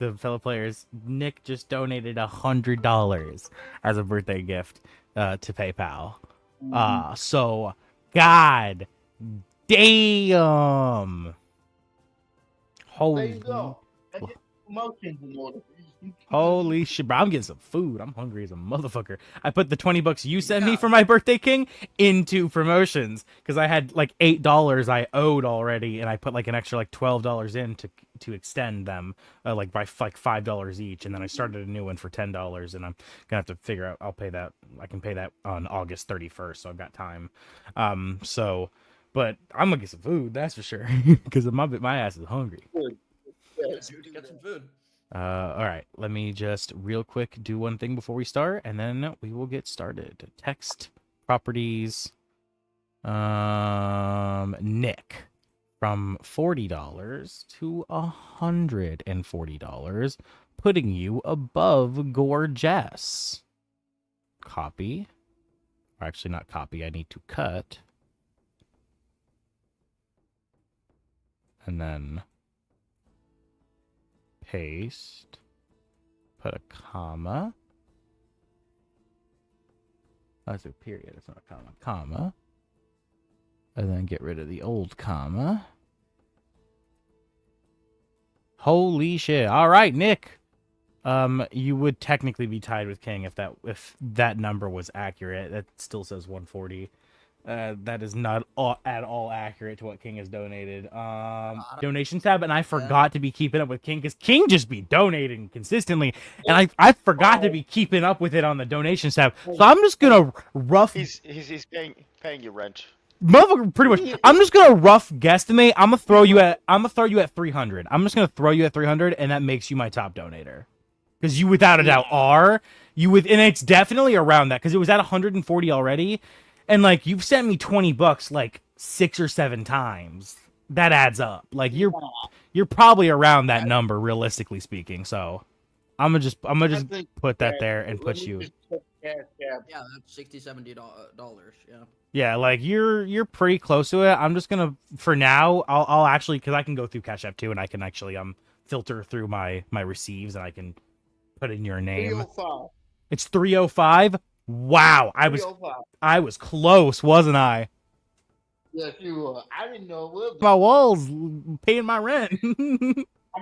the fellow players, Nick just donated $100 as a birthday gift to PayPal. So God damn. There you go. I get promotions in order. Holy shit, bro. I'm getting some food. I'm hungry as a motherfucker. I put the $20 you sent me for my birthday, King, into promotions because I had like $8 I owed already, and I put like an extra like $12 in to extend them, like by like $5 each, and then I started a new one for $10, and I'm gonna have to figure out. I'll pay that. I can pay that on August 31st, so I've got time. But I'm gonna get some food, that's for sure, because my ass is hungry. Dude, get some food. All right, let me just real quick do one thing before we start, and then we will get started. Text properties, Nick, from $40 to $140, putting you above Gorgeous. Copy, or actually not copy. I need to cut, and then paste, put a comma. Oh, that's a period. It's not a comma. Comma. And then get rid of the old comma. Holy shit. All right, Nick. You would technically be tied with King if that number was accurate. That still says 140. That is not at all accurate to what King has donated. Donations tab, and I forgot to be keeping up with King because King just be donating consistently, and I forgot to be keeping up with it on the donations tab. So I'm just gonna rough. He's paying your rent. Motherfucker, pretty much. I'm just gonna rough guesstimate. I'm gonna throw you at 300. I'm just gonna throw you at 300, and that makes you my top donator. Because you, without a doubt, are and it's definitely around that because it was at 140 already. And like you've sent me $20 like 6 or 7 times. That adds up. Like you're probably around that number, realistically speaking. So I'm gonna just put that there and put you. Yeah, that's $60-$70. Yeah. Yeah, like you're pretty close to it. I'm just gonna for now. I'll actually because I can go through Cash App too, and I can actually filter through my receives, and I can put in your name. 305. It's 305. Wow, I was close, wasn't I? Yes, you were. I didn't know it was. My walls paying my rent. I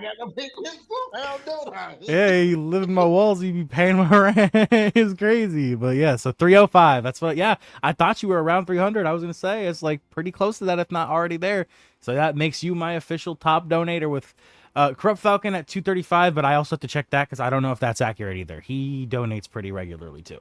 got to pay this too. Hell no. Yeah, you live in my walls, you be paying my rent. It's crazy, but yeah. So 305. That's what. Yeah, I thought you were around 300. I was gonna say it's like pretty close to that, if not already there. So that makes you my official top donator with. Corrupt Falcon at 235, but I also have to check that because I don't know if that's accurate either. He donates pretty regularly too.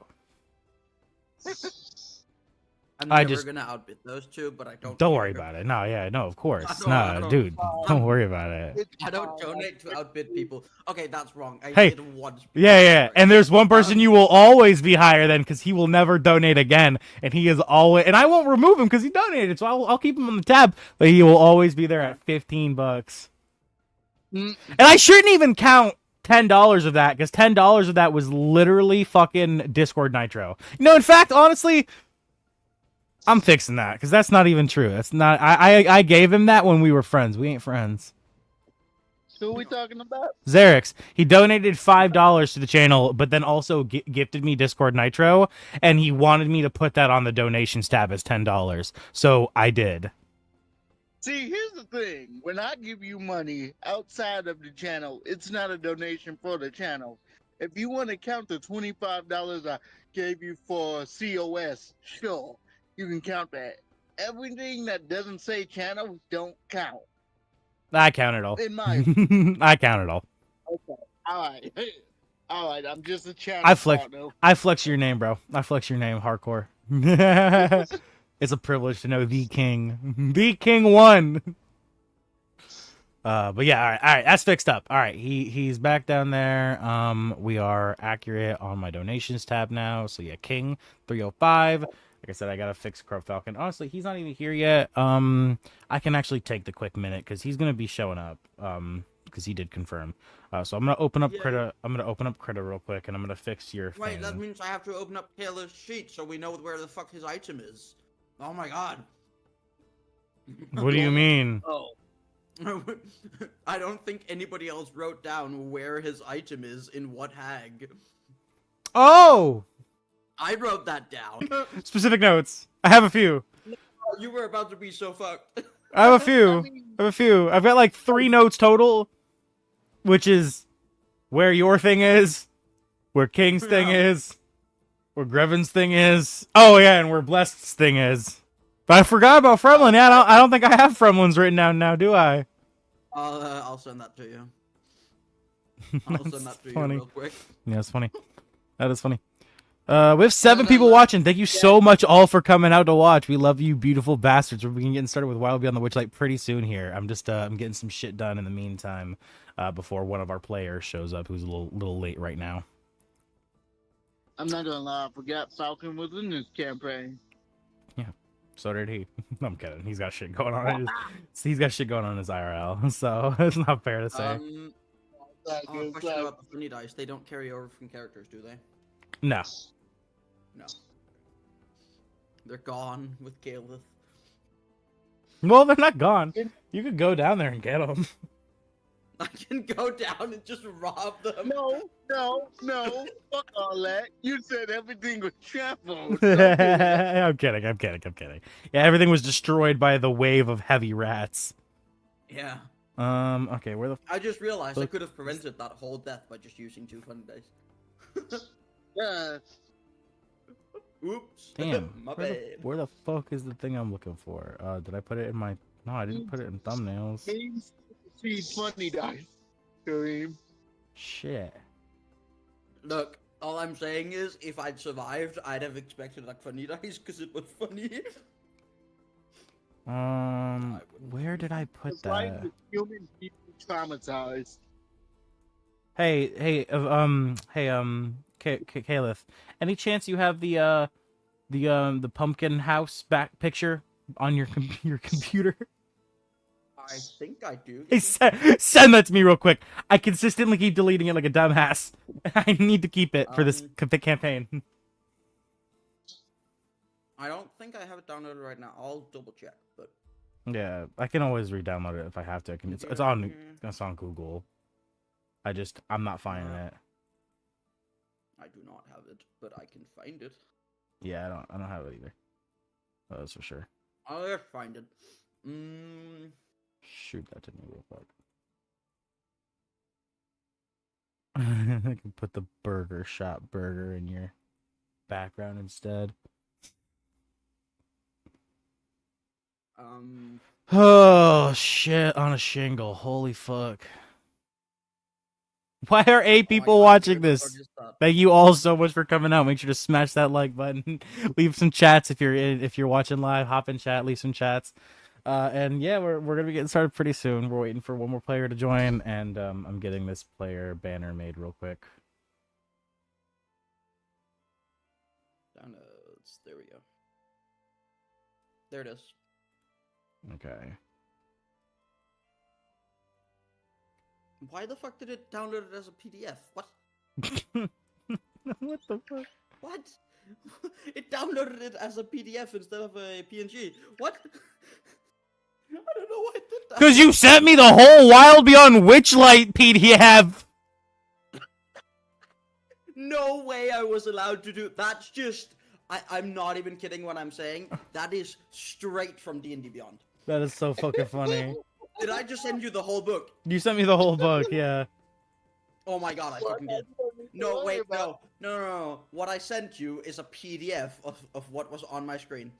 I'm never gonna outbid those two, but I don't. Don't worry about it. No, yeah, no, of course. No, dude, don't worry about it. I don't donate to outbid people. Okay, that's wrong. I Hey, did once. yeah. And there's one person you will always be higher than because he will never donate again, and he is always. And I won't remove him because he donated, so I'll keep him on the tab, but he will always be there at $15. And I shouldn't even count $10 of that because $10 of that was literally fucking Discord Nitro. No, in fact, honestly, I'm fixing that because that's not even true. That's not. I gave him that when we were friends. We ain't friends. Who are we talking about? Xerix. He donated $5 to the channel, but then also gifted me Discord Nitro, and he wanted me to put that on the donations tab as $10. So I did. See, here's the thing. When I give you money outside of the channel, it's not a donation for the channel. If you want to count the $25 I gave you for COS, sure, you can count that. Everything that doesn't say channel don't count. I count it all. In my opinion. I count it all. Okay. All right. I'm just a channel. I flex your name, bro. I flex your name hardcore. It's a privilege to know the king. The king won. But yeah, all right, that's fixed up. All right, he's back down there. We are accurate on my donations tab now. So yeah, King 305. Like I said, I gotta fix Crow Falcon. Honestly, he's not even here yet. I can actually take the quick minute because he's gonna be showing up. Because he did confirm. So I'm gonna open up Critter. I'm gonna open up Critter real quick, and I'm gonna fix your. Wait, that means I have to open up Taylor's sheet so we know where the fuck his item is. Oh my god. What do you mean? Oh. I don't think anybody else wrote down where his item is in what hag. Oh! I wrote that down. Specific notes. I have a few. You were about to be so fucked. I have a few. I have a few. I've got like 3 notes total, which is where your thing is, where King's thing is, where Grevin's thing is. Oh yeah, and where Blessed's thing is. But I forgot about Fremlin. Yeah, I don't think I have Fremlin's written down now, do I? I'll send that to you. I'll send that to funny. you real quick. Yeah, it's funny. That is funny. We have 7 people watching. Thank you so much all for coming out to watch. We love you, beautiful bastards. We're getting started with Wild Beyond the Witchlight pretty soon here. I'm just I'm getting some shit done in the meantime before one of our players shows up, who's a little late right now. I'm not gonna lie, I forgot Falcon was in this campaign. Yeah, so did he. I'm kidding. He's got shit going on. He's got shit going on in his IRL, so it's not fair to say. Question about the funny dice. They don't carry over from characters, do they? No. No. They're gone with Caleb. Well, they're not gone. You could go down there and get them. I can go down and just rob them. No. Fuck all that. You said everything was trampled. I'm kidding. Yeah, everything was destroyed by the wave of heavy rats. Yeah. Okay, where the I just realized I could have prevented that whole death by just using 2 funny dice. Yeah. Oops. damn? My bad. Where the fuck is the thing I'm looking for? Did I put it in my? No, I didn't put it in thumbnails. See funny dice, Kareem. Shit. Look, all I'm saying is, if I'd survived, I'd have expected like funny dice because it was funny. Where did I put It's like that? the human people traumatized. Hey, Caliph, any chance you have the pumpkin house back picture on your computer? I think I do. Hey, send that to me real quick. I consistently keep deleting it like a dumbass. I need to keep it for this campaign. I don't think I have it downloaded right now. I'll double check, but Yeah, I can always re-download it if I have to. It's on Google. I'm not finding it. I do not have it, but I can find it. Yeah, I don't have it either. That's for sure. I'll just find it. Shoot that to me real quick. I can put the burger shop burger in your background instead. Oh shit, on a shingle. Holy fuck. Why are 8 people watching this? Thank you all so much for coming out. Make sure to smash that like button. Leave some chats if you're watching live. Hop in chat, leave some chats. And yeah, we're gonna be getting started pretty soon. We're waiting for one more player to join, and I'm getting this player banner made real quick. Downloads. There we go. There it is. Okay. Why the fuck did it download it as a PDF? What? What the fuck? What? It downloaded it as a PDF instead of a PNG. What? I don't know why it did that. Because you sent me the whole Wild Beyond Witchlight PDF. No way I was allowed to do. That's just. I'm not even kidding when I'm saying that is straight from D&D Beyond. That is so fucking funny. Did I just send you the whole book? You sent me the whole book, yeah. Oh my god, I fucking did. No, wait, no. What I sent you is a PDF of what was on my screen.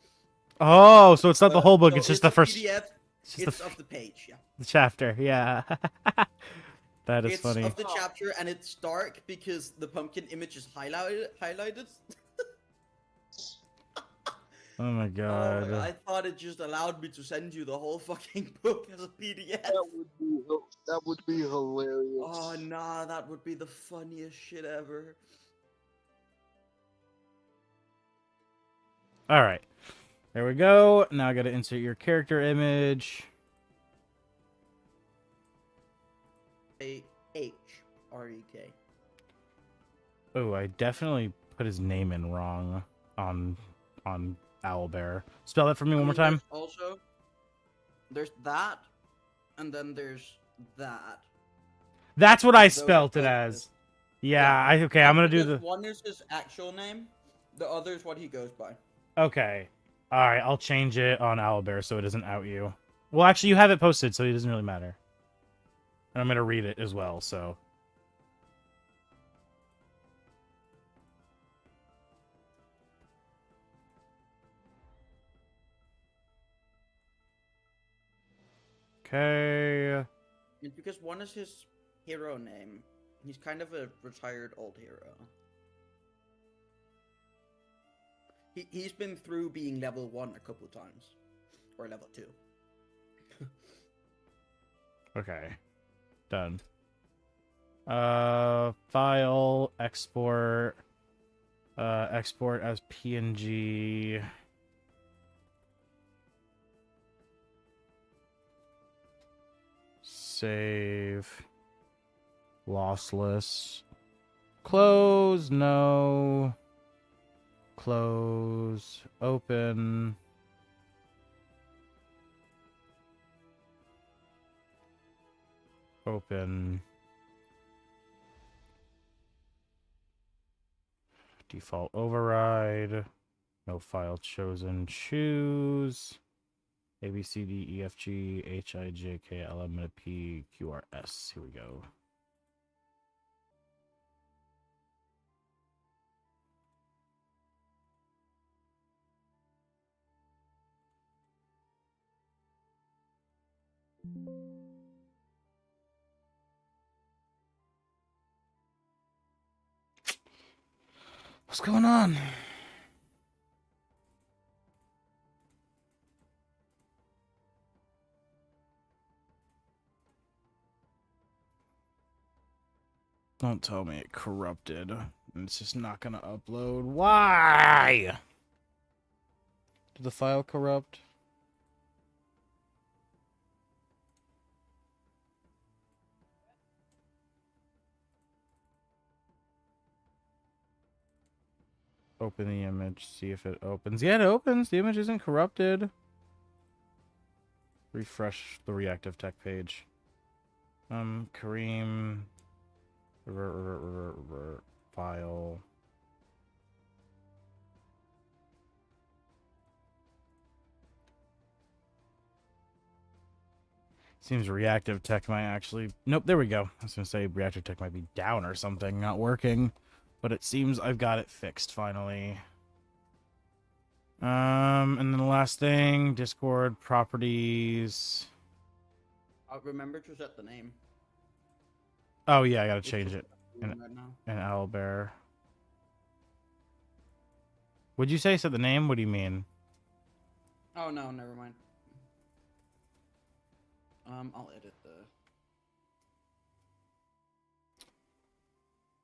Oh, so it's not the whole book, So it's just the first... PDF, it's it's of the page, yeah. The chapter, yeah. That is funny. It's of the chapter, and it's dark because the pumpkin image is highlighted. Oh my god. Oh my god. I thought it just allowed me to send you the whole fucking book as a PDF. That would be hilarious. Oh nah, that would be the funniest shit ever. Alright. There we go. Now I gotta insert your character image. A-H-R-E-K. Oh, I definitely put his name in wrong on Owlbear. Spell that for me one more time. Also, there's that, and then there's that. That's what I Those spelt it both as. Yeah, okay, I'm gonna do Because the... one is his actual name, the other is what he goes by. Okay. Alright, I'll change it on Owlbear so it doesn't out you. Well, actually, you have it posted, so it doesn't really matter. And I'm gonna read it as well, so... Okay... It's because one is his hero name. He's kind of a retired old hero. He's been through being level 1 a couple of times. Or level 2. Okay. Done. File, export, export as PNG. Save. Lossless. Close, no. Close, open. Open. Default override. No file chosen. Choose. A, B, C, D, E, F, G, H, I, J, K, L, M, N, P, Q, R, S. Here we go. What's going on? Don't tell me it corrupted. It's just not gonna upload. Why? Did the file corrupt? Open the image, see if it opens. Yeah, it opens. The image isn't corrupted. Refresh the reactive tech page. Kareem. File. Seems reactive tech might actually... Nope, there we go. I was going to say reactive tech might be down or something, not working. But it seems I've got it fixed, finally. And then the last thing, Discord properties. I'll remember to set the name. Oh, yeah, I got to change it. Right now. An owlbear. Would you say set the name? What do you mean? Oh, no, never mind. I'll edit the...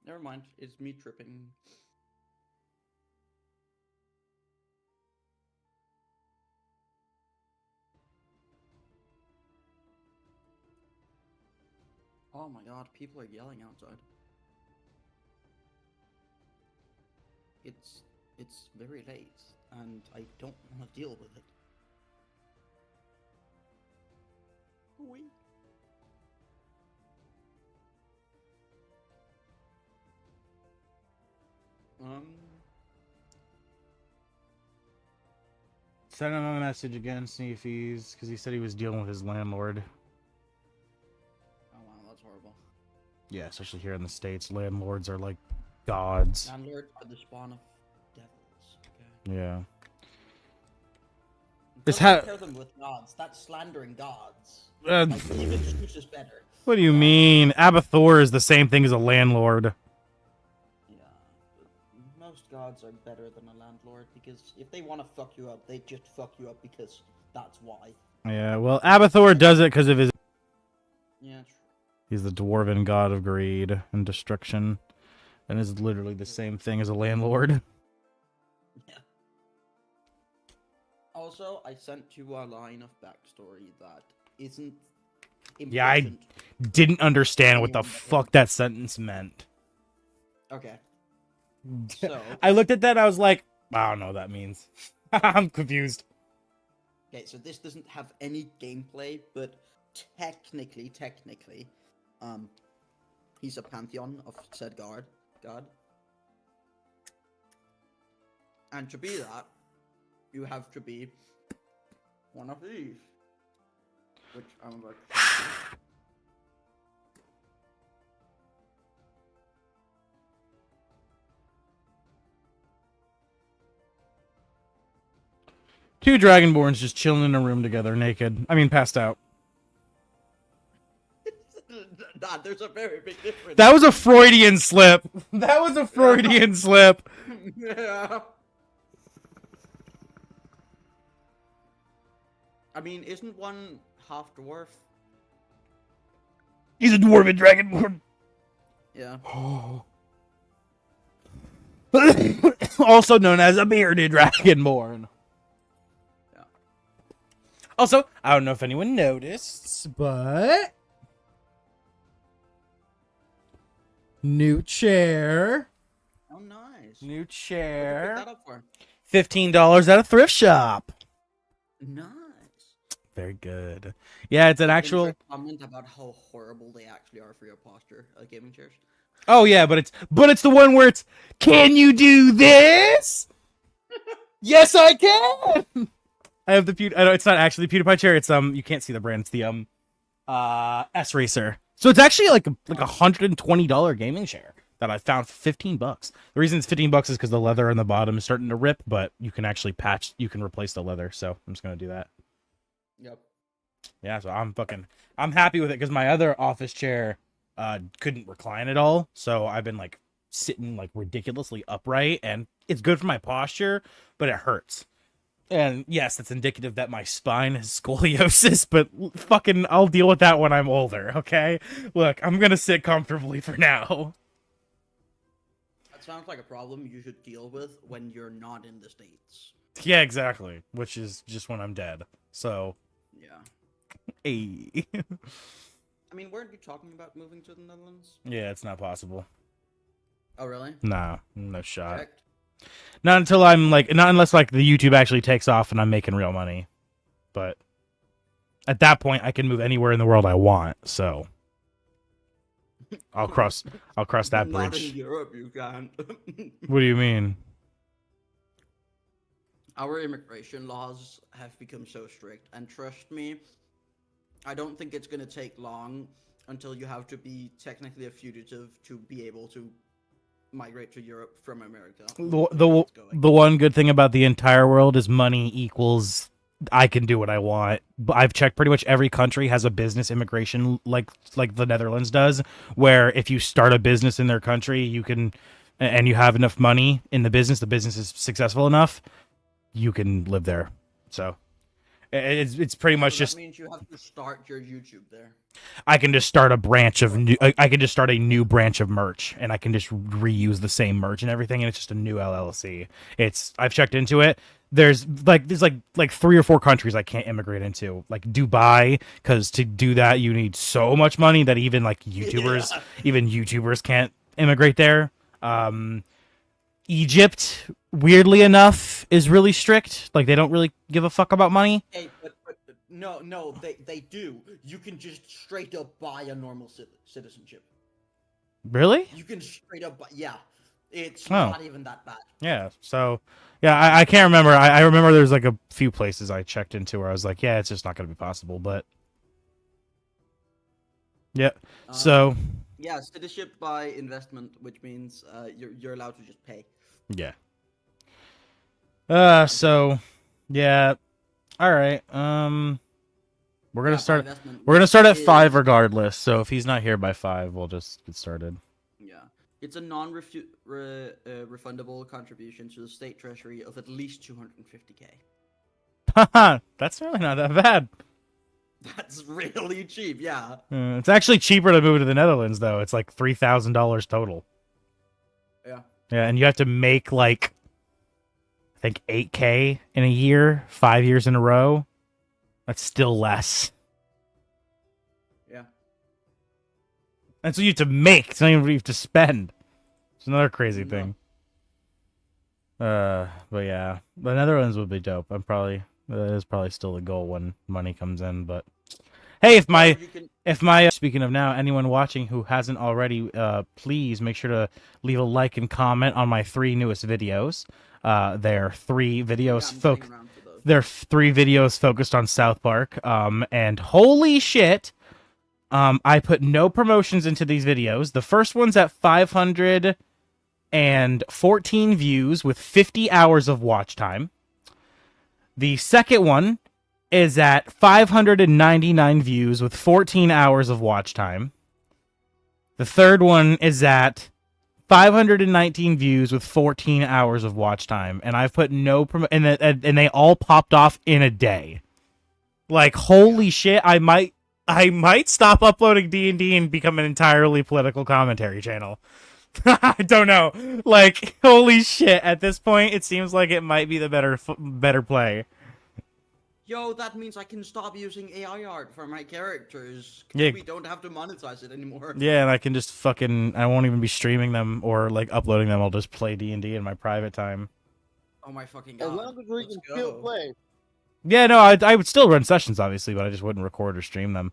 Never mind, it's me tripping. Oh my god, people are yelling outside. It's very late, and I don't want to deal with it. Oui. Send him a message again, see if he's... Because he said he was dealing with his landlord. Oh wow, that's horrible. Yeah, especially here in the States. Landlords are like gods. Landlords are the spawn of devils. Okay. Yeah. Don't compare them with gods. That's slandering gods. Like, even Zeus is better. What do you mean? Abathur is the same thing as a landlord. Yeah, but most gods are better than a landlord because if they want to fuck you up, they just fuck you up because that's why. Yeah, well, Abathur does it because of his... Yeah, true. He's the dwarven god of greed and destruction. And is literally the same thing as a landlord. Yeah. Also, I sent you a line of backstory that isn't important. Yeah, I didn't understand what the fuck that sentence meant. Okay. So... I looked at that and I was like, I don't know what that means. I'm confused. Okay, so this doesn't have any gameplay, but technically, he's a pantheon of said god. And to be that, you have to be one of these, which I'm about to show you. Two dragonborns just chilling in a room together, naked. I mean, passed out. Nah, there's a very big difference. That was a Freudian slip. That was a Freudian slip. Yeah. I mean, isn't one half dwarf? He's a dwarven dragonborn. Yeah. Also known as a bearded dragonborn. Yeah. Also, I don't know if anyone noticed, but new chair. Oh, nice. New What did you pick chair. that up for? $15 at a thrift shop. Nice. Very good. Yeah, it's an actual. Insert comment about how horrible they actually are for your posture, gaming chairs. Oh yeah, but it's the one where it's. Can you do this? Yes, I can. I have the I know it's not actually the PewDiePie chair. It's you can't see the brand. It's the S Racer. So it's actually like a $120 gaming chair that I found for $15. The reason it's $15 is because the leather on the bottom is starting to rip, but you can actually you can replace the leather. So I'm just gonna do that. Yep. Yeah, so I'm happy with it because my other office chair couldn't recline at all. So I've been like sitting like ridiculously upright, and it's good for my posture, but it hurts. And yes, that's indicative that my spine has scoliosis, but fucking I'll deal with that when I'm older, okay? Look, I'm gonna sit comfortably for now. That sounds like a problem you should deal with when you're not in the States. Yeah, exactly. Which is just when I'm dead. So, Yeah. hey. I mean, weren't you talking about moving to the Netherlands? Yeah, it's not possible. Oh, really? Nah, no shot. Checked. Not until I'm like, not unless like the YouTube actually takes off and I'm making real money. But at that point, I can move anywhere in the world I want. So I'll cross that Not in bridge. Europe, you can't. What do you mean? Our immigration laws have become so strict, and trust me, I don't think it's gonna take long until you have to be technically a fugitive to be able to migrate to Europe from America. The one good thing about the entire world is money equals I can do what I want. I've checked pretty much every country has a business immigration like the Netherlands does, where if you start a business in their country, you can, and you have enough money in the business is successful enough, you can live there. So it's pretty much just. That means you have to start your YouTube there. I can just start a branch of new. I can just start a new branch of merch, and I can just reuse the same merch and everything, and it's just a new LLC. I've checked into it. There's like 3 or 4 countries I can't immigrate into, like Dubai, because to do that you need so much money that even like YouTubers can't immigrate there. Egypt, weirdly enough, is really strict. Like they don't really give a fuck about money. Hey, but no, they do. You can just straight up buy a normal citizenship. Really? You can straight up buy, yeah. It's Oh. not even that bad. Yeah. So, yeah, I can't remember. I remember there's like a few places I checked into where I was like, yeah, it's just not going to be possible. But yeah. So Yeah, citizenship by investment, which means you're allowed to just pay. yeah. So yeah. All right. We're gonna start. We're gonna start at 5 regardless. So if he's not here by 5, we'll just get started. Yeah, it's a non-refundable contribution to the state treasury of at least 250K. Haha, that's really not that bad. That's really cheap. Yeah. It's actually cheaper to move to the Netherlands though. It's like $3,000 total. Yeah. Yeah, and you have to make like I think 8K in a year, 5 years in a row. That's still less. Yeah. That's what you have to make. It's not even what you have to spend. It's another crazy thing. But yeah, the Netherlands would be dope. That is probably still the goal when money comes in. But Hey, Or you can. if my speaking of now, anyone watching who hasn't already, please make sure to leave a like and comment on my 3 newest videos. They're 3 Yeah, videos I'm getting around to those. They're 3 videos focused on South Park. And holy shit, I put no promotions into these videos. The first one's at 514 views with 50 hours of watch time. The second one is at 599 views with 14 hours of watch time. The third one is at 519 views with 14 hours of watch time, and I've put no and they all popped off in a day. Like holy shit, I might stop uploading D&D and become an entirely political commentary channel. I don't know. Like holy shit, at this point it seems like it might be the better play. Yo, that means I can stop using AI art for my characters. 'Cause Yeah. we don't have to monetize it anymore. Yeah, and I can just I won't even be streaming them or like uploading them. I'll just play D&D in my private time. Oh my fucking As god. long as we Let's can still go. play. Yeah, no, I would still run sessions obviously, but I just wouldn't record or stream them.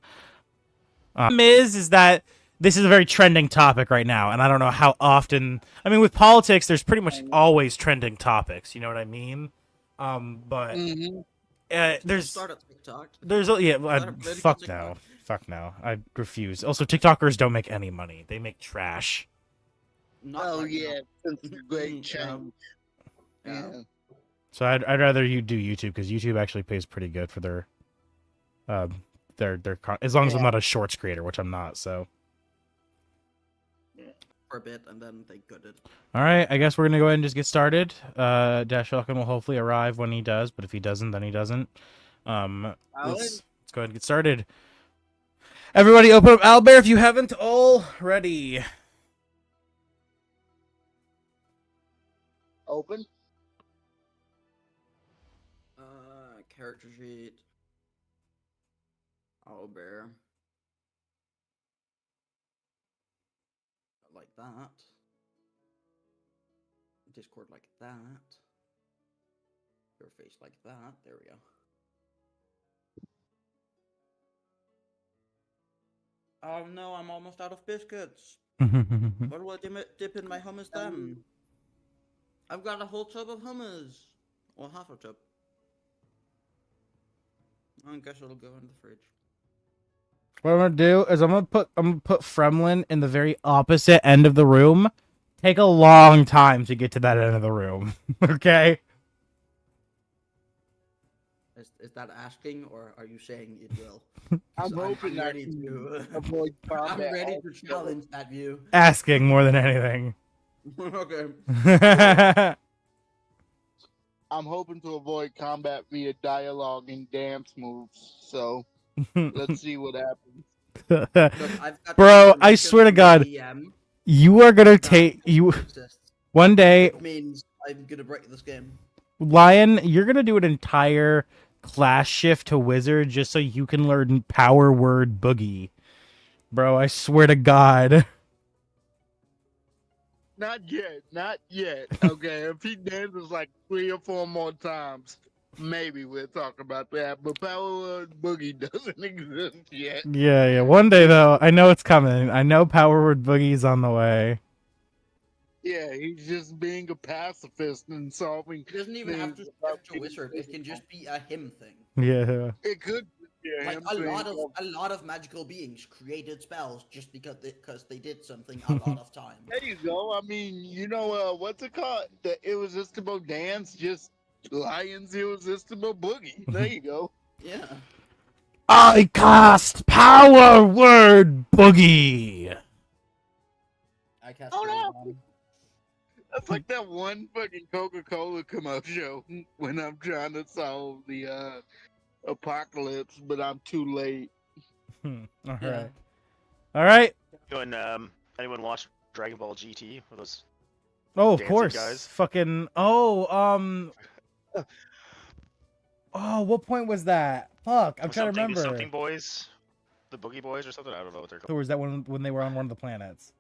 Is that this is a very trending topic right now, and I don't know how often. I mean, with politics, there's pretty much always trending topics. You know what I mean? But there's Start a TikTok. There's fuck no, fuck no. I refuse. Also, TikTokers don't make any money. They make trash. Not Oh right yeah, now. it's a great change. Yeah. Yeah. So I'd rather you do YouTube because YouTube actually pays pretty good for their as long as I'm not a shorts creator, which I'm not. So For a bit, and then they got it. all right, I guess we're gonna go ahead and just get started. Dash Falcon will hopefully arrive when he does, but if he doesn't, then he doesn't. Let's go ahead and get started. Everybody, open up Owlbear if you haven't already. Open. Character sheet. Owlbear. Like that. Discord like that. Your face like that. There we go. Oh no, I'm almost out of biscuits. What will I dip in my hummus then? I've got a whole tub of hummus. Well, half a tub. I guess it'll go in the fridge. What I'm gonna do is I'm gonna put Fremlin in the very opposite end of the room. Take a long time to get to that end of the room. Okay? Is that asking, or are you saying it will? I'm So hoping I'm I ready can to. avoid I'm combat. ready to challenge that view. Asking more than anything. Okay. I'm hoping to avoid combat via dialogue and dance moves. So let's see what happens. Look, I've got Bro, I information swear to from the God, DM you are gonna that take you exists. one day, It means I'm gonna break this game. Lion. You're gonna do an entire class shift to wizard just so you can learn power word boogie, bro. I swear to God. Not yet, not yet. Okay, if he dances like 3 or 4 more times, maybe we'll talk about that. But Power Boogie doesn't exist yet. Yeah. One day though, I know it's coming. I know power word boogie's on the way. Yeah, he's just being a pacifist and solving. It doesn't even have to things stretch about a wizard. It can just be a him thing. Yeah. It could be Like him a saying, lot of magical beings created spells just because they did something a lot of time. There you go. I mean, you know, what's it called? The irresistible dance, just Lion's irresistible boogie. There you go. Yeah. I cast power word boogie. I cast Oh, no. Freedom. That's like that one fucking Coca-Cola commercial when I'm trying to solve the apocalypse, but I'm too late. All right. Yeah. All right. Doing, anyone watch Dragon Ball GT? With those Oh, of dancing course. guys? Fucking. Oh, what point was that? Fuck, I'm trying to remember. Something boys, the Boogie Boys or something. I don't know what they're Who called. was that when they were on one of the planets?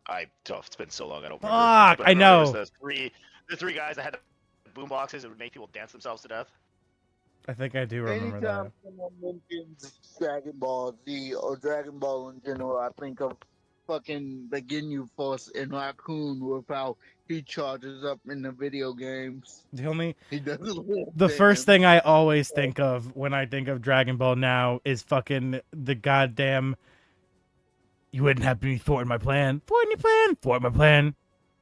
It's been so long I don't Fuck, remember. But I know. There was the three guys that had the boom boxes that would make people dance themselves to death. I think I do remember that. Anytime someone mentions Dragon Ball Z or Dragon Ball in general, I think of fucking the Ginyu Force in Raccoon with how he charges up in the video games. The only He does a little the bit first in- thing I always think of when I think of Dragon Ball now is fucking the goddamn. You wouldn't have me thwarting my plan. Thwarting your plan. Thwart my plan.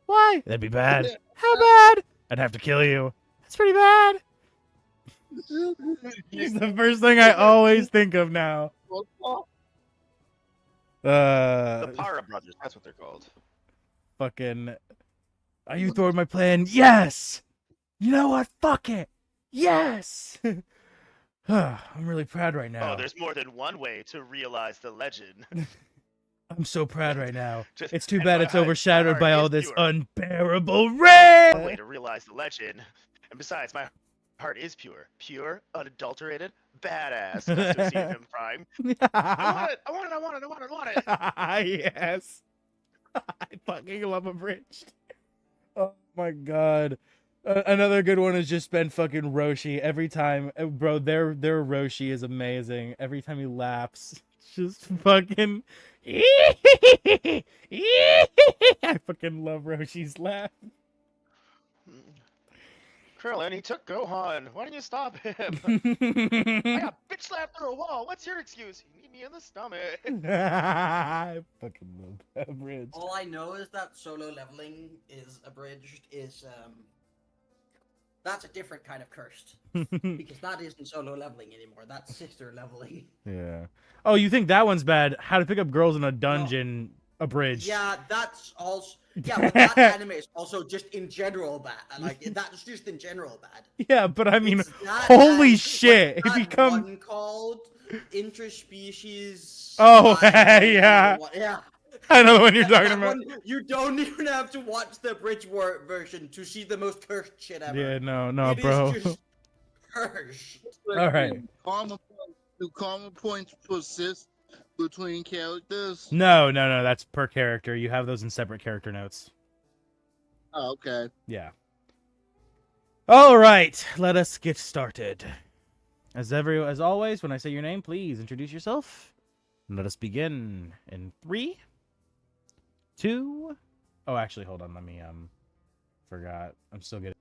Why? That'd be bad. How bad? I'd have to kill you. That's pretty bad. It's the first thing I always think of now. The Para brothers, that's what they're called. Fucking. Are you throwing my plan? Yes! You know what? Fuck it! Yes! I'm really proud right now. Oh, there's more than one way to realize the legend. I'm so proud right now. Just- It's too and bad my it's heart- overshadowed my by heart all is this pure. unbearable One way rain! to realize the legend. And besides, my heart is pure. Pure, unadulterated, badass. Associated in Prime. I want it! I want it! I want it! I want it! I want it! Yes. I fucking love Abridged. Oh my god. Another good one has just been fucking Roshi. Every time, bro, their Roshi is amazing. Every time he laughs, just fucking. I fucking love Roshi's laugh. Krillin, he took Gohan. Why didn't you stop him? I got bitch slapped through a wall. What's your excuse? You need me in the stomach. I fucking love Abridged. All I know is that solo leveling is abridged is that's a different kind of cursed. Because that isn't solo leveling anymore. That's sister leveling. Yeah. Oh, you think that one's bad? How to pick up girls in a dungeon abridged. Yeah, that's also but that anime is also just in general bad. Like that's just in general bad. Yeah, but I mean, It's that holy and, shit! Like, It that become one called interspecies. Oh, I yeah. yeah. I know what you're That talking about. one, you don't even have to watch the bridge version to see the most cursed shit ever. Yeah, no, It is bro. just cursed. All right. Do karma points persist between characters? No, that's per character. You have those in separate character notes. Oh, okay. Yeah. All right, let us get started. As always, when I say your name, please introduce yourself. And let us begin in 3, 2. Oh, actually, hold on. Let me forgot. I'm still getting.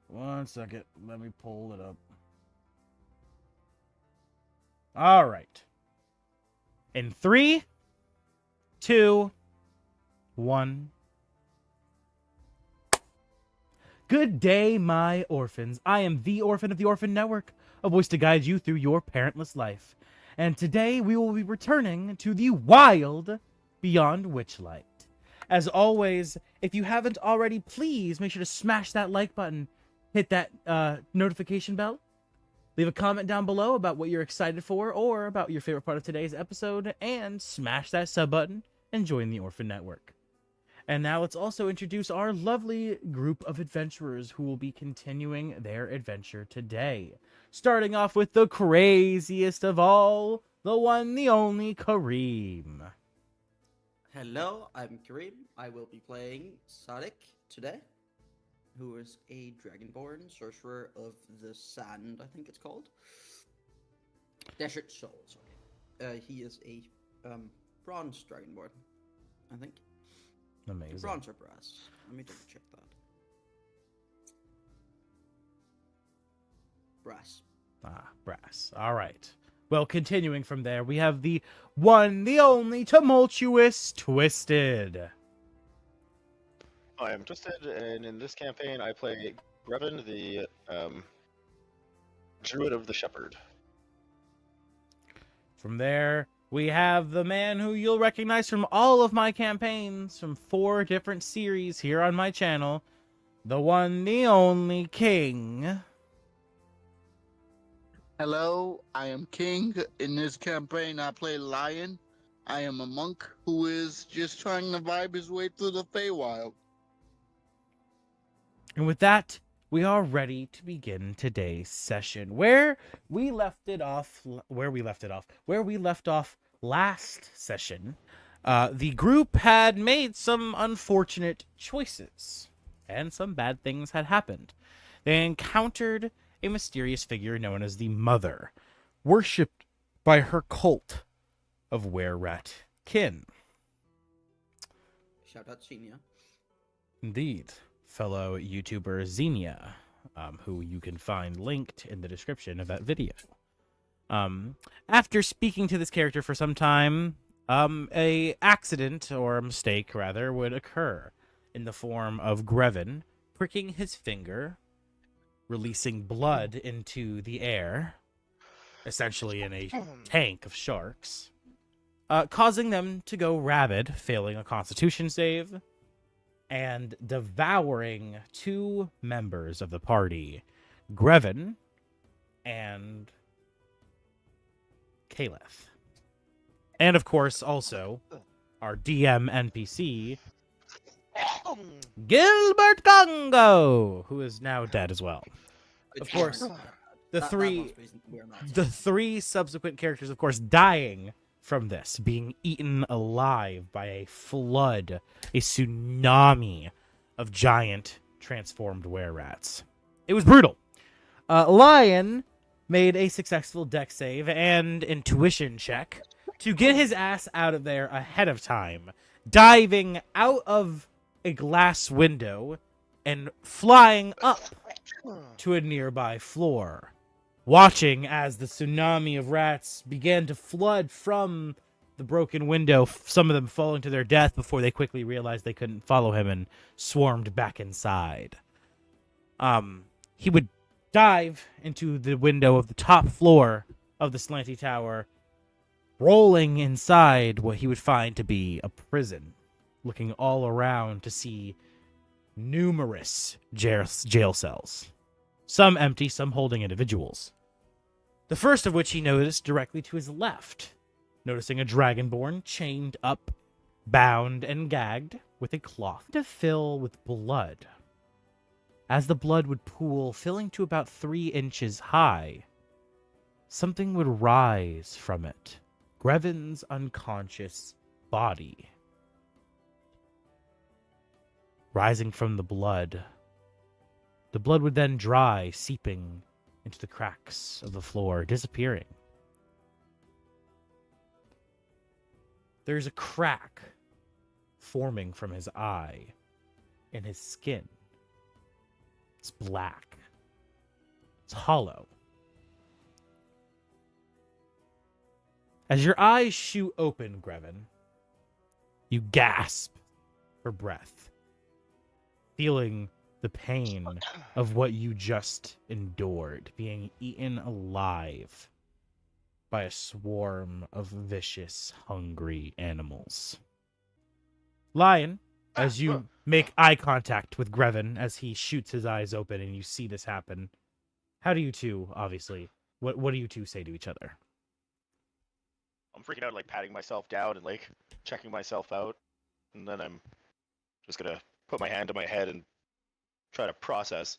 One second. Let me pull it up. All right. In 3, 2, 1. Good day, my orphans. I am the Orphan of the Orphan Network, a voice to guide you through your parentless life. And today we will be returning to the Wild Beyond Witchlight. As always, if you haven't already, please make sure to smash that like button, hit that notification bell, leave a comment down below about what you're excited for or about your favorite part of today's episode, and smash that sub button and join the Orphan Network. And now let's also introduce our lovely group of adventurers who will be continuing their adventure today. Starting off with the craziest of all, the one, the only Kareem. Hello, I'm Kareem. I will be playing Sadik today, who is a Dragonborn sorcerer of the sand, I think it's called. Desert Soul, sorry. He is a bronze Dragonborn, I think. Amazing. Bronze or brass? Let me double check that. Brass. Brass. All right. Well, continuing from there, we have the one, the only tumultuous Twisted. I am Twisted, and in this campaign I play Grevin, the Druid of the Shepherd. From there, we have the man who you'll recognize from all of my campaigns from 4 different series here on my channel. The one, the only King. Hello, I am King. In this campaign, I play Lion. I am a monk who is just trying to vibe his way through the Feywild. And with that, we are ready to begin today's session. Where we left off last session, the group had made some unfortunate choices. and some bad things had happened. They encountered a mysterious figure known as the Mother, worshipped by her cult of were-rat kin. Shout out Senior. Indeed. Fellow YouTuber Xenia, who you can find linked in the description of that video. After speaking to this character for some time, a accident, or a mistake rather, would occur in the form of Grevin pricking his finger, releasing blood into the air, essentially in a tank of sharks, causing them to go rabid, failing a constitution save, and devouring 2 members of the party, Grevin and Caliph. And of course, also, our DM NPC, Gilbert Congo, who is now dead as well. Of course, the three subsequent characters, of course, dying from this, being eaten alive by a flood, a tsunami of giant transformed were-rats. It was brutal. Lion made a successful dex save and intuition check to get his ass out of there ahead of time, diving out of a glass window and flying up to a nearby floor, watching as the tsunami of rats began to flood from the broken window, some of them falling to their death before they quickly realized they couldn't follow him and swarmed back inside. He would dive into the window of the top floor of the Slanty Tower, rolling inside what he would find to be a prison, looking all around to see numerous jail cells, some empty, some holding individuals. The first of which he noticed directly to his left, noticing a dragonborn chained up, bound, and gagged with a cloth to fill with blood. As the blood would pool, filling to about 3 inches high, something would rise from it. Grevin's unconscious body. Rising from the blood. The blood would then dry, seeping into the cracks of the floor, disappearing. There's a crack forming from his eye in his skin. It's black. It's hollow. As your eyes shoot open, Grevin, you gasp for breath, feeling the pain of what you just endured, being eaten alive by a swarm of vicious, hungry animals. Lion, as you make eye contact with Grevin as he shoots his eyes open and you see this happen, how do you two, obviously, what do you two say to each other? I'm freaking out, like patting myself down and like checking myself out, and then I'm just gonna put my hand to my head and try to process.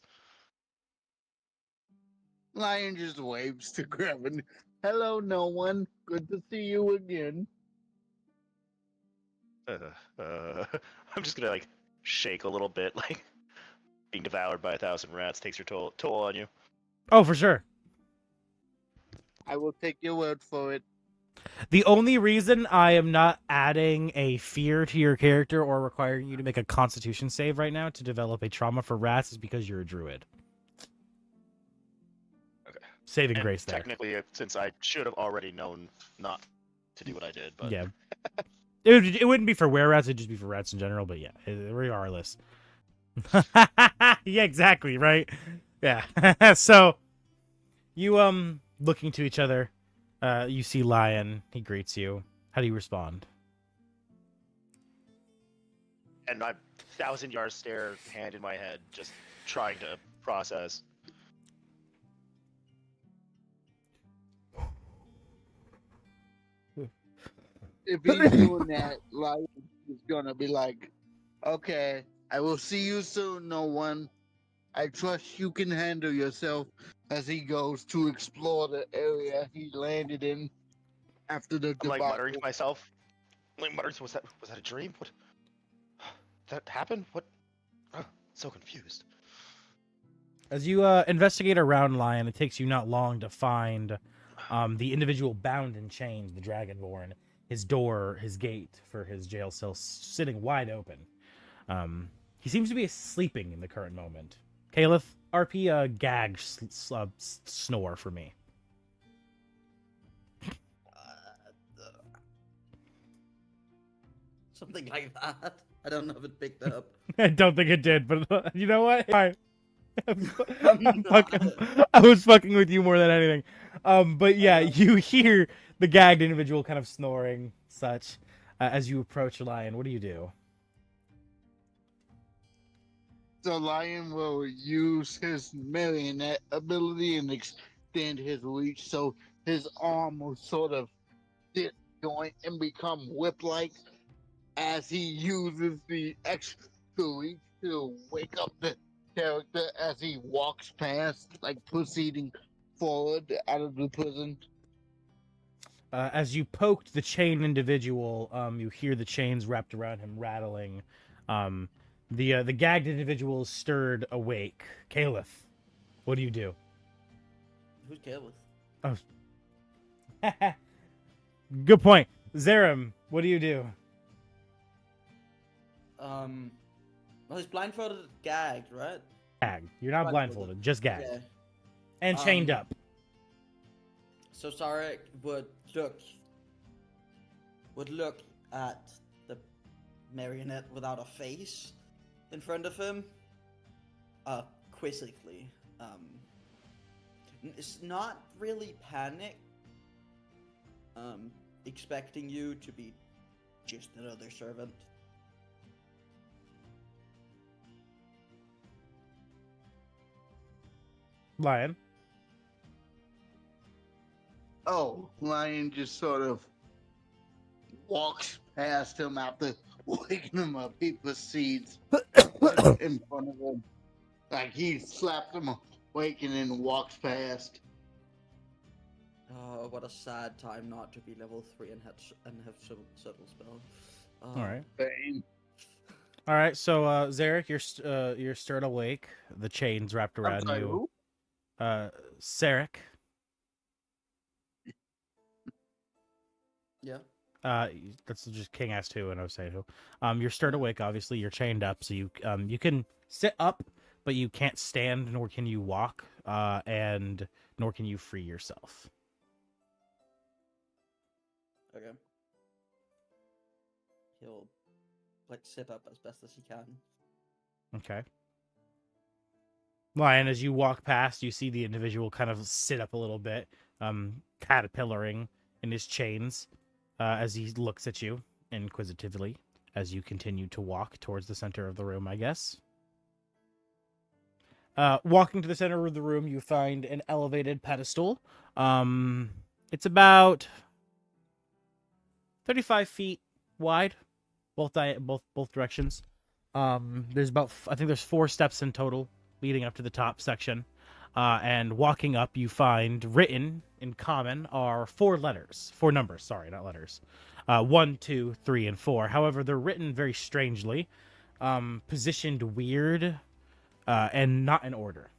Lion just waves to Grevin. Hello, no one. Good to see you again. I'm just gonna like shake a little bit, like being devoured by 1,000 rats takes your toll on you. Oh, for sure. I will take your word for it. The only reason I am not adding a fear to your character or requiring you to make a constitution save right now to develop a trauma for rats is because you're a druid. Okay. Saving And grace there. technically, since I should have already known not to do what I did, but Yeah. It wouldn't be for were-rats, it'd just be for rats in general, but yeah, regardless. Yeah, exactly, right? Yeah. So, you, looking to each other, you see Lion, he greets you. How do you respond? and my 1,000-yard stare, hand in my head, just trying to process. If he's doing that, Lion is gonna be like, okay, I will see you soon, no one. I trust you can handle yourself, as he goes to explore the area he landed in after the I'm like debacle. muttering to myself. I'm like muttering, was that a dream? What? That happened? What? So confused. As you investigate around Lion, it takes you not long to find the individual bound in chains, the Dragonborn. His door, his gate for his jail cell sitting wide open. He seems to be sleeping in the current moment. Caliph, RP a gag snore for me. Something like that. I don't know if it picked up. I don't think it did, but you know what? I I'm was fucking with you more than anything. But yeah, you hear the gagged individual kind of snoring, such, as you approach Lion. What do you do? So Lion will use his marionette ability and extend his reach, so his arm will sort of disjoint and become whip-like as he uses the extra reach to wake up the character as he walks past, like proceeding forward out of the prison. As you poked the chain individual, you hear the chains wrapped around him rattling. The gagged individual is stirred awake. Caliph, what do you do? Who's Caliph? Oh. Good point. Zerum, what do you do? Well, he's blindfolded, gagged, right? Gagged. You're not blindfolded, just gagged. Okay. And chained up. So Sarek would look at the marionette without a face in front of him, quizzically. It's not really panic, expecting you to be just another servant. Lion. Oh, Lion just sort of walks past him after waking him up. He proceeds in front of him. Like he slaps him awake and then walks past. Oh, what a sad time not to be level 3 and have subtle spell. All right. Bang. All right. So, Zarek, you're stirred awake. The chains wrapped I'm around sorry, you. who? Sarek. Yeah. That's just King asked who, and I was saying who. You're stirred awake. Obviously, you're chained up, so you can sit up, but you can't stand, nor can you walk, and nor can you free yourself. Okay. He'll sit up as best as he can. Okay. Lion, as you walk past, you see the individual kind of sit up a little bit, caterpillaring in his chains, as he looks at you inquisitively as you continue to walk towards the center of the room, I guess. Walking to the center of the room, you find an elevated pedestal. It's about 35 feet wide, both directions. There's about, I think there's 4 steps in total leading up to the top section. And walking up, you find written in common are 4 numbers, sorry, not letters. 1, 2, 3, and 4. However, they're written very strangely, positioned weird, and not in order.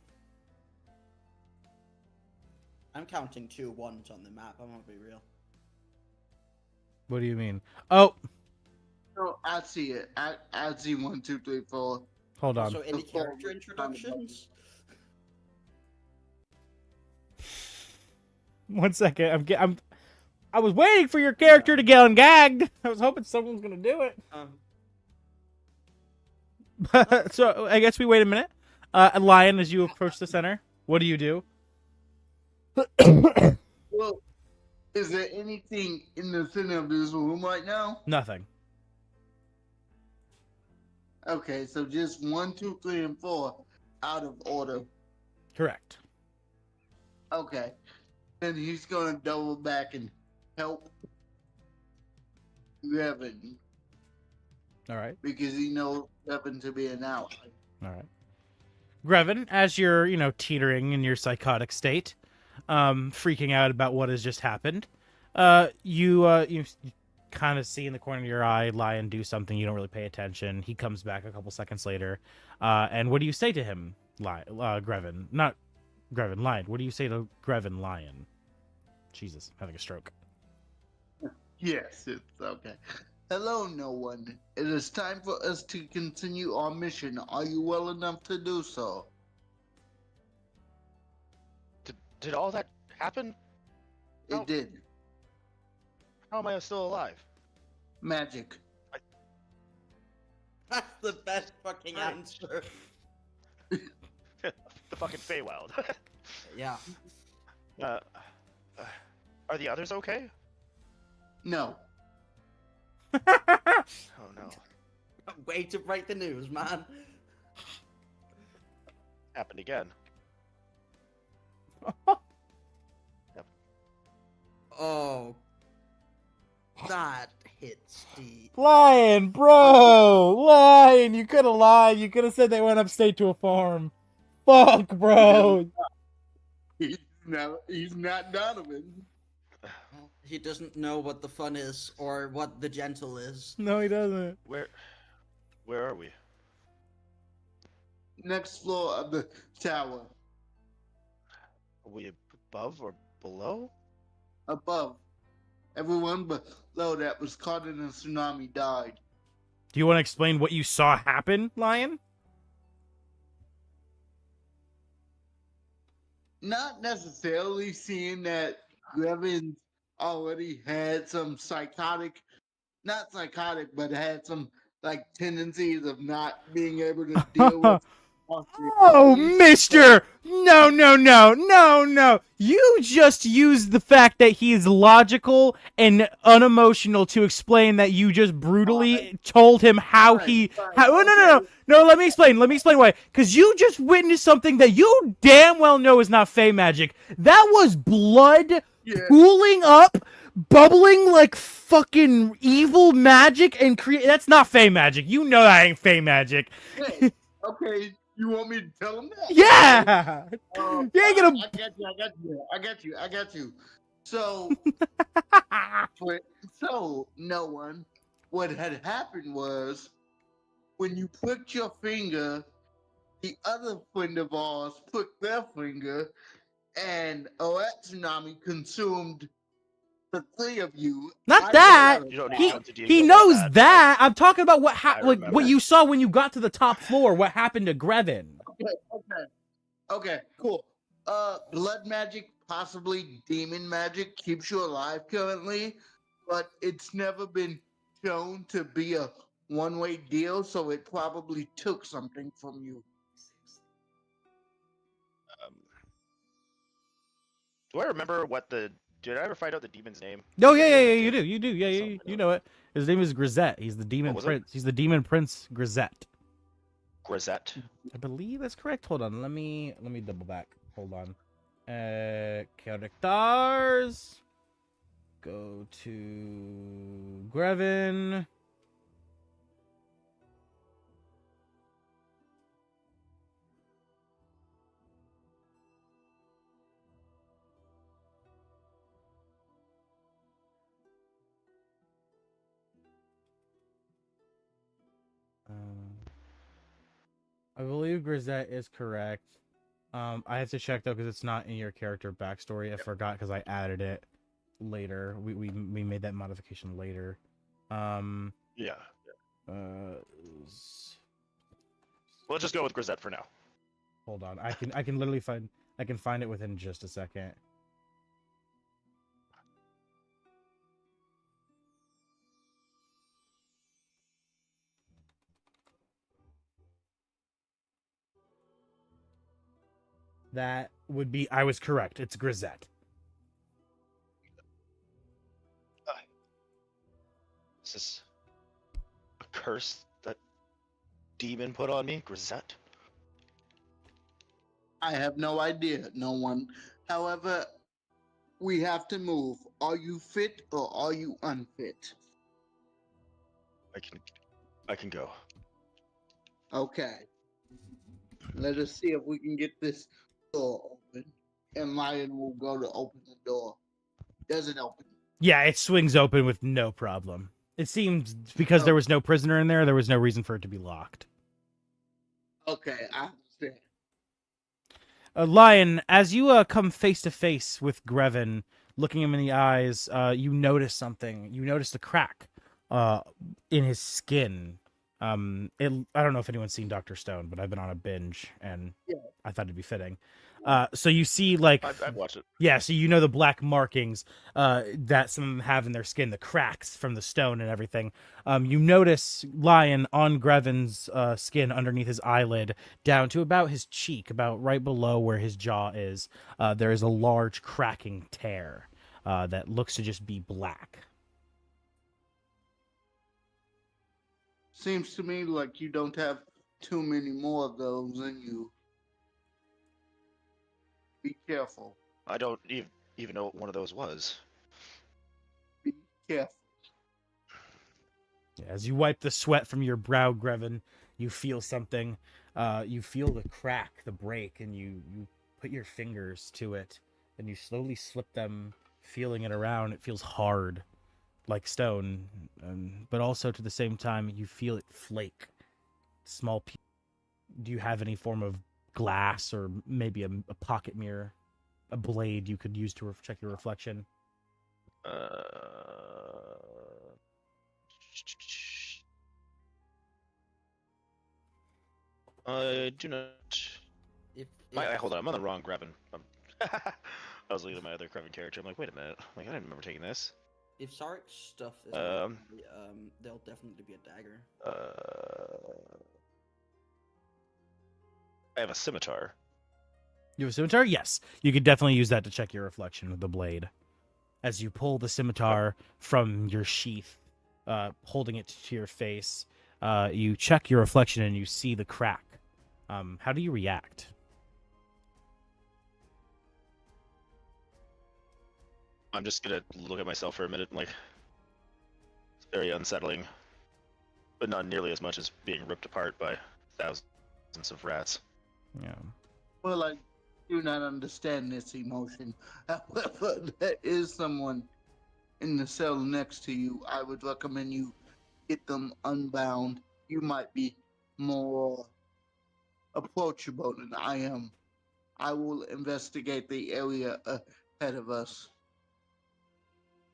I'm counting 2 1s on the map, I'm gonna be real. What do you mean? Oh, Oh, I see it. I see 1, 2, 3, 4. hold on. So any character introductions? 1 second. I was waiting for your character to get ungagged. I was hoping someone was gonna do it. So I guess we wait a minute. Lion, as you approach the center, what do you do? Well, is there anything in the center of this room right now? Nothing. Okay, so just 1, 2, 3, and 4 out of order. Correct. Okay. Then he's gonna double back and help Revan All right. because he knows Revan to be an ally. All right. Grevin, as you're, teetering in your psychotic state, freaking out about what has just happened, you kind kind of see in the corner of your eye Lion do something. You don't really pay attention. He comes back a couple seconds later. And what do you say to him, Grevin? Not Grevin, Lion. What do you say to Grevin, Lion? Jesus, having a stroke. Yes, it's okay. Hello, no one. It is time for us to continue our mission. Are you well enough to do so? Did all that happen? It Oh. did. How am I still alive? Magic. That's the best fucking Right. answer. The fucking Feywild. Yeah. Are the others okay? No. Oh no. Way to break the news, man. Happened again. Oh. That hits deep. Lion, bro! Lion, you could have lied. You could have said they went upstate to a farm. Fuck, bro. He's not Donovan. He doesn't know what the fun is or what the gentle is. No, he doesn't. Where are we? Next floor of the tower. Are we above or below? Above. Everyone below that was caught in a tsunami died. Do you want to explain what you saw happen, Lion? Not necessarily, seeing that Grevin already had some not psychotic, but had some like tendencies of not being able to deal with. Oh, mister! No. You just used the fact that he's logical and unemotional to explain that you just brutally told him how he... No, let me explain why. Because you just witnessed something that you damn well know is not Fey magic. That was blood pooling up, bubbling like fucking evil magic, and that's not Fey magic. You know that ain't Fey magic. Hey, okay. You want me to tell him that? Yeah! You ain't gonna... I got you. So, no one, what had happened was, when you pricked your finger, the other friend of ours pricked their finger, and that tsunami consumed the three of you. Not that! You don't need to go into He detail knows about that! I'm talking about what remember. what you saw when you got to the top floor, what happened to Grevin. Okay, cool. Blood magic, possibly demon magic, keeps you alive currently, but it's never been shown to be a one-way deal, so it probably took something from you. Do I remember did I ever find out the demon's name? Oh, yeah, you do. Yeah, Something you know it. His name is Grisette. He's the demon was it? prince. He's the demon prince Grisette. Grisette. I believe that's correct. Hold on. Let me double back. Hold on. Characters. Go to Grevin. I believe Grisette is correct. I have to check though because it's not in your character backstory. I forgot because I added it later. We made that modification later. Yeah. We'll just go with Grisette for now. Hold on. I can literally find it within just a second. That would be... I was correct. It's Grisette. Is this a curse that demon put on me, Grisette? I have no idea, no one. However, we have to move. Are you fit or are you unfit? I can go. Okay. Let us see if we can get this door open. And Lion will go to open the door. Does it open? Yeah, it swings open with no problem. It seems because there was no prisoner in there was no reason for it to be locked. Okay, I understand. Lion, as you come face to face with Grevin, looking him in the eyes, you notice something. You notice the crack in his skin. I don't know if anyone's seen Dr. Stone, but I've been on a binge, and I thought it'd be fitting. So you see, like, I've watched it. Yeah, so you know the black markings that some of them have in their skin, the cracks from the stone and everything. You notice, Lion, on Grevin's skin underneath his eyelid, down to about his cheek, about right below where his jaw is, there is a large cracking tear that looks to just be black. Seems to me like you don't have too many more of those in you. Be careful. I don't even know what one of those was. Be careful. As you wipe the sweat from your brow, Grevin, you feel something. You feel the crack, the break, and you put your fingers to it, and you slowly slip them, feeling it around. It feels hard, like stone, but also to the same time, you feel it flake. Small piece. Do you have any form of glass or maybe a pocket mirror, a blade you could use to check your reflection? I do not. Hold on, I'm on the wrong Grevin. I was looking at my other Grevin character. I'm like, wait a minute. I didn't remember taking this. If Sark's stuff is there'll definitely be a dagger. I have a scimitar. You have a scimitar? Yes. You could definitely use that to check your reflection with the blade. As you pull the scimitar from your sheath, holding it to your face, you check your reflection and you see the crack. How do you react? I'm just gonna look at myself for a minute, like, it's very unsettling, but not nearly as much as being ripped apart by thousands of rats. Yeah. Well, I do not understand this emotion. However, there is someone in the cell next to you. I would recommend you get them unbound. You might be more approachable than I am. I will investigate the area ahead of us.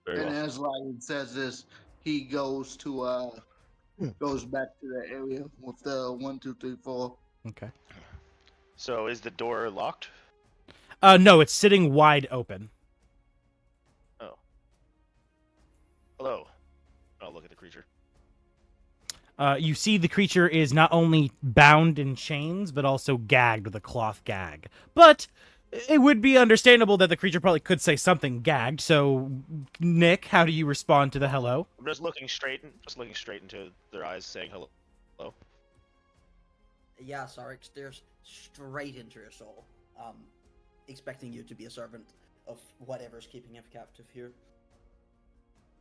Very And well. as Lion says this, he goes to goes back to the area with the 1, 2, 3, 4. Okay. So is the door locked? No, it's sitting wide open. Oh. Hello. I'll look at the creature. You see the creature is not only bound in chains, but also gagged with a cloth gag. But it would be understandable that the creature probably could say something gagged. So, Nick, how do you respond to the hello? I'm just looking straight into their eyes, saying hello. Hello. Yeah, Sark stares straight into your soul, expecting you to be a servant of whatever's keeping him captive here.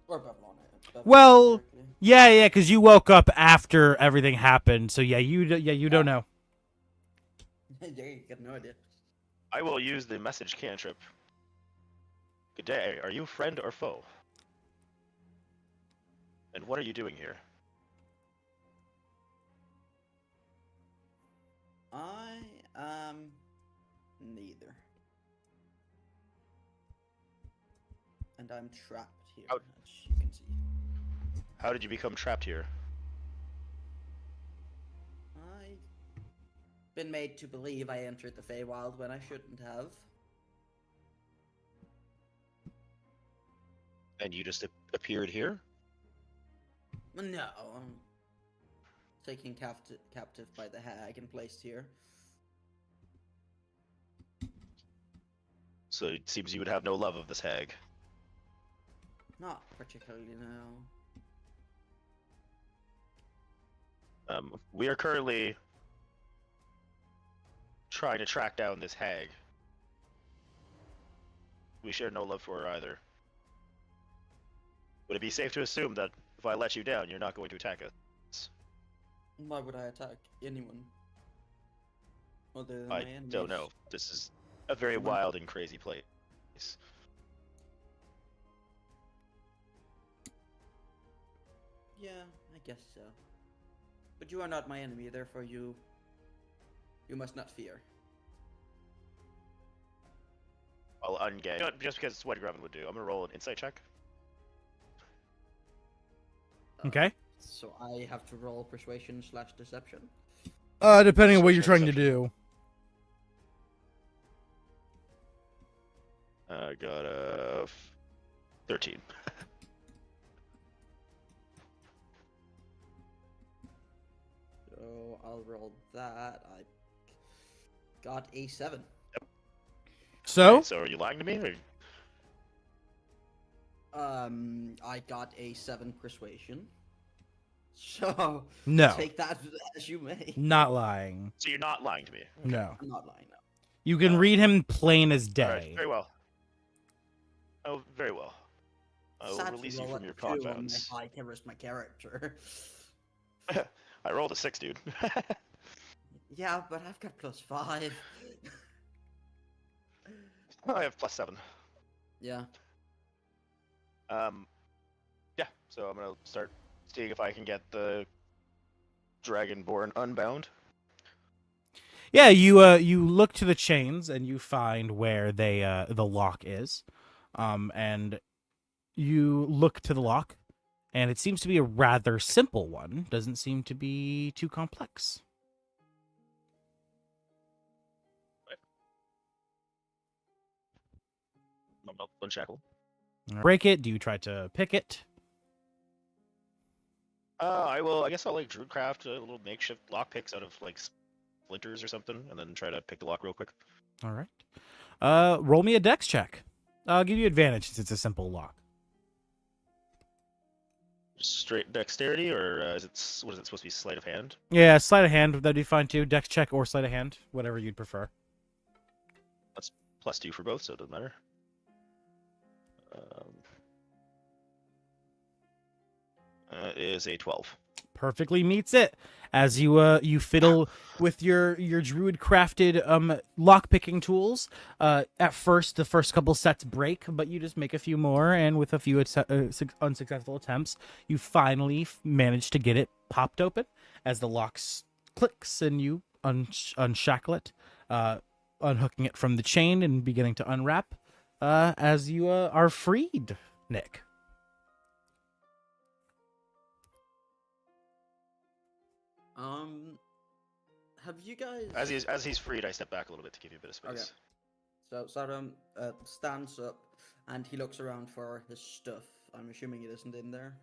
Or Babylon. Well, yeah, because you woke up after everything happened. So you don't know. Yeah, you got no idea. I will use the message cantrip. Good day. Are you friend or foe? And what are you doing here? I am neither. And I'm trapped here, as you can see. How did you become trapped here? I've been made to believe I entered the Feywild when I shouldn't have. And you just appeared here? No, I'm taken captive by the hag and placed here. So it seems you would have no love of this hag. Not particularly, no. We are currently trying to track down this hag. We share no love for her either. Would it be safe to assume that if I let you down, you're not going to attack us? Why would I attack anyone? Other than I my enemies? don't know. This is a very wild and crazy place. Yeah, I guess so. But you are not my enemy, therefore you must not fear. I'll ungage. You know what, just because it's what Grevin would do, I'm gonna roll an insight check. Okay. So I have to roll persuasion / deception. Depending on what you're Persuasion, trying to do. I got a 13. So I'll roll that. I got a 7. So? So are you lying to me? Or... I got a 7 persuasion. So No. take that as you may. Not lying. So you're not lying to me. No. I'm not lying now. You can read him plain as day. All right, very well. Oh, very well. I will Sad to release you roll from a your 2 on confidence. my high charisma character. I rolled a 6, dude. Yeah, but I've got +5. I have +7. Yeah. Yeah. So I'm gonna start seeing if I can get the Dragonborn unbound. Yeah, you look to the chains and you find where the lock is, and you look to the lock, and it seems to be a rather simple one. Doesn't seem to be too complex. I'll unshackle. Break it. Do you try to pick it? I will. I guess I'll like Druidcraft a little makeshift lock picks out of like splinters or something, and then try to pick the lock real quick. All right. Roll me a dex check. I'll give you advantage since it's a simple lock. Straight dexterity, or what is it supposed to be? Sleight of hand. Yeah, sleight of hand. That'd be fine too. Dex check or sleight of hand, whatever you'd prefer. That's +2 for both, so it doesn't matter. Is a 12. Perfectly meets it. As you fiddle with your druid crafted lock picking tools. At first, the first couple sets break, but you just make a few more, and with a few unsuccessful attempts, you finally manage to get it popped open. As the lock clicks and you unshackle it, unhooking it from the chain and beginning to unwrap. As you are freed, Nick. Have you guys? As he's freed, I step back a little bit to give you a bit of space. Okay. So Sarum stands up and he looks around for his stuff. I'm assuming it isn't in there.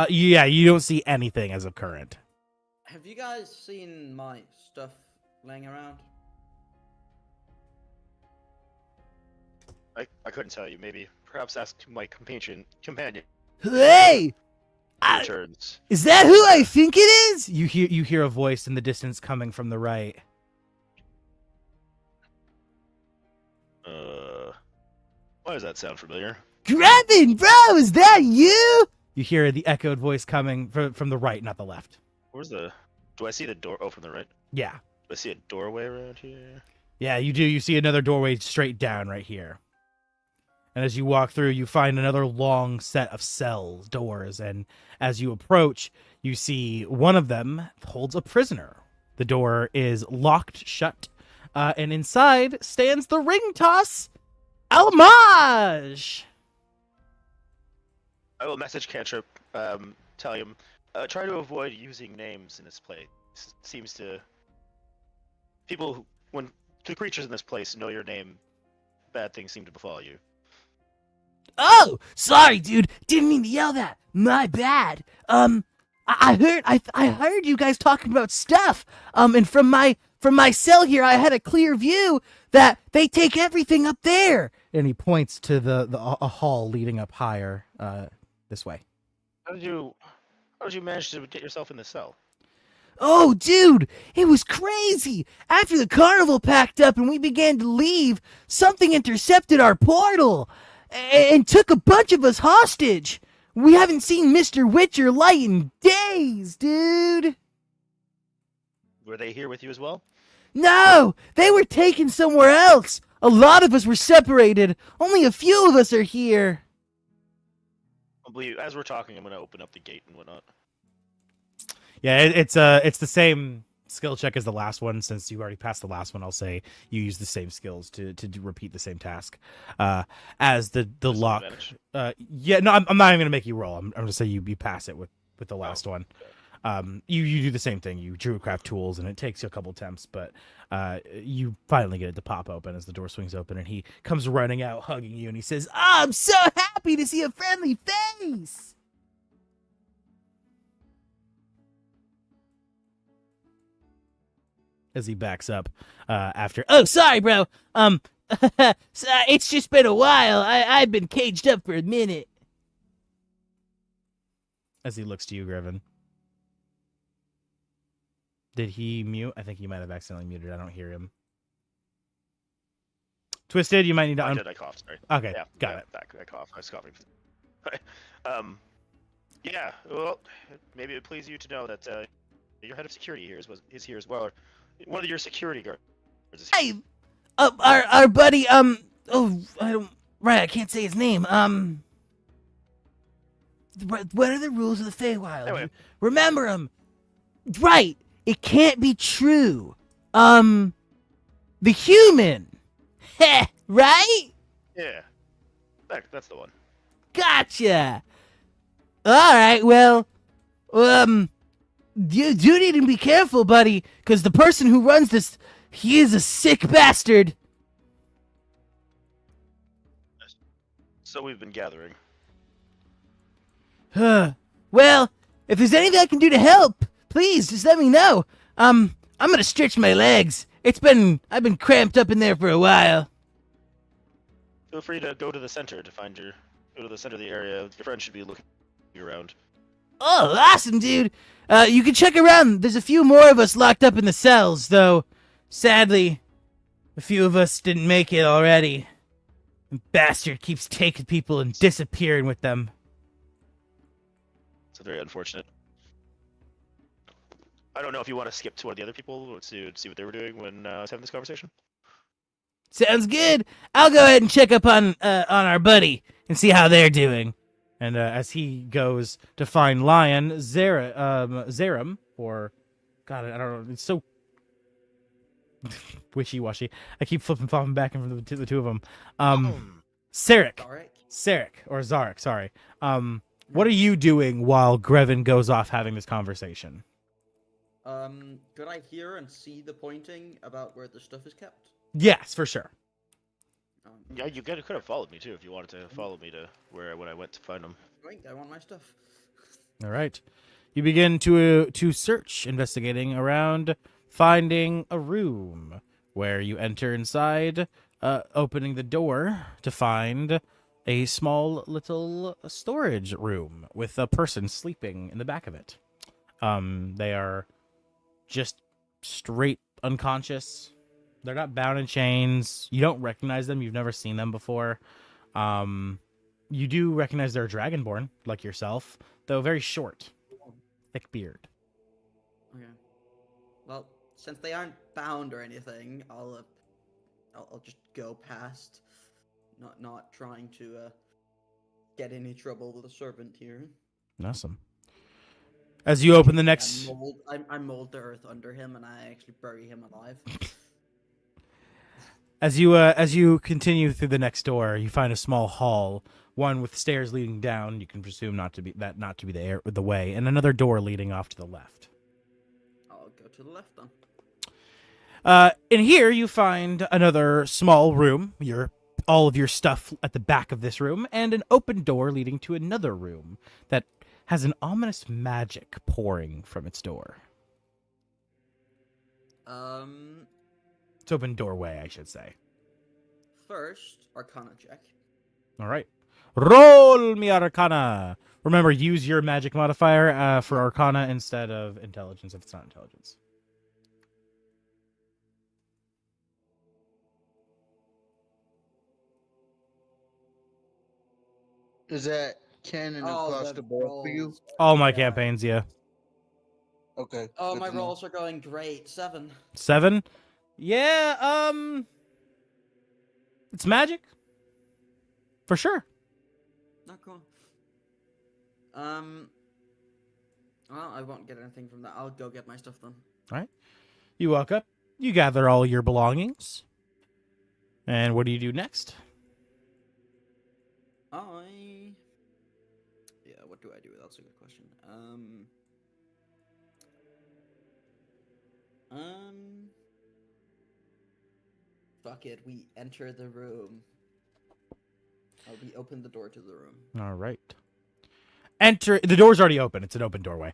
Yeah, you don't see anything as of current. Have you guys seen my stuff laying around? I couldn't tell you. Maybe perhaps ask my companion. Hey! Returns. Is that who I think it is? You hear a voice in the distance coming from the right. Why does that sound familiar? Grevin, bro, is that you? You hear the echoed voice coming from the right, not the left. Where's the... Do I see the door? Oh, from the right. Yeah. Do I see a doorway around here? Yeah, you do. You see another doorway straight down right here. And as you walk through, you find another long set of cells, doors, and as you approach, you see one of them holds a prisoner. The door is locked shut, and inside stands the ring toss, Almaj! I will message Cantrip, telling him, try to avoid using names in this place. It seems to... when the creatures in this place know your name, bad things seem to befall you. Oh, sorry, dude. Didn't mean to yell that. My bad. I heard you guys talking about stuff. And from my cell here, I had a clear view that they take everything up there. And he points to a hall leading up higher, this way. How did you manage to get yourself in the cell? Oh, dude, it was crazy. After the carnival packed up and we began to leave, something intercepted our portal and took a bunch of us hostage. We haven't seen Mr. Witch or Light in days, dude. Were they here with you as well? No, they were taken somewhere else. A lot of us were separated. Only a few of us are here. I believe, as we're talking, I'm going to open up the gate and whatnot. Yeah, it's the same skill check as the last one. Since you already passed the last one, I'll say you use the same skills to repeat the same task. As the There's lock. an advantage. Yeah, no, I'm not even gonna make you roll. I'm gonna say you pass it with the last one. okay. You do the same thing. You druid craft tools, and it takes you a couple attempts, but you finally get it to pop open as the door swings open, and he comes running out, hugging you, and he says, "Oh, I'm so happy to see a friendly face." As he backs up after, "Oh, sorry, bro. It's just been a while. I've been caged up for a minute." As he looks to you, Greven. Did he mute? I think he might have accidentally muted. I don't hear him. Twisted, you might need to. I did. I coughed. Sorry. Okay, Yeah, got yeah, it. Back. I coughed. I was coughing. Yeah. Well, maybe it would please you to know that your head of security here is here as well. Or one of your security guards. Is here. Hey, our buddy. Oh, I don't. Right, I can't say his name. What are the rules of the Feywild? Anyway. Remember them. Right. It can't be true. The human. Heh, right? Yeah. That's the one. Gotcha. All right, well, you do need to be careful, buddy, because the person who runs this, he is a sick bastard. So we've been gathering. Well, if there's anything I can do to help, please just let me know. I'm gonna stretch my legs. I've been cramped up in there for a while. Feel free to go to the center to find go to the center of the area. Your friend should be looking around. Oh, awesome, dude. You can check around. There's a few more of us locked up in the cells, though. Sadly, a few of us didn't make it already. The bastard keeps taking people and disappearing with them. It's very unfortunate. I don't know if you want to skip to one of the other people to see what they were doing when I was having this conversation. Sounds good. I'll go ahead and check up on our buddy and see how they're doing. And as he goes to find Lion, Zerum, or God, I don't know. It's so wishy-washy. I keep flopping back and forth the two of them. Sarek, or Zarek. Sorry. What are you doing while Greven goes off having this conversation? Could I hear and see the pointing about where the stuff is kept? Yes, for sure. Yeah, you could have followed me too if you wanted to follow me to when I went to find them. I want my stuff. All right. You begin to search, investigating around, finding a room where you enter inside, opening the door to find a small little storage room with a person sleeping in the back of it. They are just straight unconscious. They're not bound in chains. You don't recognize them. You've never seen them before. You do recognize they're dragonborn, like yourself, though very short, thick beard. Okay. Well, since they aren't bound or anything, I'll just go past, not trying to get any trouble with a servant here. Awesome. As you open the next, I mold the earth under him, and I actually bury him alive. As you continue through the next door, you find a small hall, one with stairs leading down. You can presume not to be the way, and another door leading off to the left. I'll go to the left then. In here, you find another small room. All of your stuff at the back of this room, and an open door leading to another room that has an ominous magic pouring from its door. It's open doorway, I should say. First, Arcana check. All right. Roll me Arcana. Remember, use your magic modifier for Arcana instead of intelligence if it's not intelligence. Is that canon across the board for you? All my campaigns, yeah. Okay. Oh, good my to know. rolls are going great. 7. 7? Yeah, it's magic. For sure. Not cool. Well, I won't get anything from that. I'll go get my stuff then. All right. You walk up. You gather all your belongings. And what do you do next? Yeah, what do I do? That's a good question. Fuck it. We enter the room. We open the door to the room. All right. Enter. The door's already open. It's an open doorway.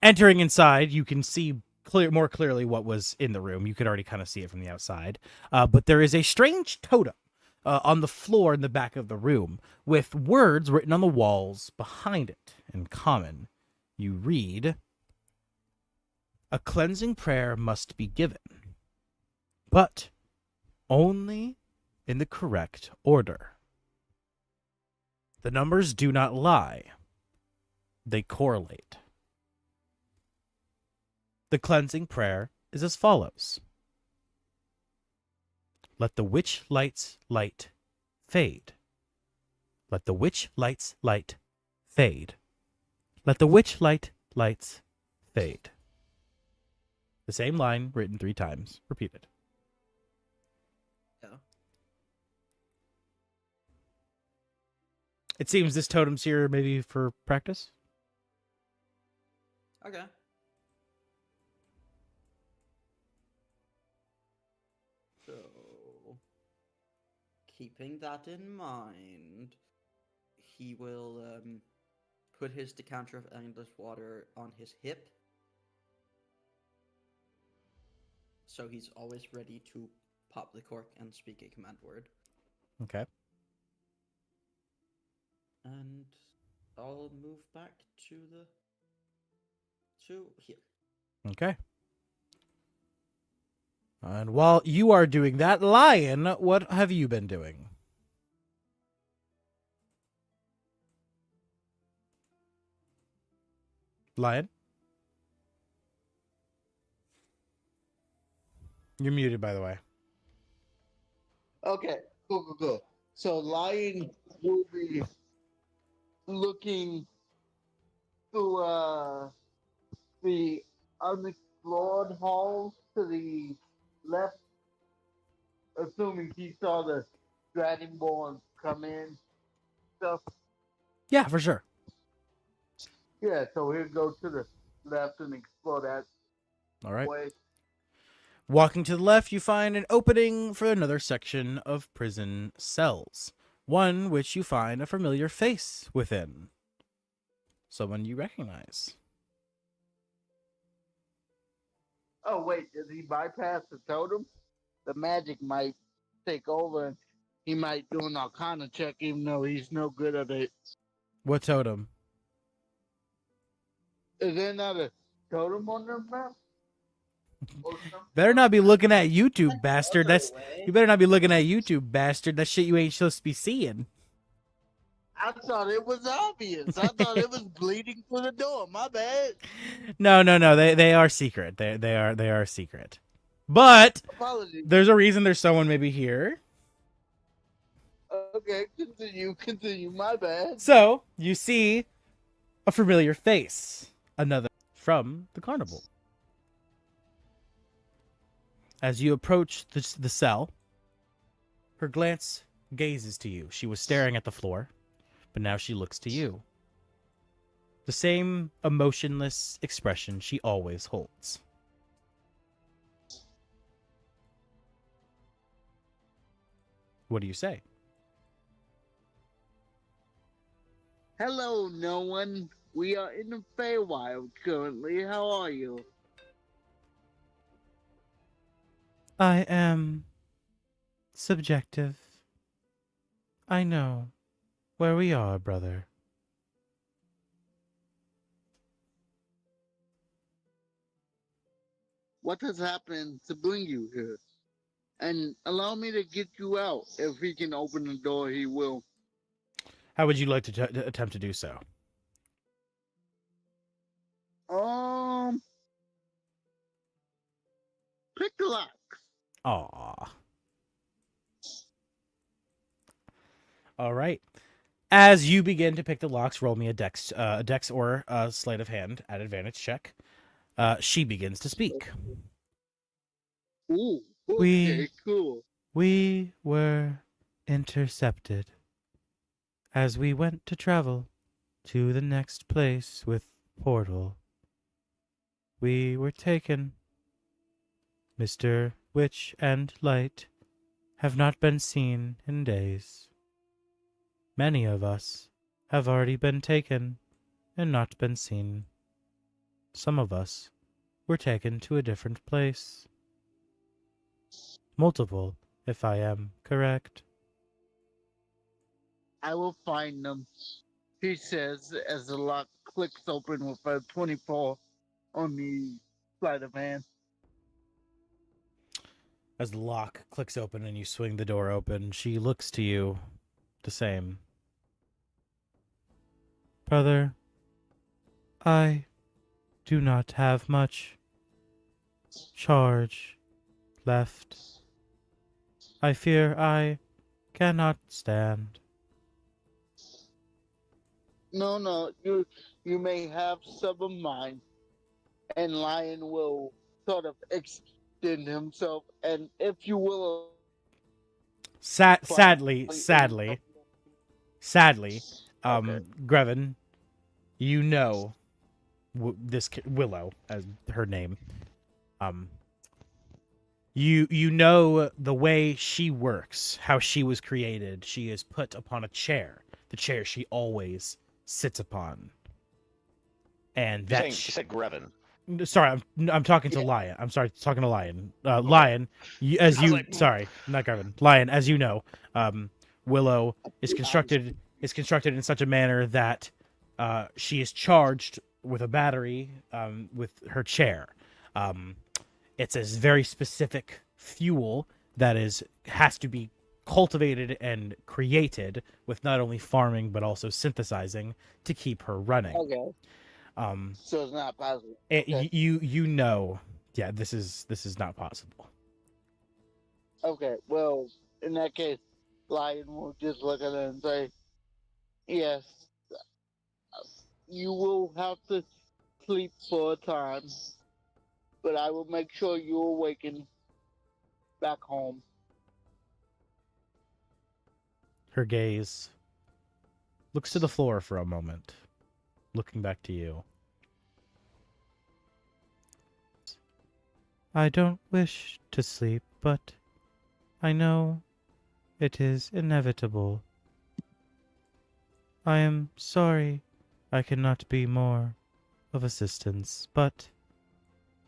Entering inside, you can see more clearly what was in the room. You could already kind of see it from the outside. But there is a strange totem on the floor in the back of the room with words written on the walls behind it. In common, you read, "A cleansing prayer must be given, but only in the correct order. The numbers do not lie. They correlate." The cleansing prayer is as follows. Let the witch light's light fade. Let the witch light's light fade. Let the witch lights fade. The same line written 3 times, repeated. Yeah. It seems this totem's here maybe for practice. Okay. So, keeping that in mind, he will put his decanter of endless water on his hip. So he's always ready to pop the cork and speak a command word. Okay. And I'll move back to here. Okay. And while you are doing that, Lion, what have you been doing? Lion? You're muted, by the way. Okay, cool. So Lion will be looking to the unexplored halls to the left, assuming he saw the Dragonborn come in stuff. Yeah, for sure. Yeah, so he'll go to the left and explore that All right. way. Walking to the left, you find an opening for another section of prison cells. One which you find a familiar face within. Someone you recognize. Oh wait, did he bypass the totem? The magic might take over and he might do an arcana check even though he's no good at it. What totem? Is there not a totem on the map? Better not be looking at YouTube, bastard. You better not be looking at YouTube, bastard. That shit you ain't supposed to be seeing. I thought it was obvious. I thought it was bleeding through the door. My bad. No. They are secret. They are secret. But Apologies. there's a reason there's someone maybe here. Okay, continue. My bad. So you see a familiar face. Another from the carnival. As you approach the cell, her glance gazes to you. She was staring at the floor, but now she looks to you. The same emotionless expression she always holds. What do you say? Hello, no one. We are in the Feywild currently. How are you? I am subjective. I know where we are, brother. What has happened to bring you here? And allow me to get you out. If he can open the door, he will. How would you like to attempt to do so? Pick the lock. Aw. All right. As you begin to pick the locks, roll me a dex or a sleight of hand at advantage check. She begins to speak. Ooh, We- okay, cool. We were intercepted as we went to travel to the next place with Portal. We were taken. Mr. Witch and Light have not been seen in days. Many of us have already been taken and not been seen. Some of us were taken to a different place. Multiple, if I am correct. I will find them, he says as the lock clicks open with a 24 on the sleight of hand. As the lock clicks open and you swing the door open, she looks to you the same. Brother, I do not have much charge left. I fear I cannot stand. No, you may have some of mine. And Lion will sort of extend himself, and if you will... Sadly, Okay. Grevin, you know this Willow as her name. You know the way she works, how she was created. She is put upon a chair, the chair she always sits upon, and You're that saying, she said Grevin. Sorry, I'm talking to Lion. I'm sorry, talking to Lion. Lion, sorry, not Garvin. Lion, as you know, Willow is constructed in such a manner that she is charged with a battery with her chair. It's a very specific fuel that has to be cultivated and created with not only farming but also synthesizing to keep her running. Okay. So it's not possible. Okay. You know, yeah, this is not possible. Okay, well, in that case, Lion will just look at it and say, yes, you will have to sleep for a time, but I will make sure you awaken back home. Her gaze looks to the floor for a moment, looking back to you. I don't wish to sleep, but I know it is inevitable. I am sorry I cannot be more of assistance, but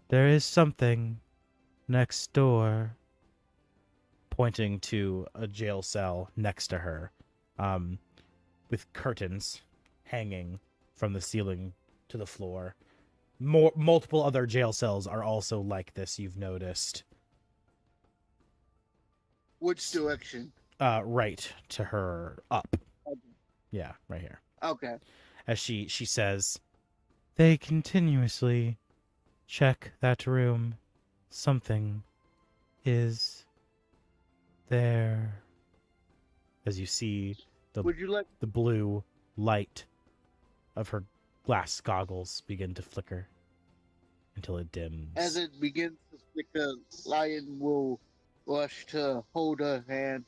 there is something next door. Pointing to a jail cell next to her, with curtains hanging from the ceiling to the floor. Multiple other jail cells are also like this, you've noticed. Which direction? Right to her up. Okay. Yeah, right here. Okay. As she says, they continuously check that room. Something is there. As you see the blue light of her glass goggles begin to flicker until it dims. As it begins to flicker, Lion will rush to hold her hand.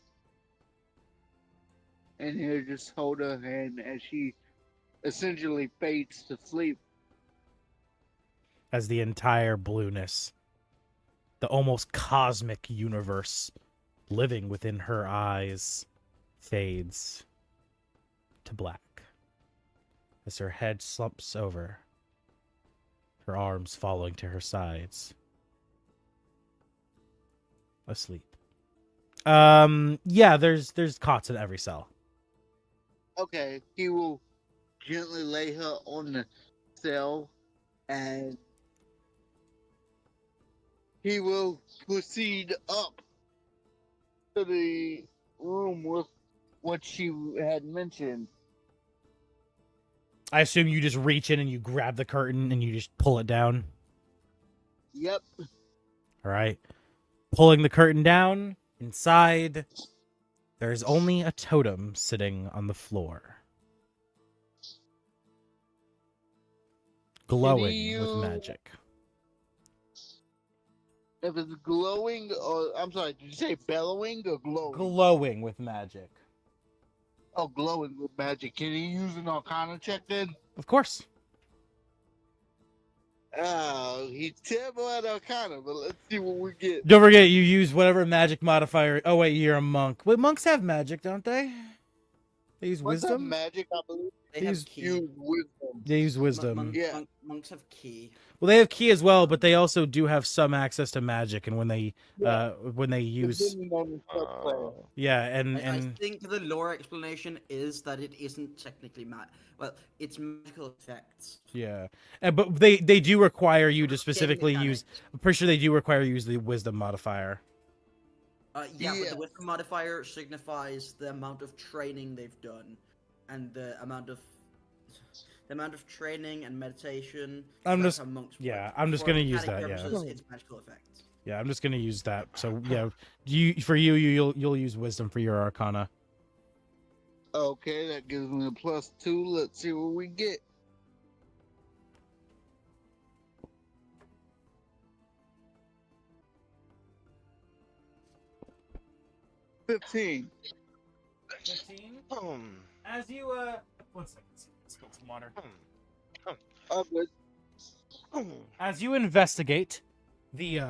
And he'll just hold her hand as she essentially fades to sleep. As the entire blueness, the almost cosmic universe living within her eyes, fades to black. As her head slumps over, her arms falling to her sides. Asleep. Yeah, there's cots in every cell. Okay, he will gently lay her on the cell and he will proceed up to the room with what she had mentioned. I assume you just reach in and you grab the curtain and you just pull it down. Yep. All right. Pulling the curtain down, inside, there's only a totem sitting on the floor. glowing with use- magic. If it's glowing, or I'm sorry, did you say bellowing or glowing? Glowing with magic. Oh, glowing with magic. Can he use an Arcana check then? Of course. Oh, he's terrible at Arcana, but let's see what we get. Don't forget, you use whatever magic modifier. Oh wait, you're a monk. Wait, monks have magic, don't they? They use What's that wisdom. magic? I believe They Use- have key. use wisdom. They use wisdom. Yeah. Monks have key. Well, they have key as well, but they also do have some access to magic. And when they use, Depending on the subclass. yeah, I and think the lore explanation is that it isn't technically well, it's magical effects. yeah, but they do require you to specifically mechanics. use. I'm pretty sure they do require you to use the wisdom modifier. But Yeah. the wisdom modifier signifies the amount of training they've done, and the amount of training and meditation. I'm that's just- how monks yeah, work. I'm just For gonna use mechanic that, yeah. purposes, it's magical effects. Yeah, I'm just gonna use that. So yeah, you'll use wisdom for your arcana. Okay, that gives me a +2. Let's see what we get. $15. 15. Hmm. As you 1 second, spill some water. Oh, good. As you investigate the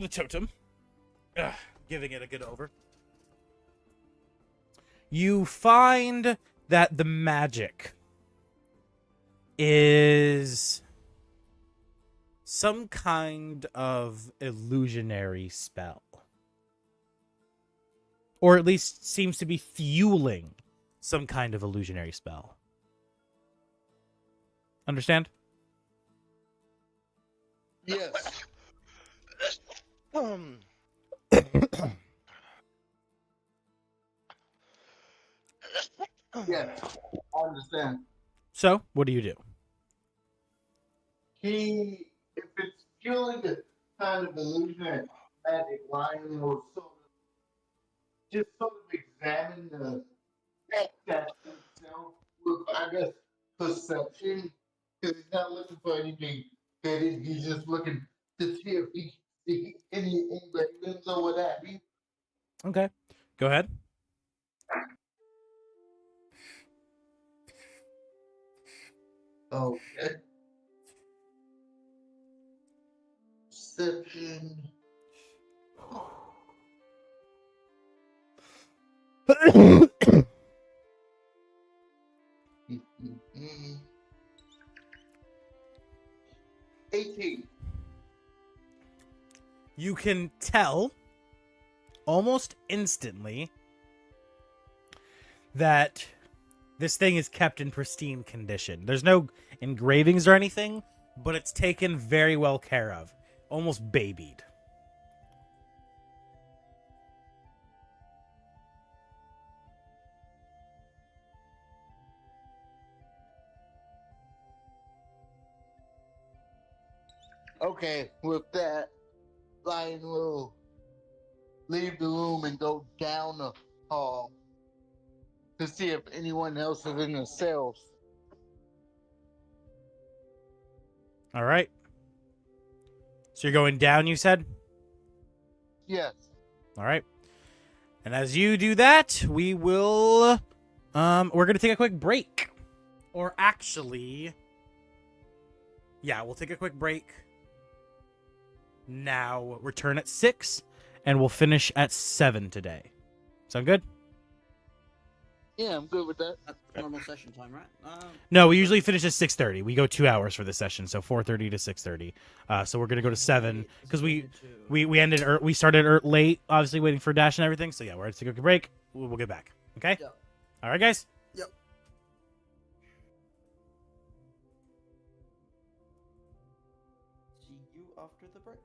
totem, giving it a good over, you find that the magic is some kind of illusionary spell. Or at least seems to be fueling some kind of illusionary spell. Understand? Yes. Yes. I understand. So, what do you do? If it's fueling the kind of illusionary magic line, or sort of, just sort of examine the text itself with, I guess, perception. Because he's not looking for anything hidden. He's just looking to see if he see any engravings or what have you. Okay. Go ahead. Okay. Perception. 18. You can tell almost instantly that this thing is kept in pristine condition. There's no engravings or anything, but it's taken very well care of. Almost babied. Okay, with that, Lion will leave the room and go down the hall to see if anyone else is in the cells. All right. So you're going down, you said? Yes. All right. And as you do that, we will we're going to take a quick break. Or actually, yeah, we'll take a quick break. Now return at 6 and we'll finish at 7 today. Sound good? Yeah, I'm good with that. That's normal session time, right? No, we usually finish at 6:30. We go 2 hours for this session, so 4:30 to 6:30. So we're gonna go to 7 because we ended we started late, obviously waiting for Dash and everything. So yeah, we're gonna take a break. We'll get back. Okay. Yeah. All right, guys. Yep. See you after the break.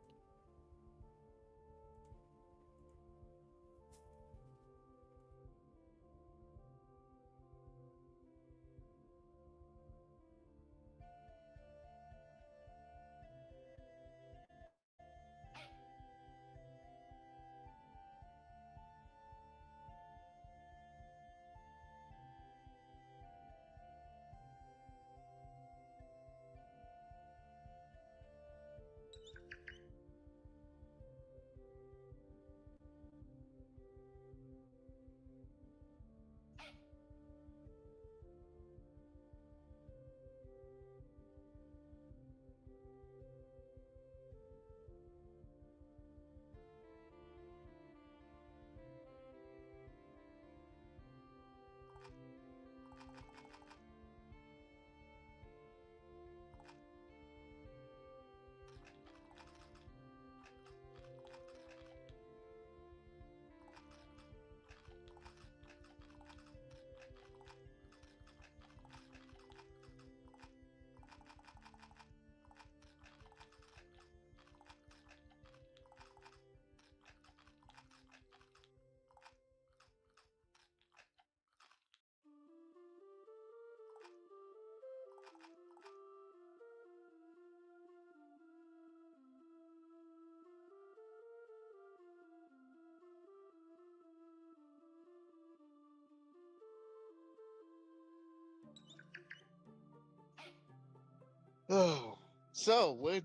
Oh, so we're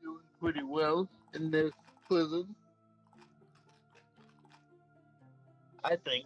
doing pretty well in this prison, I think.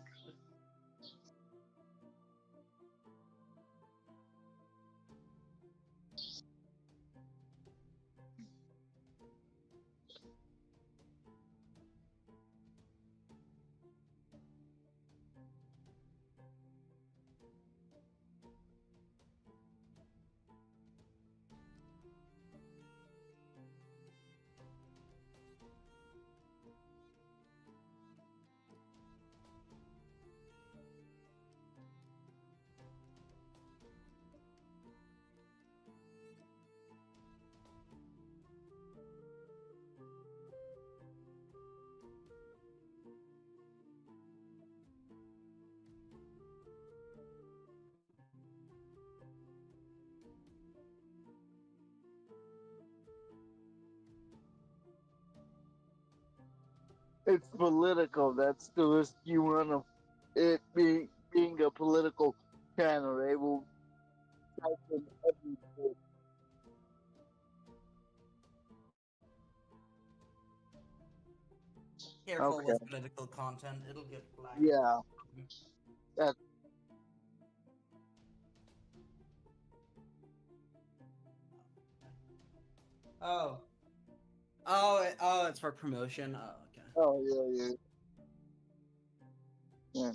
It's political. That's the risk you run of it being a political channel. They will type in every bit. Careful Okay. with political content; it'll get flagged. Yeah. That, Oh, oh, it's for promotion. Oh, okay. oh yeah, yeah. Yeah.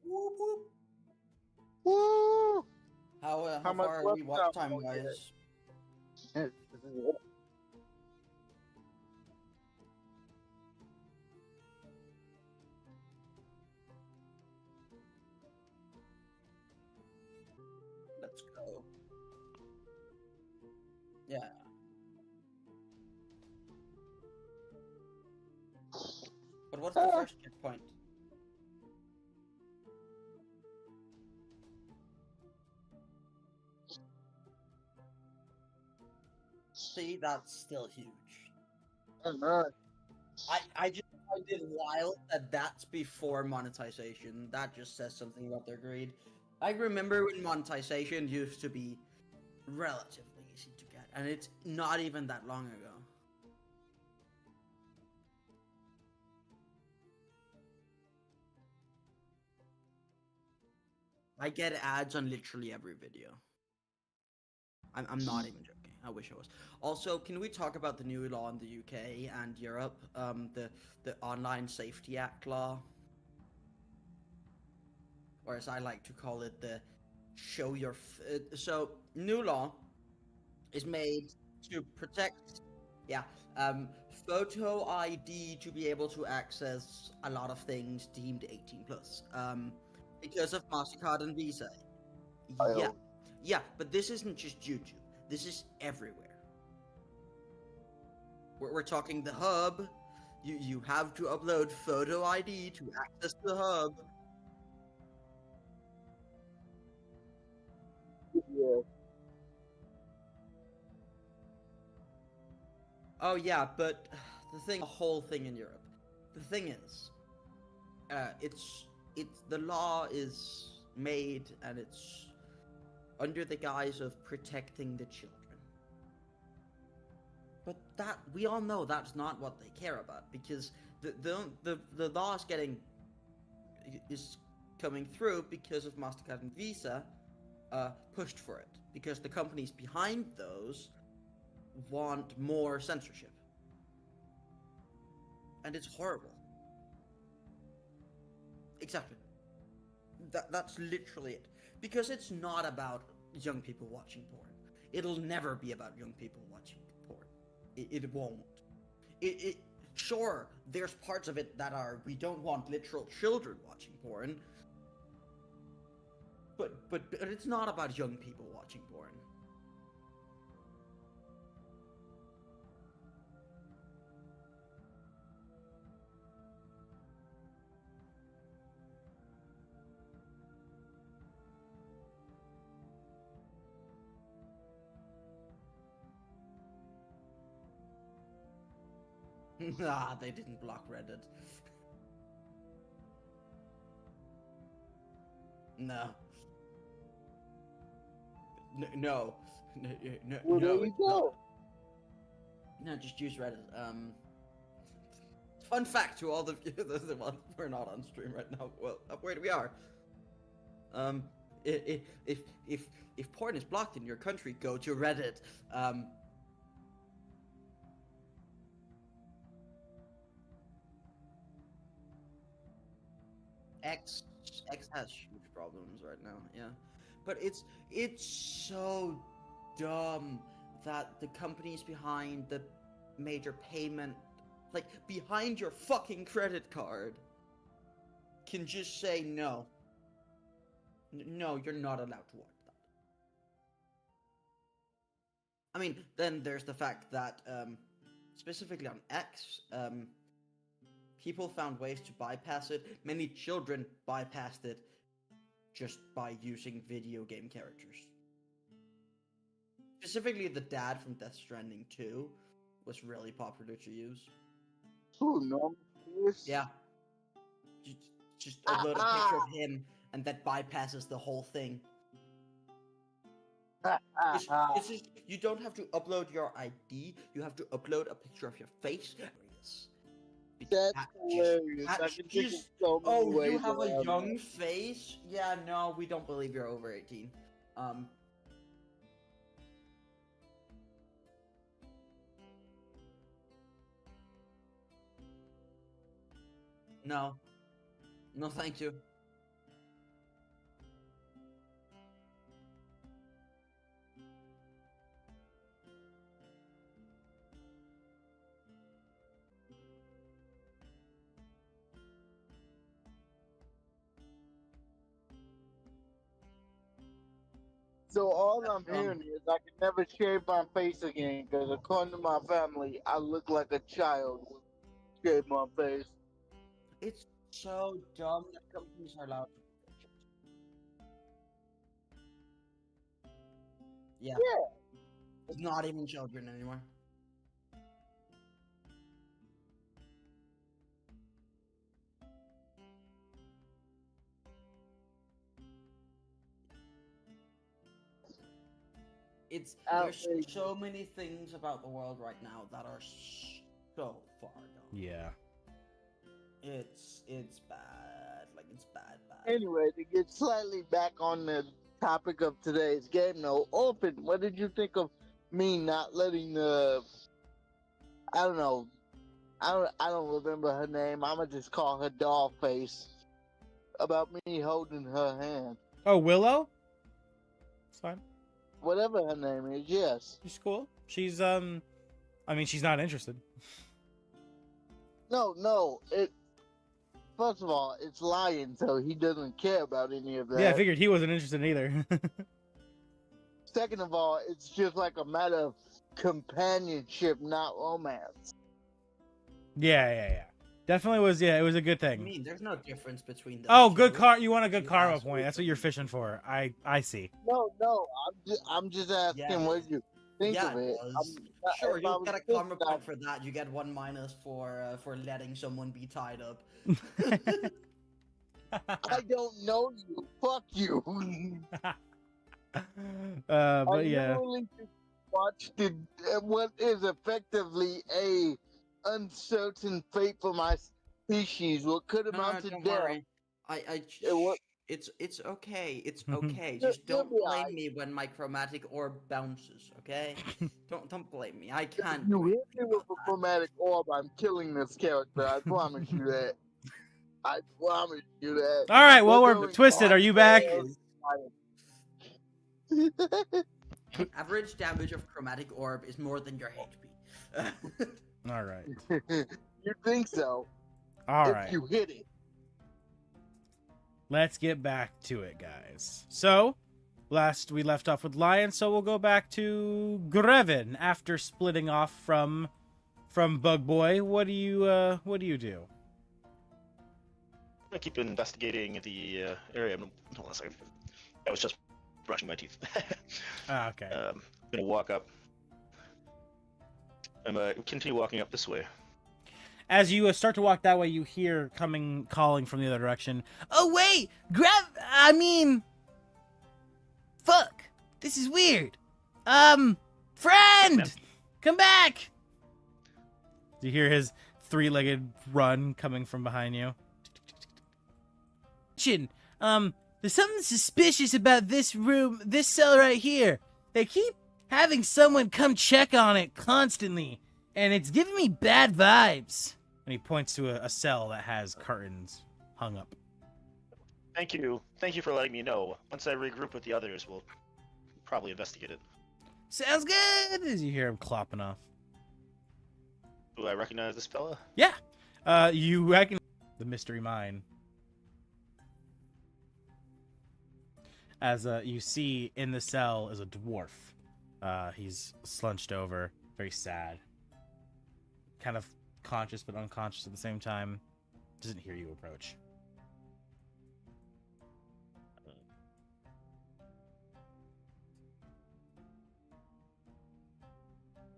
Whoop, whoop. Woo! How much far are left we now? watch time wise? Let's go. Yeah. But what's the first checkpoint? See, that's still huge. I just find it wild that that's before monetization. That just says something about their greed. I remember when monetization used to be relatively easy to get, and it's not even that long ago. I get ads on literally every video. I'm not even joking. I wish I was. Also, can we talk about the new law in the UK and Europe? The Online Safety Act law, or as I like to call it, the show your. So new law is made to protect, yeah, photo ID to be able to access a lot of things deemed 18 plus. Because of Mastercard and Visa. Yeah, yeah, but this isn't just YouTube. This is everywhere. We're talking the hub. You have to upload photo ID to access the hub. Yeah. Oh yeah, but the whole thing in Europe. The thing is, it's the law is made and it's under the guise of protecting the children. But that we all know that's not what they care about, because the law is coming through because of Mastercard and Visa pushed for it, because the companies behind those want more censorship, and it's horrible. Exactly. That's literally it, because it's not about young people watching porn. It'll never be about young people watching porn. It won't. It sure, there's parts of it that are, we don't want literal children watching porn, but it's not about young people watching porn. Nah, they didn't block Reddit. No. No. No. Well, there you it's not. go. No, just use Reddit. Fun fact to all the viewers, we're not on stream right now. Well, wait, we are. If porn is blocked in your country, go to Reddit. X has huge problems right now, yeah. But it's so dumb that the companies behind the major payment, like behind your fucking credit card, can just say no. No, you're not allowed to watch that. I mean, then there's the fact that specifically on X, people found ways to bypass it. Many children bypassed it just by using video game characters. Specifically, the dad from Death Stranding 2 was really popular to use. Who, Norman? Yeah. Just upload a picture of him, and that bypasses the whole thing. It's just, you don't have to upload your ID, you have to upload a picture of your face. That's hilarious. I can think of so many Oh, ways you have a around young that. face? Yeah, no, we don't believe you're over 18. No. No, thank you. So all I'm hearing is I can never shave my face again because according to my family, I look like a child with shave my face. It's so dumb that companies are allowed to do that. Yeah. It's not even children anymore. There's Outrageous. so many things about the world right now that are so far gone. Yeah. It's bad. Like, it's bad. Anyway, to get slightly back on the topic of today's game, though, Orphan, what did you think of me not letting the? I don't know. I don't remember her name. I'ma just call her doll face. About me holding her hand. Oh, Willow? It's fine. Whatever her name is, yes. She's cool. She's I mean, she's not interested. No. First of all, it's Lion, so he doesn't care about any of that. Yeah, I figured he wasn't interested either. Second of all, it's just like a matter of companionship, not romance. Yeah. Definitely was. Yeah, it was a good I thing. mean, there's no difference between them. Oh, good two. car. You want a good You karma asked point. me That's what you're fishing for. I see. No, I'm just asking Yeah. what you think Yeah, of it it. was. I'm- Sure, if I you was get a thinking karma point about- for that. You get 1- for letting someone be tied up. I don't know you. Fuck you. But I yeah. literally just watched what is effectively a uncertain fate for my species. What could amount to Don't death. worry. It wa- It's okay. It's Mhm. okay. You'll- Just don't you'll be blame alright. me when my chromatic orb bounces. Okay? don't blame me. I can't. You do hit me anything with about a that. chromatic orb, I'm killing this character. I promise you that. I promise you that. All right. Well, we're going Twisted. Are you back? Average damage of chromatic orb is more than your HP. All right. You think so? All if right. you hit it. Let's get back to it, guys. So, last we left off with Lion, so we'll go back to Greven after splitting off from Bug Boy. What do you do? I'm gonna keep investigating the area. Hold on a second. I was just brushing my teeth. Ah, okay. I'm gonna walk up. I'm gonna continue walking up this way. as you start to walk that way, you hear calling from the other direction. Oh wait, fuck, this is weird. Friend, come back. You hear his three-legged run coming from behind you. There's something suspicious about this room, this cell right here. They keep having someone come check on it constantly, and it's giving me bad vibes. And he points to a cell that has curtains hung up. Thank you for letting me know. Once I regroup with the others, we'll probably investigate it. Sounds good, as you hear him clopping off. Do I recognize this fella? Yeah. You recognize the mystery mine. As you see in the cell is a dwarf. He's slunched over, very sad. Kind of conscious but unconscious at the same time. Doesn't hear you approach.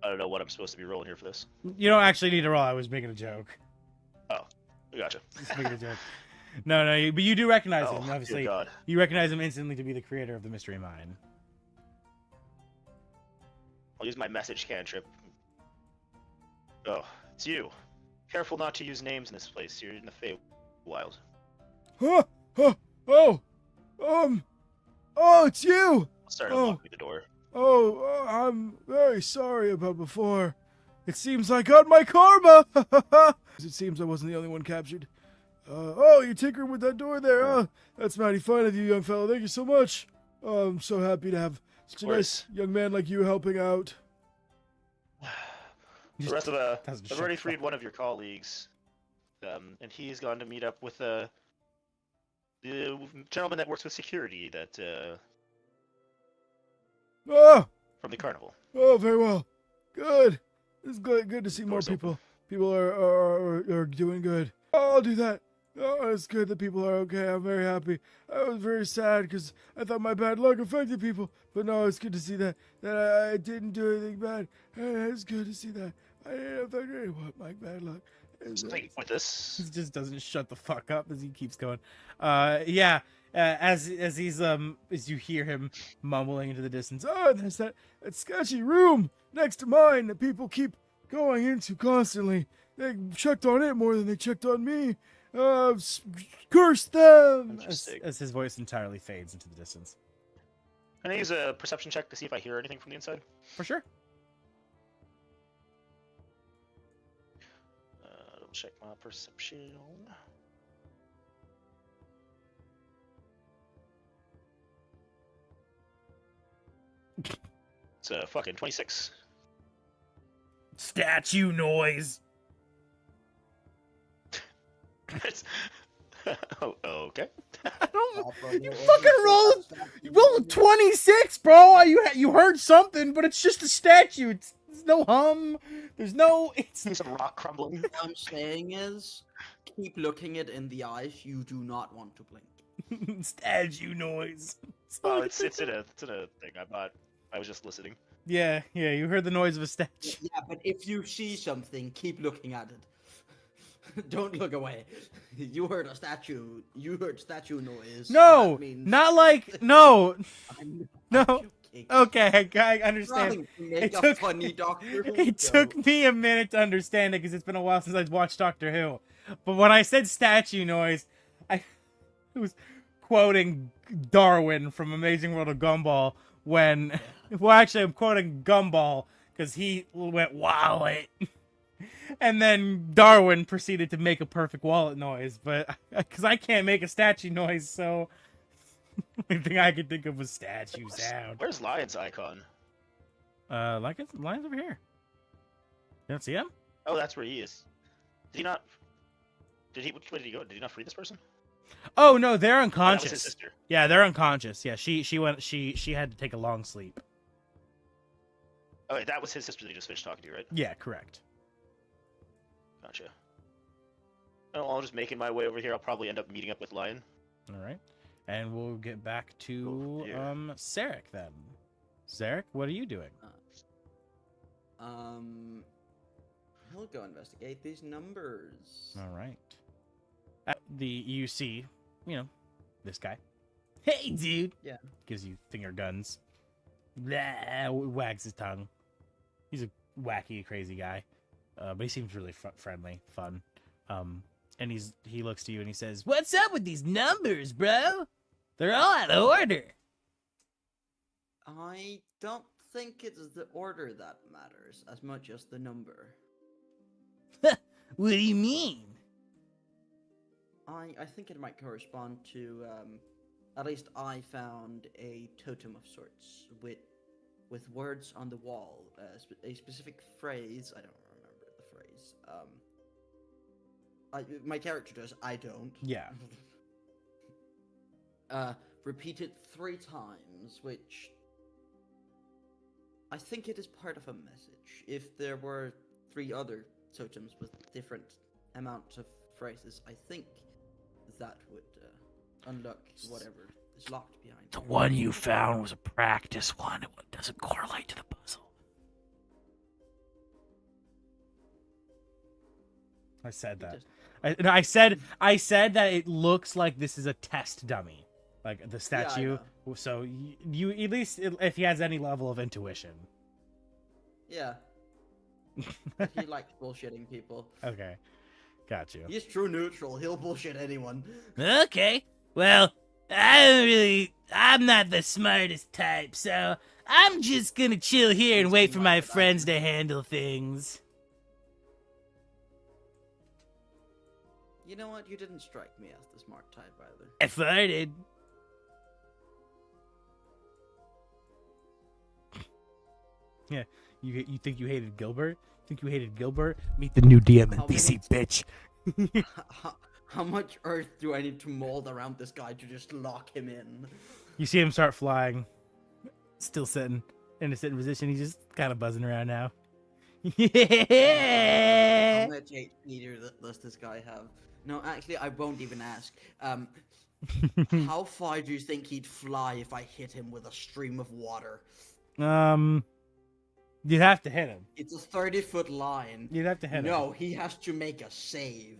I don't know what I'm supposed to be rolling here for this. You don't actually need to roll. I was making a joke. Oh, I gotcha. Just making a joke. No, but you do recognize him, Dear obviously. God. You recognize him instantly to be the creator of the mystery mine. I'll use my message cantrip. Oh, it's you. Careful not to use names in this place. You're in the Feywild. Oh, it's you! I'll start unlocking the door. I'm very sorry about before. It seems I got my karma! It seems I wasn't the only one captured. You're tinkering with that door there. Oh, that's mighty fine of you, young fellow. Thank you so much. I'm so happy to have such a nice young man like you helping out. The rest of I've already freed one of your colleagues, and he's gone to meet up with the gentleman that works with security that from the carnival. Oh, very well. Good. It's good to see more Door's people. open. People are doing good. I'll do that. Oh, it's good that people are okay. I'm very happy. I was very sad because I thought my bad luck affected people. But no, it's good to see that I didn't do anything bad. It's good to see that. I didn't have that my bad luck. Something with this. He just doesn't shut the fuck up as he keeps going. As you hear him mumbling into the distance. Oh, there's that sketchy room next to mine that people keep going into constantly. They checked on it more than they checked on me. Curse them! As his voice entirely fades into the distance. Can I use a perception check to see if I hear anything from the inside? For sure. I'll check my perception. It's a fucking 26. Statue noise. Oh, okay. I don't. You fucking rolled 26, bro. You heard something, but it's just a statue. There's no hum. There's no. It's Some rock crumbling. What I'm saying is, keep looking it in the eyes. You do not want to blink. statue noise. Oh, it's in a thing. I was just listening. Yeah. You heard the noise of a statue. Yeah, but if you see something, keep looking at it. Don't look away. You heard a statue. You heard statue noise. No, That means not like no. I'm No. joking. Okay, I understand. Trying to make It a took- funny Doctor Who It joke. took me a minute to understand it because it's been a while since I've watched Doctor Who. But when I said statue noise, I was quoting Darwin from Amazing World of Gumball when, well, actually, I'm quoting Gumball because he went wallet, and then Darwin proceeded to make a perfect wallet noise. But because I can't make a statue noise, so the only thing I could think of was statue sound. Where's Lion's icon? Lion's over here. You don't see him? Oh, that's where he is. Did he not? Which way did he go? Did he not free this person? Oh no, they're Oh, that was his unconscious. sister. Yeah, they're unconscious. Yeah, she had to take a long sleep. Oh, wait, that was his sister that he just finished talking to, right? Yeah, correct. Gotcha. Well, I'll just making my way over here. I'll probably end up meeting up with Lion. All right, and we'll get back to Oh, yeah. Sarek then. Sarek, what are you doing? I'll go investigate these numbers. All right. You see, this guy. Hey, dude. Yeah. Gives you finger guns. Blah, wags his tongue. He's a wacky, crazy guy, but he seems really friendly, fun. And he looks to you and he says, "What's up with these numbers, bro? They're all out of order." I don't think it's the order that matters as much as the number. What do you mean? I think it might correspond to, at least I found a totem of sorts with words on the wall, a specific phrase. I don't remember the phrase. My character does. I don't. Yeah. Repeated 3 times, which I think it is part of a message. If there were 3 other totems with different amounts of phrases, I think that would unlock whatever is locked behind. The one you found was a practice one. It doesn't correlate to the puzzle. I said that. I said that it looks like this is a test dummy, like the statue. Yeah, so you at least if he has any level of intuition. Yeah. He likes bullshitting people. Okay, got you. He's true neutral. He'll bullshit anyone. Okay, well, I'm not the smartest type, so I'm just gonna chill here and wait for my friends to handle things. You know what? You didn't strike me as the smart type either. I farted. Yeah, you think you hated Gilbert? Think you hated Gilbert? Meet the new DM NPC, bitch. How much earth do I need to mold around this guy to just lock him in? You see him start flying. Still sitting in a sitting position. He's just kind of buzzing around now. Yeah. How much HP does this guy have? No, actually, I won't even ask. How far do you think he'd fly if I hit him with a stream of water? You'd have to hit him. It's a 30-foot line. You'd have to hit him. No, he has to make a save.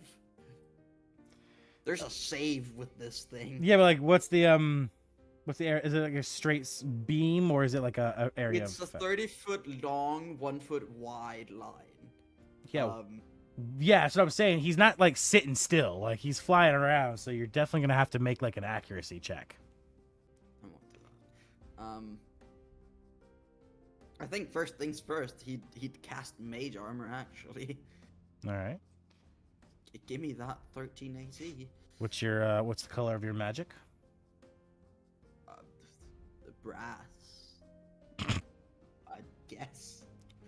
There's a save with this thing. Yeah, but like, what's the area? Is it like a straight beam or is it like a area? It's a 30-foot long, 1-foot wide line. Yeah. Yeah, that's what I'm saying. He's not like sitting still, like he's flying around. So you're definitely gonna have to make like an accuracy check. I won't do that. I think first things first. He'd cast mage armor actually. All right. Give me that 13 AC. What's the color of your magic? The brass. I guess.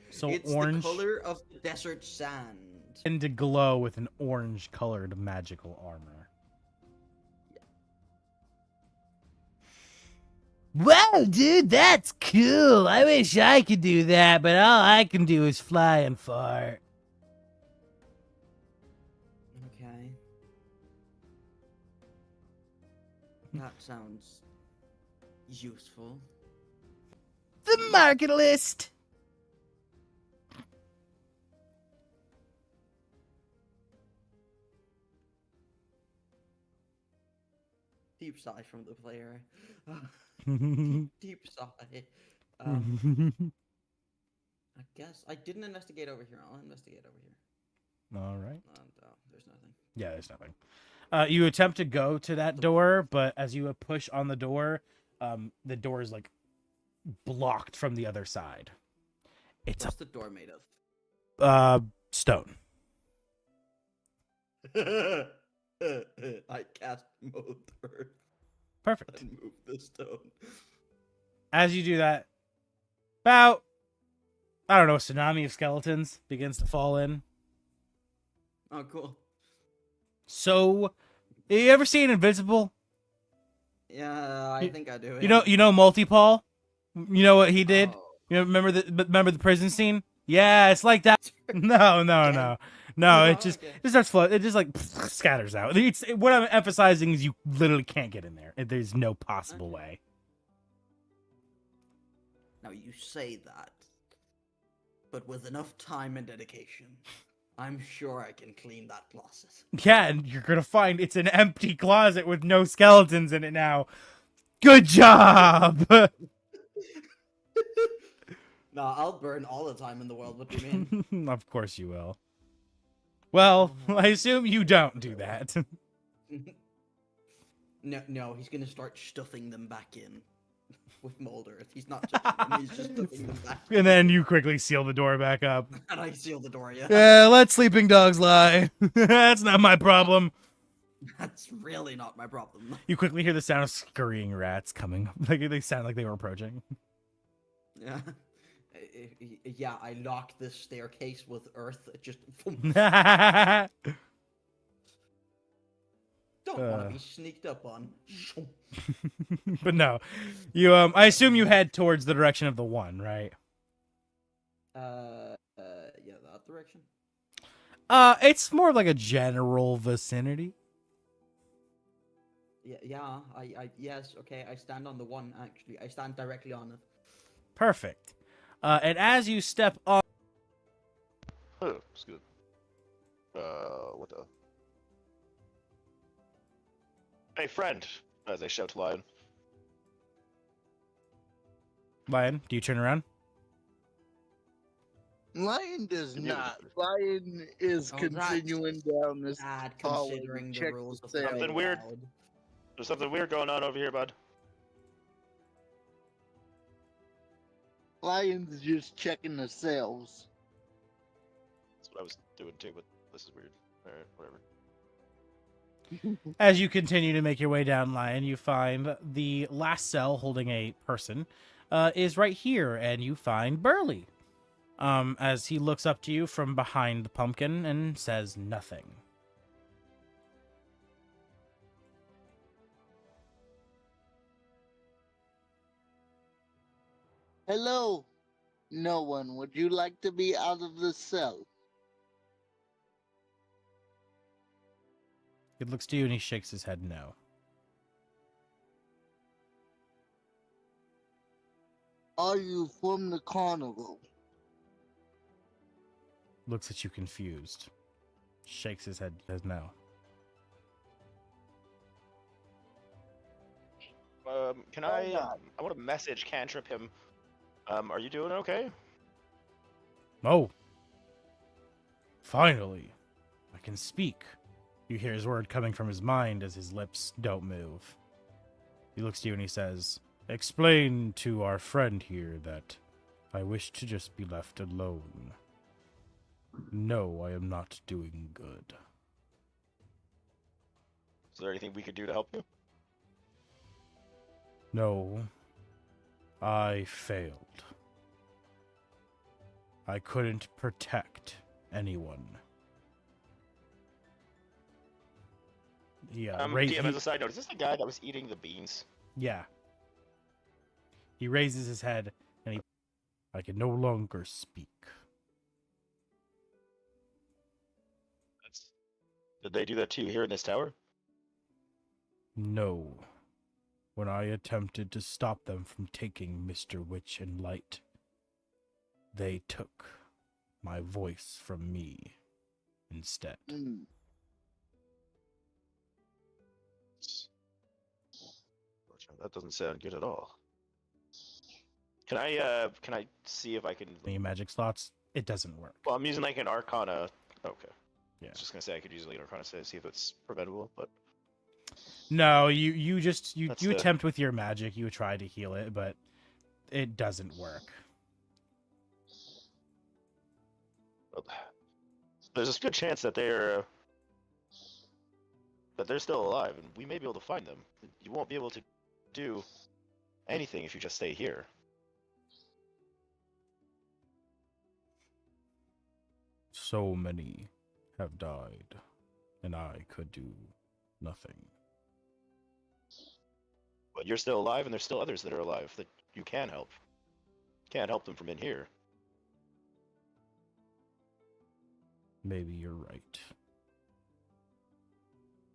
So it's orange. the color of the desert sand. And to glow with an orange colored magical armor. Wow, dude, that's cool. I wish I could do that, but all I can do is fly and fart. Okay. That sounds useful. The market list. Deep sigh from the player. Deep sigh. I guess I didn't investigate over here. I'll investigate over here. All right. No, there's nothing. Yeah, there's nothing. You attempt to go to that door, but as you push on the door is like blocked from the other side. What's the door made of? Stone. I cast Mold Earth Perfect. and move the stone. As you do that, about, I don't know, a tsunami of skeletons begins to fall in. Oh, cool. So, you ever seen Invincible? Yeah, I think I do. You know Multipole? You know what he did? Oh. You know, remember the prison scene? Yeah, it's like that. No. It just Okay. it starts floating. It just like scatters out. What I'm emphasizing is you literally can't get in there. There's no possible Okay. way. Now you say that, but with enough time and dedication. I'm sure I can clean that closet. Yeah, and you're gonna find it's an empty closet with no skeletons in it now. Good job! Nah, I'll burn all the time in the world. What do you mean? Of course you will. Well, I assume you don't do that. No, he's gonna start stuffing them back in with mold earth. He's not touching them, he's just stuffing them back. And then you quickly seal the door back up. And I seal the door, yeah. Yeah, let sleeping dogs lie. That's not my problem. That's really not my problem. You quickly hear the sound of scurrying rats coming. Like they sound like they were approaching. Yeah. Yeah, I lock this staircase with earth. Just don't want to be sneaked up on. But no, you I assume you head towards the direction of the one, right? Yeah, that direction. It's more like a general vicinity. Yeah, yes, okay, I stand on the one, actually. I stand directly on it. Perfect. And as you step on... Oh, it's good. What the? Hey, friend! As I shout to Lion. Lion, do you turn around? Lion does You- not. Lion is Oh, that's continuing down this Bad, hallway. considering the Check rules of the the sale. Something weird. Feywild. There's something weird going on over here, bud. Lion's just checking the sales. That's what I was doing too, but this is weird. Alright, whatever. As you continue to make your way down, Lion, you find the last cell holding a person is right here, and you find Burley. As he looks up to you from behind the pumpkin and says nothing. Hello, no one. Would you like to be out of the cell? He looks to you and he shakes his head no. Are you from the carnival? Looks at you confused. Shakes his head, says no. Can I want to message cantrip him. Are you doing okay? Oh. Finally. I can speak. You hear his word coming from his mind as his lips don't move. He looks to you and he says, explain to our friend here that I wish to just be left alone. No, I am not doing good. Is there anything we could do to help you? No, I failed. I couldn't protect anyone. Yeah, DM, as a side note, is this the guy that was eating the beans? yeah. He raises his head and I can no longer speak. Did they do that to you here in this tower? No. When I attempted to stop them from taking Mr. Witch and Light, they took my voice from me instead. That doesn't sound good at all. Can I see if I can? Any magic slots? It doesn't work. Well, I'm using like an Arcana. Okay. Yeah. I was just gonna say I could use like an Arcana to see if it's preventable, but No, you That's attempt with your magic. You try to heal it, but it doesn't work. well, there's a good chance that they're still alive, and we may be able to find them. You won't be able to do anything if you just stay here. So many have died, and I could do nothing. But you're still alive, and there's still others that are alive that you can help. Can't help them from in here. Maybe you're right.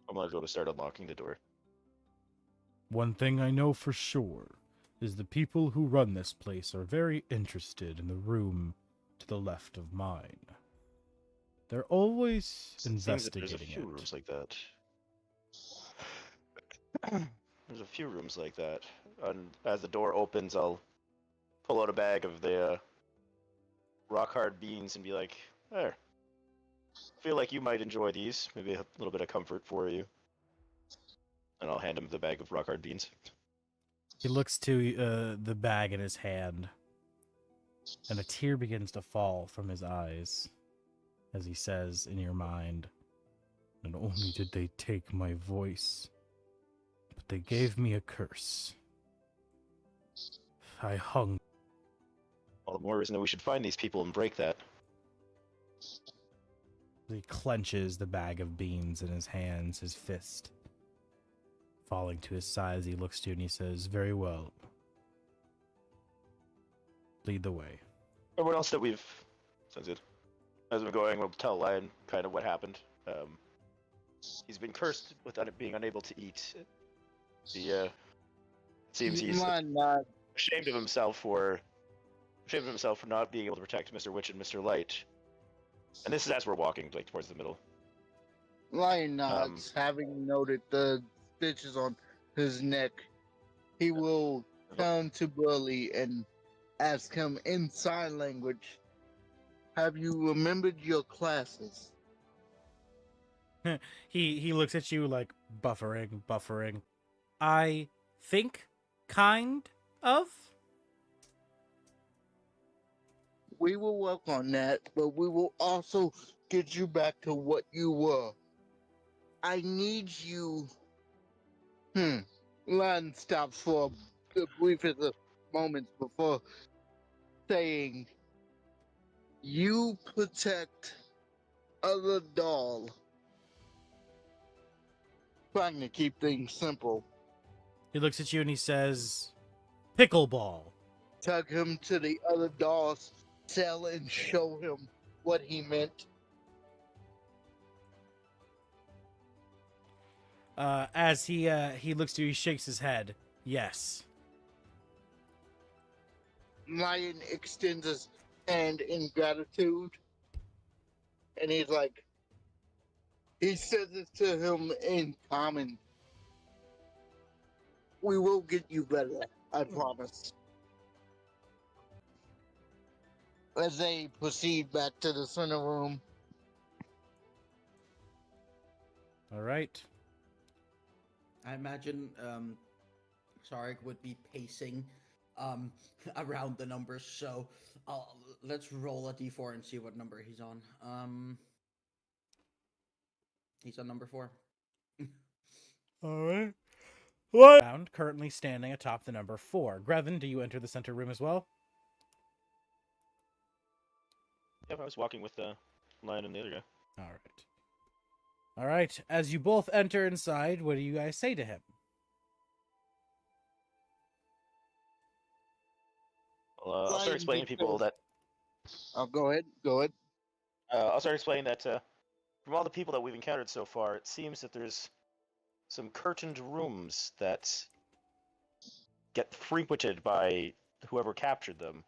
I'm gonna go to start unlocking the door. One thing I know for sure is the people who run this place are very interested in the room to the left of mine. They're always Seems that investigating there's a few it. rooms like that. There's a few rooms like that. And as the door opens, I'll pull out a bag of the rock hard beans and be like, "There, feel like you might enjoy these. Maybe a little bit of comfort for you." And I'll hand him the bag of rock hard beans. He looks to the bag in his hand, and a tear begins to fall from his eyes as he says in your mind, "Not only did they take my voice, but they gave me a curse. I hung." All the more reason that we should find these people and break that. He clenches the bag of beans in his hands, his fist falling to his side as he looks to you and he says, "Very well. Lead the way." Everyone else that we've... Sounds good. As we're going, we'll tell Lion kind of what happened. He's been cursed with being unable to eat. It seems he's ashamed of himself for not being able to protect Mr. Witch and Mr. Light. And this is as we're walking, like, towards the middle. Lion nods, having noted the stitches on his neck. He will turn to Burley and ask him in sign language, "Have you remembered your classes?" He looks at you like buffering. "I think, kind of." We will work on that, but we will also get you back to what you were. I need you... Lion stops for the briefest of moments before saying, "You protect other doll." Trying to keep things simple. He looks at you and he says, "Pickleball." Tug him to the other doll's cell and show him what he meant. As he looks to you, he shakes his head. "Yes." Lion extends his hand in gratitude, and he's like, he says it to him in common. "We will get you better, I promise." As they proceed back to the center room. All right. I imagine Sarek would be pacing around the numbers, so let's roll a d4 and see what number he's on. He's on number 4. All right. What? Currently standing atop the number 4. Grevin, do you enter the center room as well? Yep, I was walking with the Lion and the other guy. All right. As you both enter inside, what do you guys say to him? Well, I'll start explaining to people that... Oh, go ahead. I'll start explaining that from all the people that we've encountered so far, it seems that there's some curtained rooms that get frequented by whoever captured them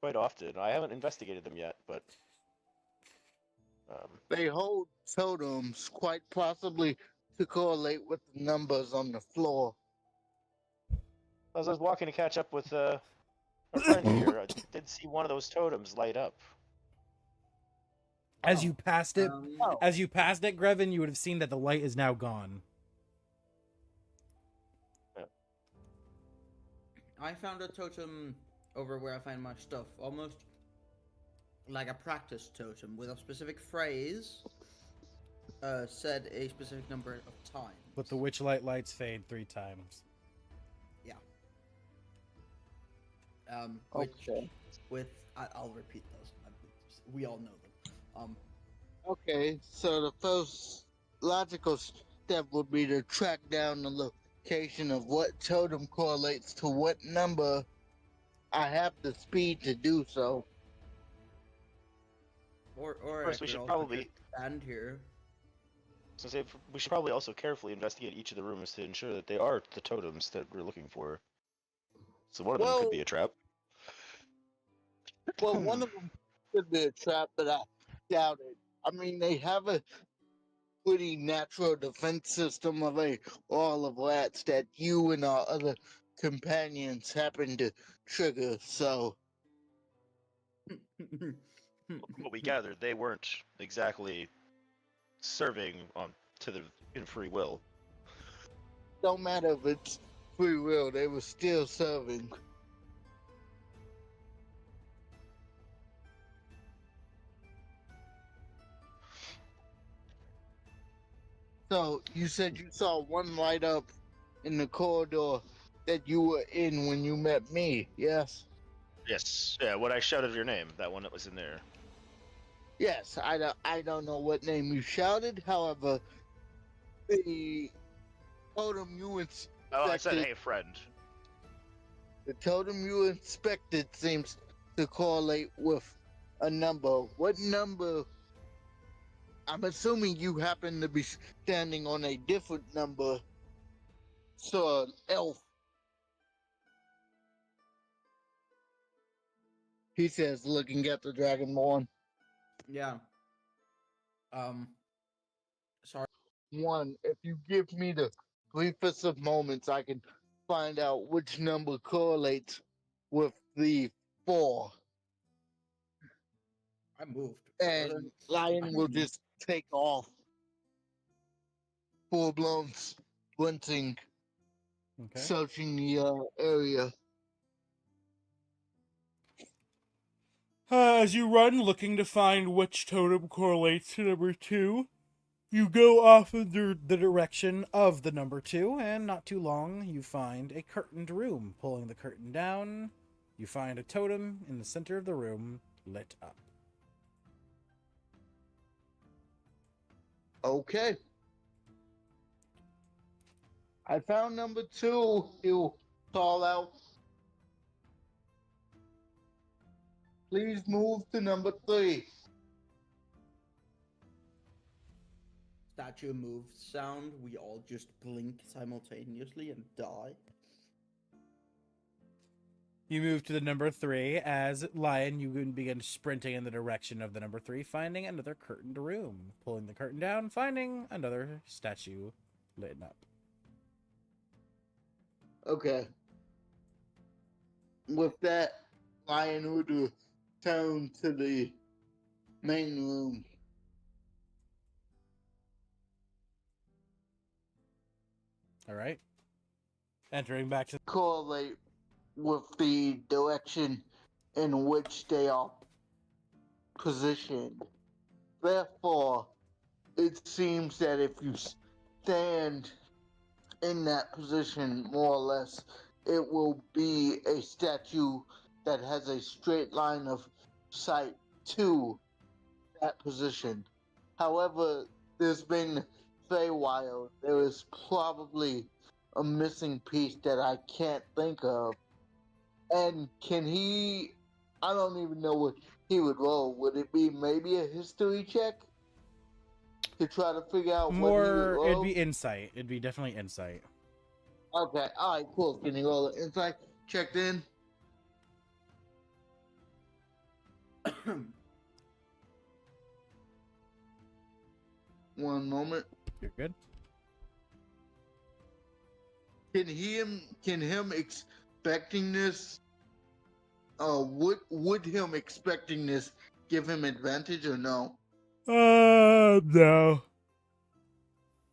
quite often. I haven't investigated them yet, but... They hold totems, quite possibly to correlate with the numbers on the floor. As I was walking to catch up with our friend here, I did see one of those totems light up. As you passed it, Grevin, you would have seen that the light is now gone. Yeah. I found a totem over where I find my stuff, almost like a practice totem with a specific phrase said a specific number of times. But the witchlight lights fade 3 times. Yeah. Okay. I'll repeat those. We all know them. Okay, so the first logical step would be to track down the location of what totem correlates to what number. I have the speed to do so. Or First, we should probably stand here. So we should probably also carefully investigate each of the rooms to ensure that they are the totems that we're looking for. So one of them could be a trap. Well, one of them could be a trap, but I doubt it. I mean, they have a pretty natural defense system of all of rats that you and our other companions happen to trigger. So From what we gathered, they weren't exactly serving on to the in free will. don't matter if it's free will, they were still serving. So you said you saw one light up in the corridor that you were in when you met me, yes? Yes. Yeah. When I shouted your name, that one that was in there. Yes, I don't know what name you shouted. However, the totem you Oh, I said, inspected, "Hey, friend." the totem you inspected seems to correlate with a number. What number? I'm assuming you happen to be standing on a different number. So, elf. He says, looking at the dragonborn. Yeah. Um. Sorry. One, if you give me the briefest of moments, I can find out which number correlates with the 4. I moved. And Lion will just take off. Full blown sprinting, Okay. searching the area. As you run, looking to find which totem correlates to number 2, you go off in the direction of the number 2, and not too long, you find a curtained room. Pulling the curtain down, you find a totem in the center of the room, lit up. Okay. I found number 2. He'll call out. Please move to number 3. Statue move sound. We all just blink simultaneously and die. You move to the number 3. As Lion, you begin sprinting in the direction of the number 3, finding another curtained room. Pulling the curtain down, finding another statue lit up. Okay. With that, Lion would return to the main room. All right. Entering back to Correlate with the direction in which they are positioned. Therefore, it seems that if you stand in that position, more or less, it will be a statue that has a straight line of sight to that position. However, there's been Feywild. There is probably a missing piece that I can't think of. And can he? I don't even know what he would roll. Would it be maybe a history check to try to figure out what he would more. roll? It'd be insight. It'd be definitely insight. Okay, alright, cool. Can you roll it? Insight checked in? One moment. You're good. Can him expecting this would him expecting this give him advantage or no? No.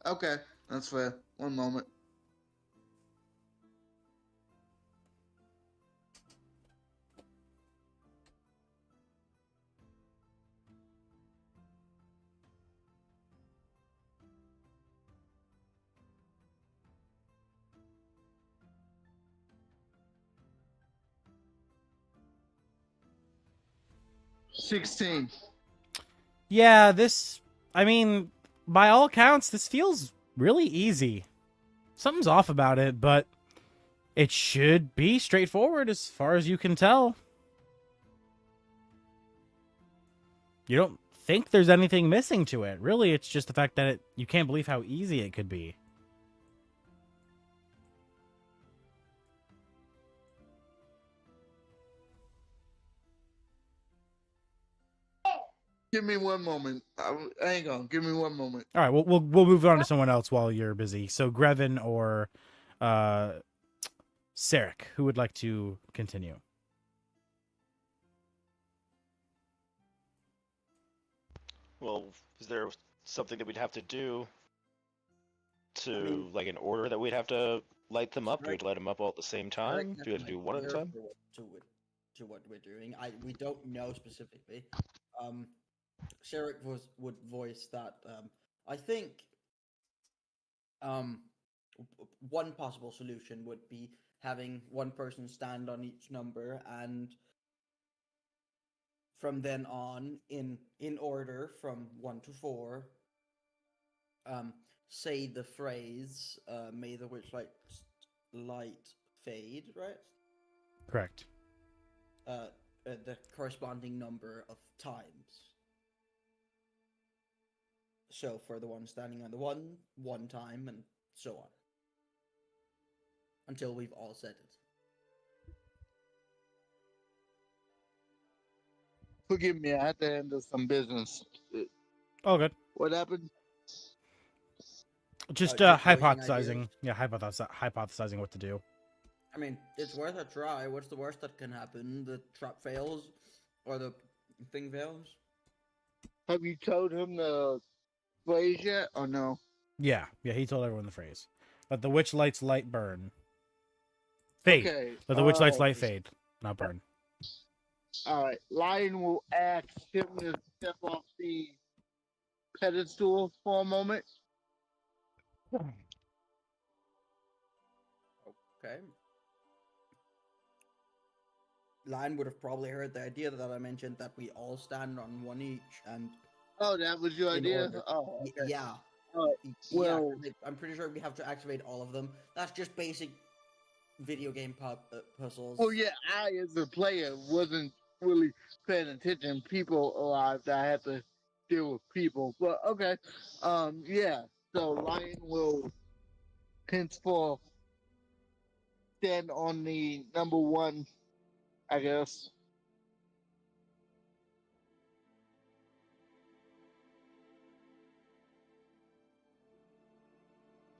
Okay, that's fair. One moment. $16. Yeah, this. I mean, by all accounts, this feels really easy. Something's off about it, but it should be straightforward as far as you can tell. You don't think there's anything missing to it. Really, it's just the fact that you can't believe how easy it could be. Give me one moment. Hang on. Give me one moment. All right, we'll move on to someone else while you're busy. So Grevin or Sarek, who would like to continue? Well, is there something that we'd have to do to, mean- like, an order that we'd have to light them up? Do we have to light them up all at the same Eric time? has Do we have to an do one at a idea time? to what we're doing. We don't know specifically. Sherrick would voice that. I think one possible solution would be having one person stand on each number, and from then on, in order from 1 to 4, say the phrase "May the witchlight light fade," right? Correct. The corresponding number of times. So for the one standing on the one time, and so on. Until we've all said it. Forgive me. I had to handle some business. All good. What happened? Just Just voicing hypothesizing. ideas. Yeah, hypothesizing what to do. I mean, it's worth a try. What's the worst that can happen? The trap fails? Or the thing fails? Have you told him the phrase yet, or no? Yeah, he told everyone the phrase. Let the witch light's light burn. Fade. Okay. Let the witch light's light fade, not burn. All right. Lion will ask him to step off the pedestal for a moment. Okay. Lion would have probably heard the idea that I mentioned, that we all stand on one each, and Oh, that was your in idea? order. Oh, okay. Yeah. Alright, well- I'm pretty sure we have to activate all of them. That's just basic video game puzzles. Well, yeah, I, as a player, wasn't really paying attention. People arrived. I had to deal with people. But, okay. Yeah. So, Lion will henceforth stand on the number 1, I guess.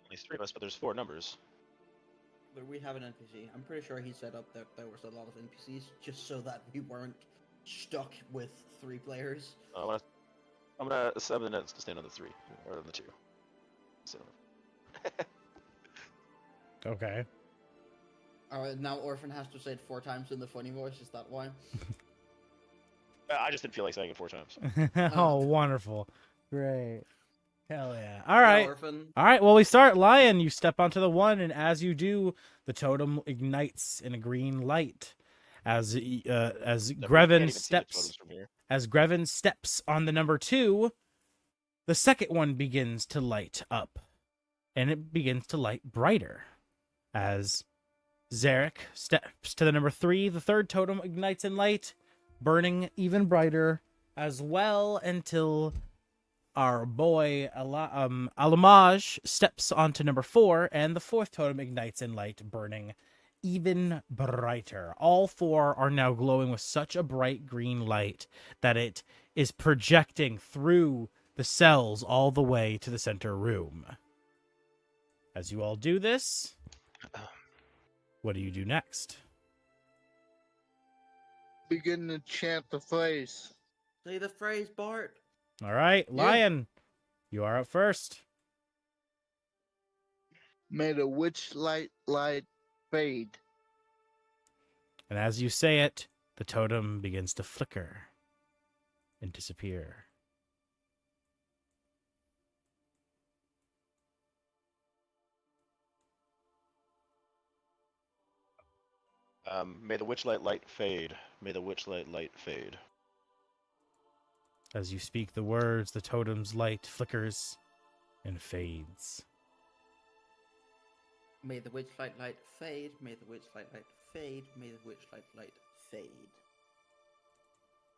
Only 3 of us, but there's 4 numbers. But we have an NPC. I'm pretty sure he set up that there was a lot of NPCs just so that we weren't stuck with 3 players. I'm gonna stand on the 3 or on the 2. So. Okay. Alright, now Orphan has to say it 4 times in the funny voice. Is that why? I just didn't feel like saying it 4 times. Oh, wonderful. Great. Hell yeah. All Yeah, right. Orphan. All right, well, we start. Lion, you step onto the 1, and as you do, the totem ignites in a green light. As Can't Grevin even see the steps photos from here. As Grevin steps on the number 2, the second one begins to light up, and it begins to light brighter. As Zarek steps to the number 3, the third totem ignites in light, burning even brighter as well, until our boy Alamaj steps onto number 4, and the fourth totem ignites in light, burning even brighter. All 4 are now glowing with such a bright green light that it is projecting through the cells all the way to the center room. As you all do this, what do you do next? Begin to chant the phrase. Say the phrase, Bart. All right, Lion, you are up first. May the witch light fade. And as you say it, the totem begins to flicker and disappear. May the witchlight light fade. May the witchlight light fade. As you speak the words, the totem's light flickers and fades. May the witchlight light fade. May the witchlight light fade. May the witchlight light fade.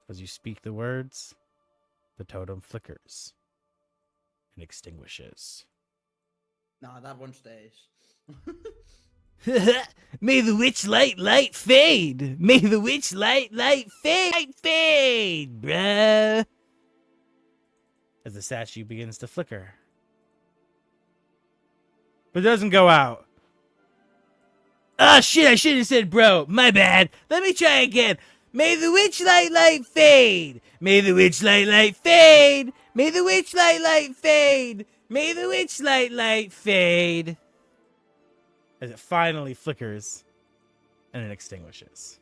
As you speak the words, the totem flickers and extinguishes. Nah, that one stays. May the witch light fade. May the witch light fade, bruh. as the statue begins to flicker. But it doesn't go out. Ah, shit, I should have said bro. My bad. Let me try again. May the witchlight light fade. May the witchlight light fade. May the witchlight light fade. May the witchlight light fade. As it finally flickers and it extinguishes.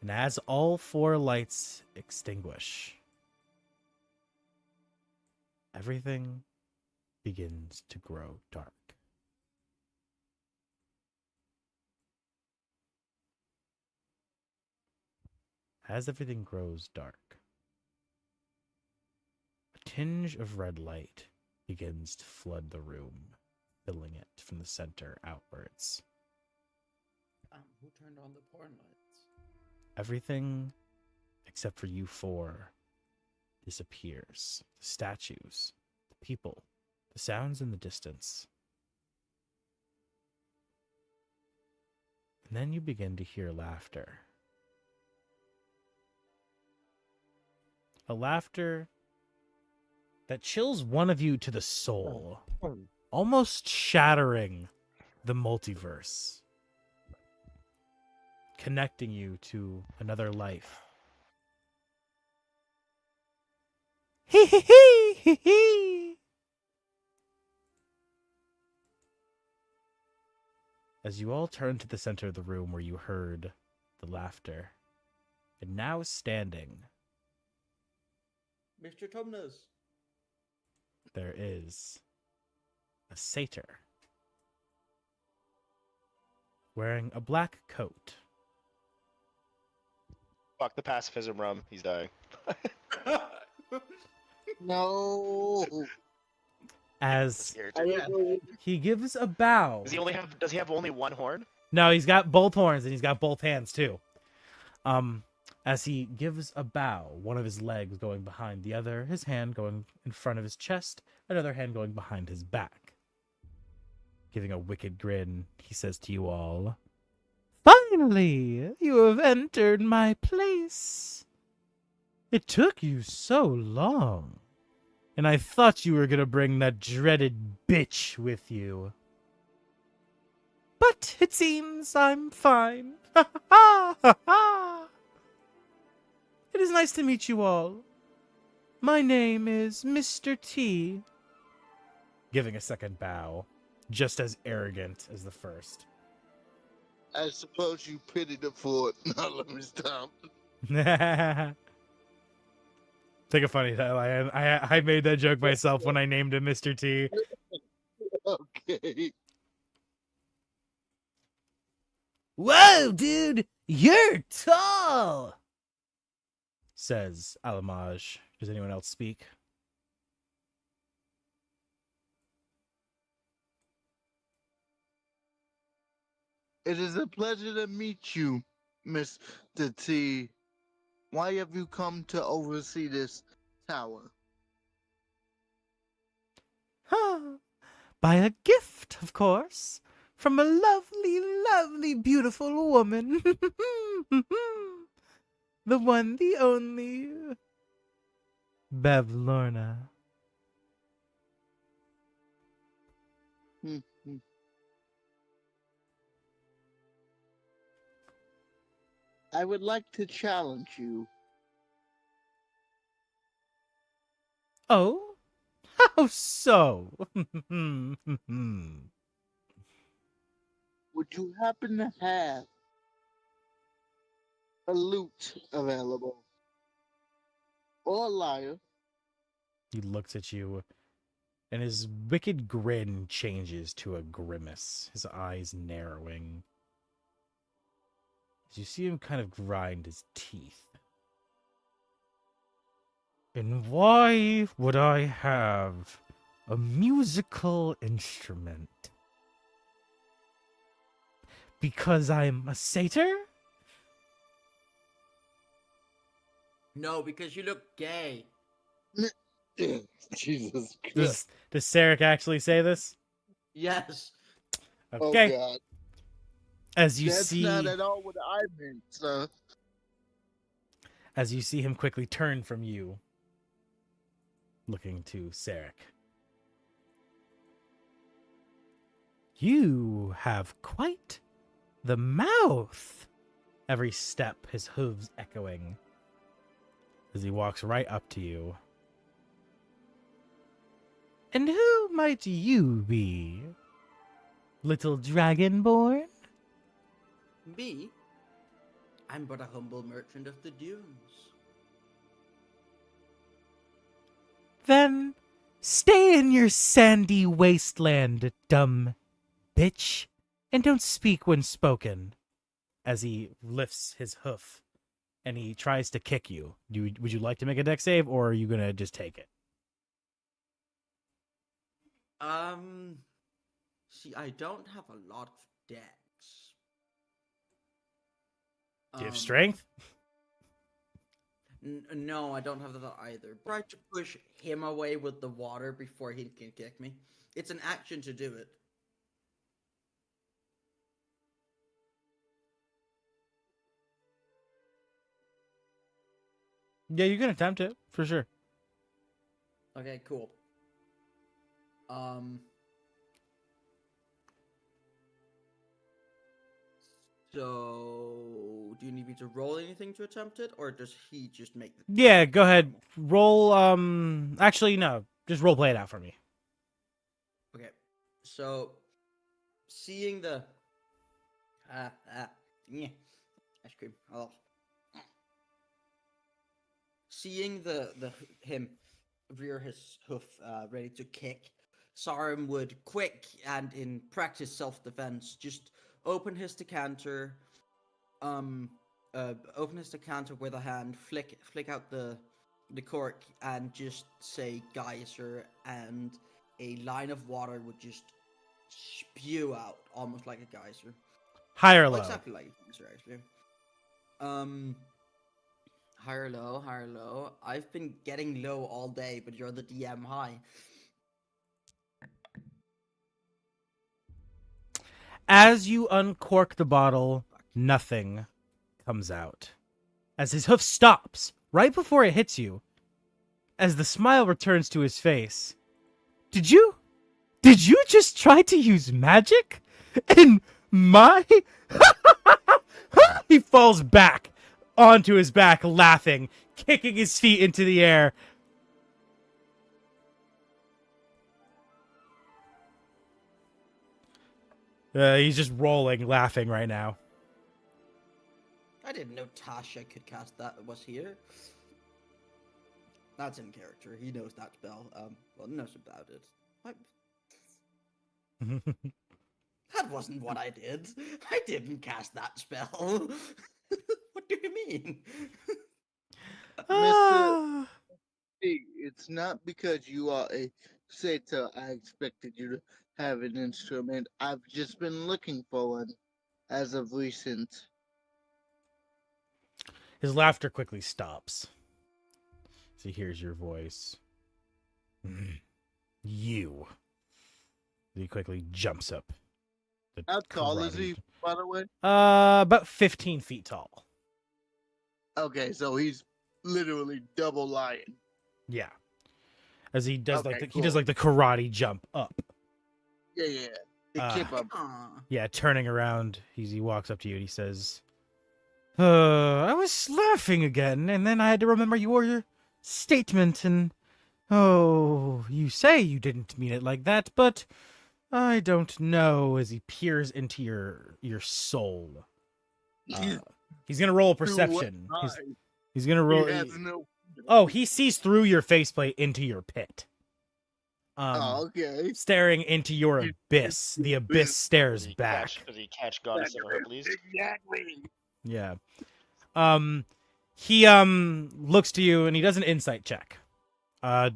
And as all 4 lights extinguish, everything begins to grow dark. As everything grows dark, a tinge of red light begins to flood the room, filling it from the center outwards. Who turned on the porn lights? Everything except for you 4 disappears. The statues, the people, the sounds in the distance. And then you begin to hear laughter. A laughter that chills one of you to the soul, almost shattering the multiverse, connecting you to another life. Hee hee hee hee hee. As you all turn to the center of the room where you heard the laughter, and now standing, Mr. Tumnus. there is a satyr wearing a black coat. Fuck the pacifism rum. He's dying. No. As Scared. I don't know. he gives a bow. Does he have only one horn? No, he's got both horns and he's got both hands too. As he gives a bow, one of his legs going behind the other, his hand going in front of his chest, another hand going behind his back. Giving a wicked grin, he says to you all, "Finally, you have entered my place. It took you so long, and I thought you were gonna bring that dreaded bitch with you. But it seems I'm fine. Ha ha ha ha! It is nice to meet you all. My name is Mr. T." Giving a second bow, just as arrogant as the first. I suppose you pity the fool. No, let me stop. Take a funny time. I made that joke myself when I named him Mr. T. Okay. Whoa, dude! You're tall! Says Alamaj. Does anyone else speak? It is a pleasure to meet you, Mr. T. Why have you come to oversee this tower? By a gift, of course, from a lovely, lovely, beautiful woman. The one, the only, Bev Lorna. I would like to challenge you. Oh? How so? Would you happen to have a lute available? Or a lyre? He looks at you, and his wicked grin changes to a grimace, his eyes narrowing. As you see him kind of grind his teeth. And why would I have a musical instrument? Because I'm a satyr? No, because you look gay. Jesus Christ. Does Sarek actually say this? Yes. Okay. Oh God. As you That's see, not at all what I meant, sir. as you see him quickly turn from you, looking to Sarek. You have quite the mouth. Every step, his hooves echoing as he walks right up to you. And who might you be? Little dragonborn? Me? I'm but a humble merchant of the dunes. Then stay in your sandy wasteland, dumb bitch, and don't speak when spoken. As he lifts his hoof and he tries to kick you. Would you like to make a dex save, or are you gonna just take it? See, I don't have a lot of dex. Do you have strength? No, I don't have that either. Try to push him away with the water before he can kick me. It's an action to do it. Yeah, you can attempt it for sure. Okay, cool. So, do you need me to roll anything to attempt it, or does he just make the... Yeah, go ahead. Roll. Actually, no. Just role play it out for me. Okay, so seeing the yeah, ice cream. Oh, seeing the him rear his hoof, ready to kick, Sarum would quick and in practice self-defense just open his decanter, with a hand, flick out the cork, and just say geyser, and a line of water would just spew out, almost like a geyser. High or low? Exactly like a geyser, actually. Higher, low, higher, low. I've been getting low all day, but you're the DM high. As you uncork the bottle, nothing comes out. As his hoof stops, right before it hits you, as the smile returns to his face. Did you just try to use magic? And my... He falls back onto his back, laughing, kicking his feet into the air. He's just rolling, laughing right now. I didn't know Tasha could cast that was here. That's in character. He knows that spell. Well, knows about it. That wasn't what I did. I didn't cast that spell. What do you mean? Mr. P, it's not because you are a satyr I expected you to have an instrument. I've just been looking for one as of recent. His laughter quickly stops. So he hears your voice. You. He quickly jumps up. How tall is he, by the way? About 15 feet tall. Okay, so he's literally double lion. Yeah. As he does Okay, he does like the karate jump up. Yeah. The kip up. Yeah, turning around, he walks up to you and he says, I was laughing again, and then I had to remember your statement, and you say you didn't mean it like that, but I don't know. As he peers into your soul, he's gonna roll a perception. He's gonna roll. He sees through your faceplate into your pit. Okay. Staring into your abyss. The abyss stares back. Does he catch goddess of her, please? Exactly. Yeah. He looks to you and he does an insight check. Okay.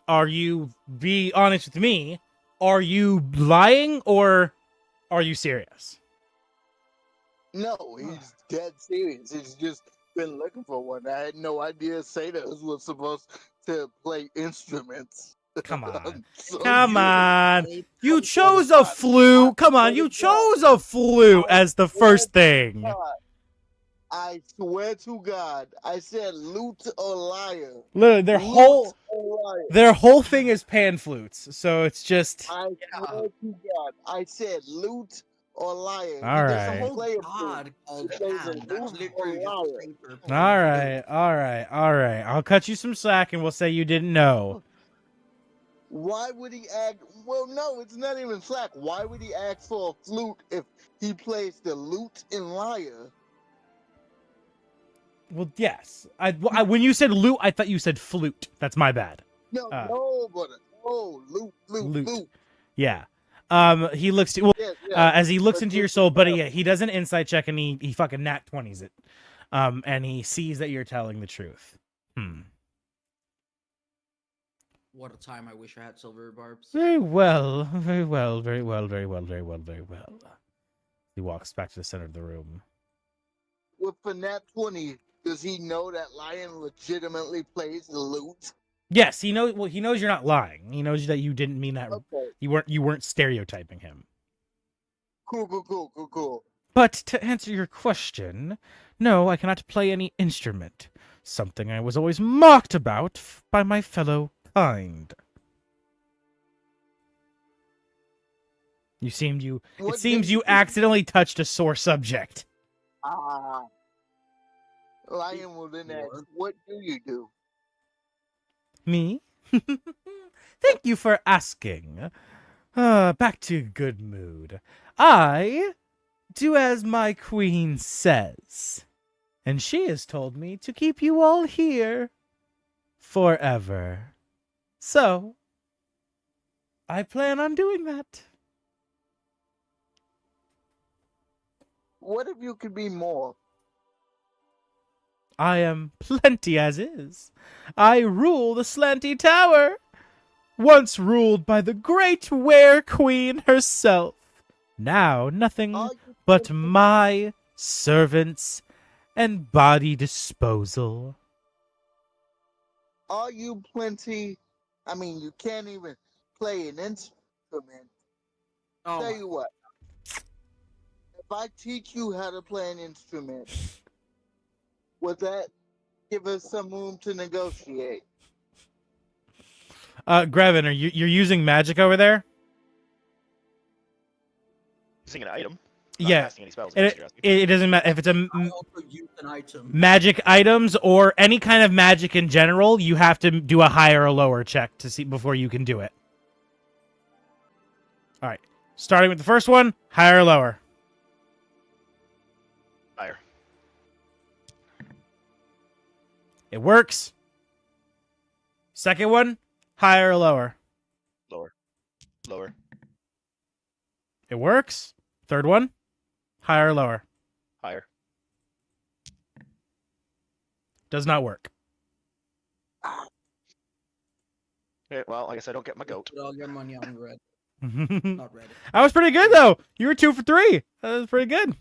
Are you, be honest with me, are you lying or are you serious? No, he's dead serious. He's just been looking for one. I had no idea satyrs were supposed to play instruments. Come on. So Come on. You chose a flute. Come on, you chose a flute as the first thing. I swear to God, I said lute or liar. Literally, Lute or liar. their whole thing is pan flutes. So it's just I swear to God, I said lute or liar. All He There's a doesn't right. whole play a god called He plays a Pan. That's lute or literally just a liar. drinker all playing a right, all right. I'll cut you some slack, and we'll say you didn't know. Why would he act? Well, no, it's not even slack. Why would he ask for a flute if he plays the lute and lyre? Well, yes. When you said lute, I thought you said flute. That's my bad. No, Uh, no, brother. Oh, lute, Lute. lute. Yeah. He looks to, well, Yes, yes. as he looks But into your lute soul, is but better. he does an insight check, and he fucking nat 20s it. And he sees that you're telling the truth. What a time I wish I had silver barbs. Very well, very well, very well, very well, very well, very well. He walks back to the center of the room. With the nat 20, does he know that Lion legitimately plays the lute? Yes, he knows. Well, he knows you're not lying. He knows that you didn't mean that. Okay. You weren't stereotyping him. Cool. But to answer your question, no, I cannot play any instrument. Something I was always mocked about by my fellow kind. It seems you accidentally touched a sore subject. Lion will then ask, what do you do? Me? Thank you for asking. Back to good mood. I do as my queen says. And she has told me to keep you all here forever. So, I plan on doing that. What if you could be more? I am plenty as is. I rule the Slanty Tower, once ruled by the great Were Queen herself. Now nothing Are you but plenty- my servants and body disposal. Are you plenty? I mean, you can't even play an instrument. Oh, Tell you what. If I teach you how to play an instrument, would that give us some room to negotiate? Grevin, you're using magic over there? Using an item. Not Yeah. casting any spells. if you're asking. It doesn't matter if it's a I also used an item. magic items or any kind of magic in general. You have to do a higher or lower check to see before you can do it. All right, starting with the first one, higher or lower. Higher. It works. Second one, higher or lower. Lower. Lower. It works. Third one, higher or lower. Higher. Does not work. Okay, well, I guess I don't get my goat. Put all your money on red. That Not red. was pretty good though. You were 2 for 3. That was pretty good.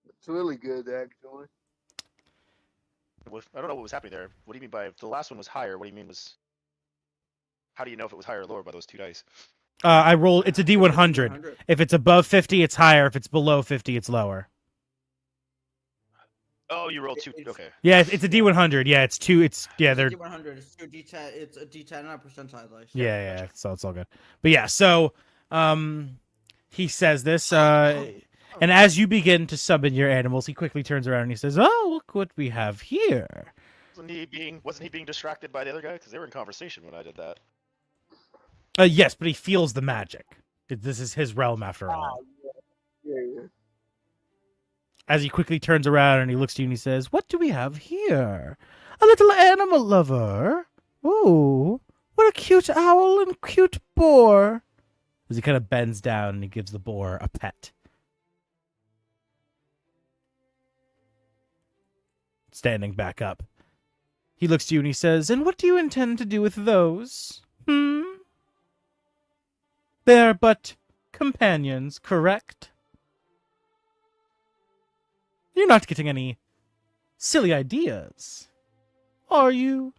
It's really good, actually. I don't know what was happening there. What do you mean by if the last one was higher? What do you mean was? How do you know if it was higher or lower by those two dice? I rolled. It's a D100. If it's above 50, it's higher. If it's below 50, it's lower. Oh, you rolled two. Okay. Yeah, it's a D100. Yeah, it's two. They're 100. It's 2d10. It's a d10 and a percentile dice. yeah. So it's all good. But yeah, so he says this, and as you begin to summon your animals, he quickly turns around and he says, "Oh, look what we have here." Wasn't he being distracted by the other guy? Because they were in conversation when I did that. Yes, but he feels the magic. This is his realm after all. Yeah. As he quickly turns around and he looks to you and he says, "What do we have here? A little animal lover. Ooh, what a cute owl and cute boar." As he kind of bends down and he gives the boar a pet. Standing back up. He looks to you and he says, "And what do you intend to do with those? They're but companions, correct? You're not getting any silly ideas, are you?"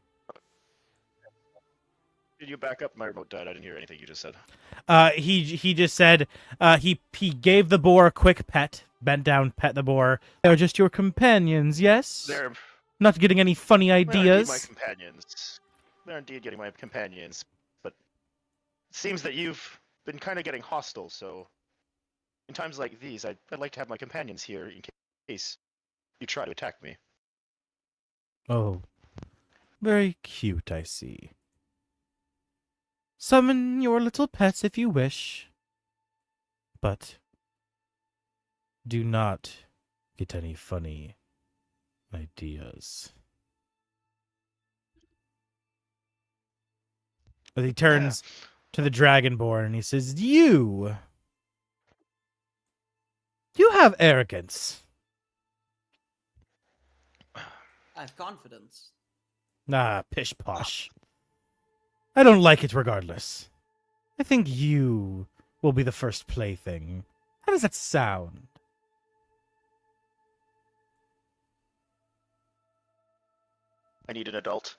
Did you back up? My remote died. I didn't hear anything you just said. He just said he gave the boar a quick pet, bent down, pet the boar. They're just your companions, yes? They're Not getting any funny They're indeed my ideas. companions. They're indeed getting my companions, but it seems that you've been kind of getting hostile. So, in times like these, I'd like to have my companions here in case you try to attack me. Oh, very cute, I see. Summon your little pets if you wish, but do not get any funny ideas. As he turns to the Dragonborn and he says, You have arrogance. I have confidence. Ah, pish posh. I don't like it regardless. I think you will be the first plaything. How does that sound? I need an adult.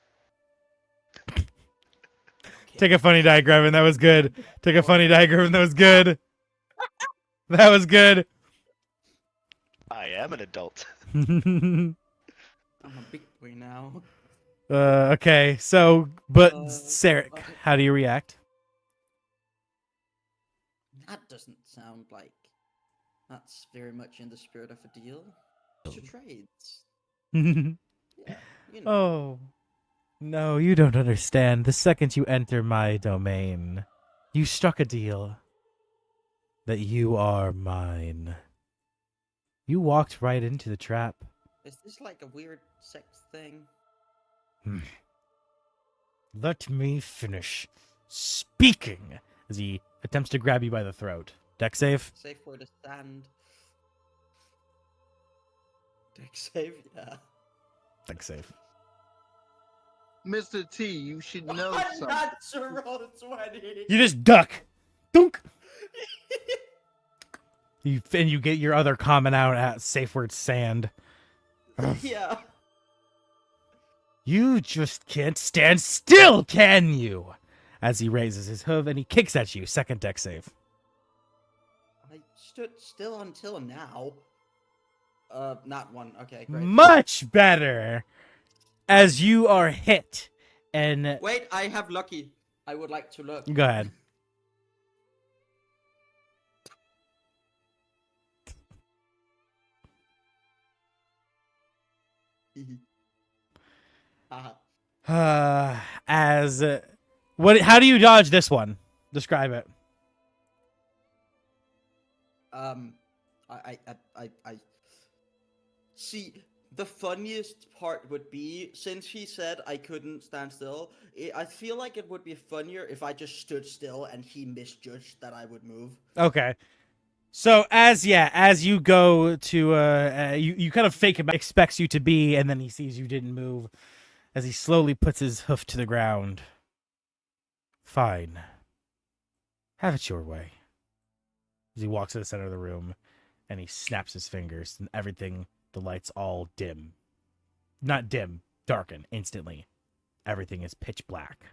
Take a funny diagram, and that was good. Take a funny diagram, and that was good. That was good. I am an adult. I'm a big boy now. Okay, so, but Sarek, okay. how do you react? That doesn't sound like that's very much in the spirit of a deal. It's your trades. Yeah, you know. Oh, no, you don't understand. The second you enter my domain, you struck a deal that you are mine. You walked right into the trap. Is this like a weird sex thing? Let me finish speaking as he attempts to grab you by the throat. Deck save? Safe word to stand. Deck save, yeah. Deck save. Mr. T, you should know I'm something. not to roll 20. You just duck. Dunk. You get your other comment out at safe word sand. Yeah. You just can't stand still, can you? As he raises his hoof and he kicks at you. Second deck save. I stood still until now. Not one. Okay, great. Much better. As you are hit. And Wait, I have lucky. I would like to look. go ahead. Haha. As what? How do you dodge this one? Describe it. I see. The funniest part would be, since he said I couldn't stand still, I feel like it would be funnier if I just stood still and he misjudged that I would move. Okay. So as you go to you kind of fake him, expects you to be, and then he sees you didn't move, as he slowly puts his hoof to the ground. Fine. Have it your way. As he walks to the center of the room, and he snaps his fingers, and everything, the lights all dim. Not dim, darken instantly. Everything is pitch black.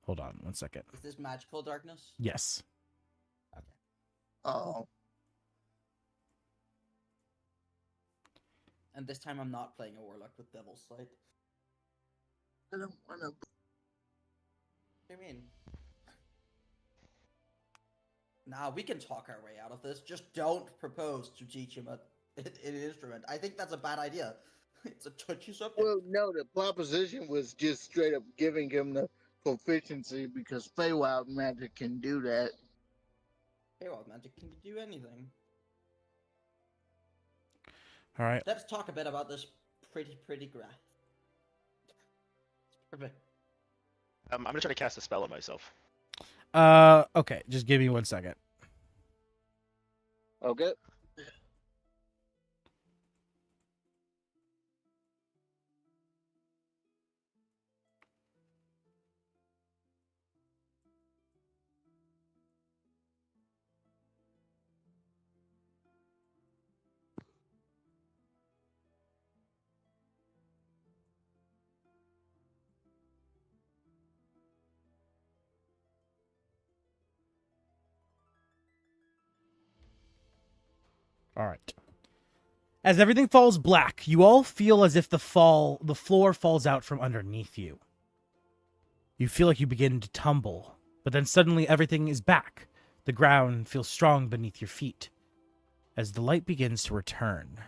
Hold on 1 second. Is this magical darkness? Yes. Okay. Oh, And this time I'm not playing a warlock with Devil's Sight. I don't want to. What do you mean? Nah, we can talk our way out of this. Just don't propose to teach him an instrument. I think that's a bad idea. It's a touchy subject. Well, no, the proposition was just straight up giving him the proficiency because Feywild magic can do that. Feywild magic can do anything. All right. Let's talk a bit about this pretty graph. Perfect. I'm gonna try to cast a spell on myself. Okay. Just give me 1 second. Okay. All right. As everything falls black, you all feel as if the floor falls out from underneath you. You feel like you begin to tumble, but then suddenly everything is back. The ground feels strong beneath your feet as the light begins to return.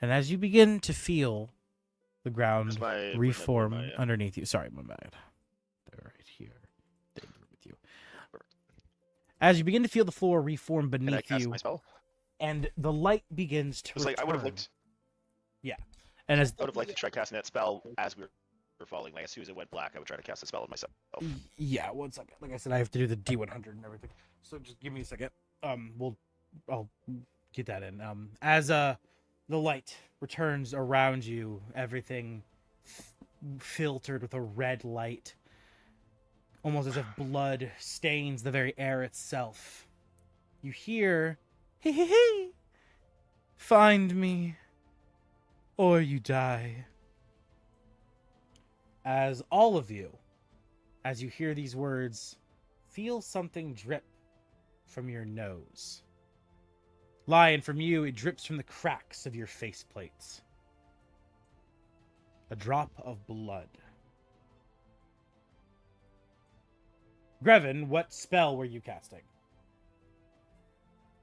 And as you begin to feel the ground reform underneath you. Sorry, my bad. They're right here. They're with you. As you begin to feel the floor reform beneath Can I cast you, my spell? and the light begins to It's like I would have return. liked. Yeah. And as I would have liked to try casting that spell as we were falling. Like as soon as it went black, I would try to cast the spell on myself. yeah, 1 second. Like I said, I have to do the D100 and everything. So just give me a second. I'll get that in. As the light returns around you, everything filtered with a red light, almost as if blood stains the very air itself. You hear, "Hee hee hee, find me, or you die." As all of you, as you hear these words, feel something drip from your nose. Lion, from you, it drips from the cracks of your faceplates. A drop of blood. Grevin, what spell were you casting?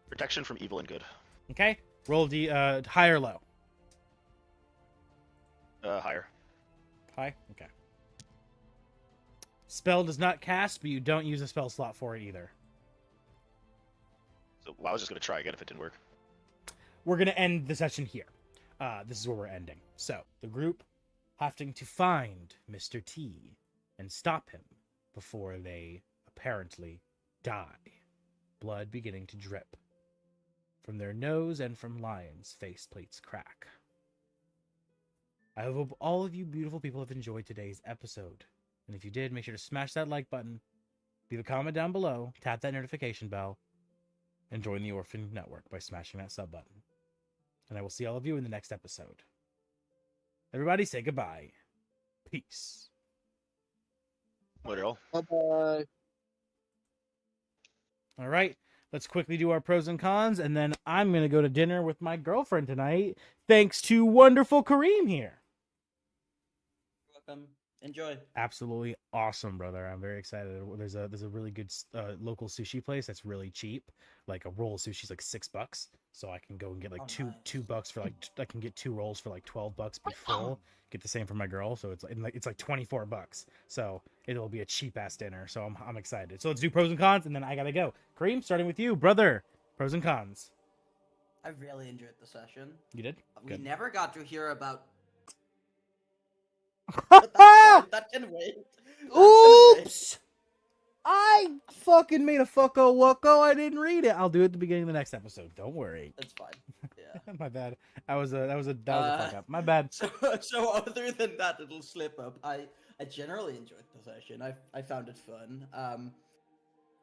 Protection from evil and good. Okay, roll high or low? Higher. High? Okay. Spell does not cast, but you don't use a spell slot for it either. So I was just gonna try again if it didn't work. We're going to end the session here. This is where we're ending. So, the group having to find Mr. T and stop him before they apparently die. Blood beginning to drip from their nose and from Lion's faceplates crack. I hope all of you beautiful people have enjoyed today's episode. And if you did, make sure to smash that like button, leave a comment down below, tap that notification bell, and join the Orphan Network by smashing that sub button. And I will see all of you in the next episode. Everybody say goodbye. Peace. Later, all. Bye-bye. All right, let's quickly do our pros and cons, and then I'm going to go to dinner with my girlfriend tonight, thanks to wonderful Kareem here. Welcome. Enjoy. Absolutely awesome, brother. I'm very excited. There's a really good local sushi place that's really cheap. Like a roll of sushi is like $6, so I can go and get like two bucks for like I can get 2 rolls for like $12, be full. Get the same for my girl, so it's like $24. So it'll be a cheap ass dinner. So I'm excited. So let's do pros and cons, and then I gotta go. Kareem, starting with you, brother. Pros and cons. I really enjoyed the session. You did? We Good. never got to hear about. But that's fine. That can wait. That can wait. Oops! I fucking made a fucko wucko. I didn't read it. I'll do it at the beginning of the next episode. Don't worry. That's fine. Yeah. My bad. That was a fuck up. My bad. So other than that little slip up, I generally enjoyed the session. I found it fun.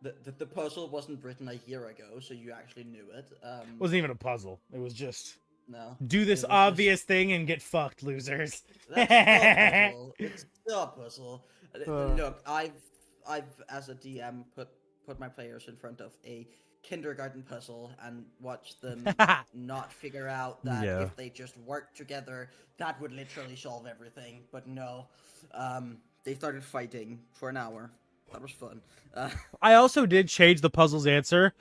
The puzzle wasn't written a year ago, so you actually knew it. It wasn't even a puzzle. It was just No. do this It was obvious thing and get fucked, losers. That's still a puzzle. It's still a puzzle. Look, I've as a DM put my players in front of a kindergarten puzzle and watched them not figure out that Yeah. if they just worked together, that would literally solve everything. But no, they started fighting for an hour. That was fun. I also did change the puzzle's answer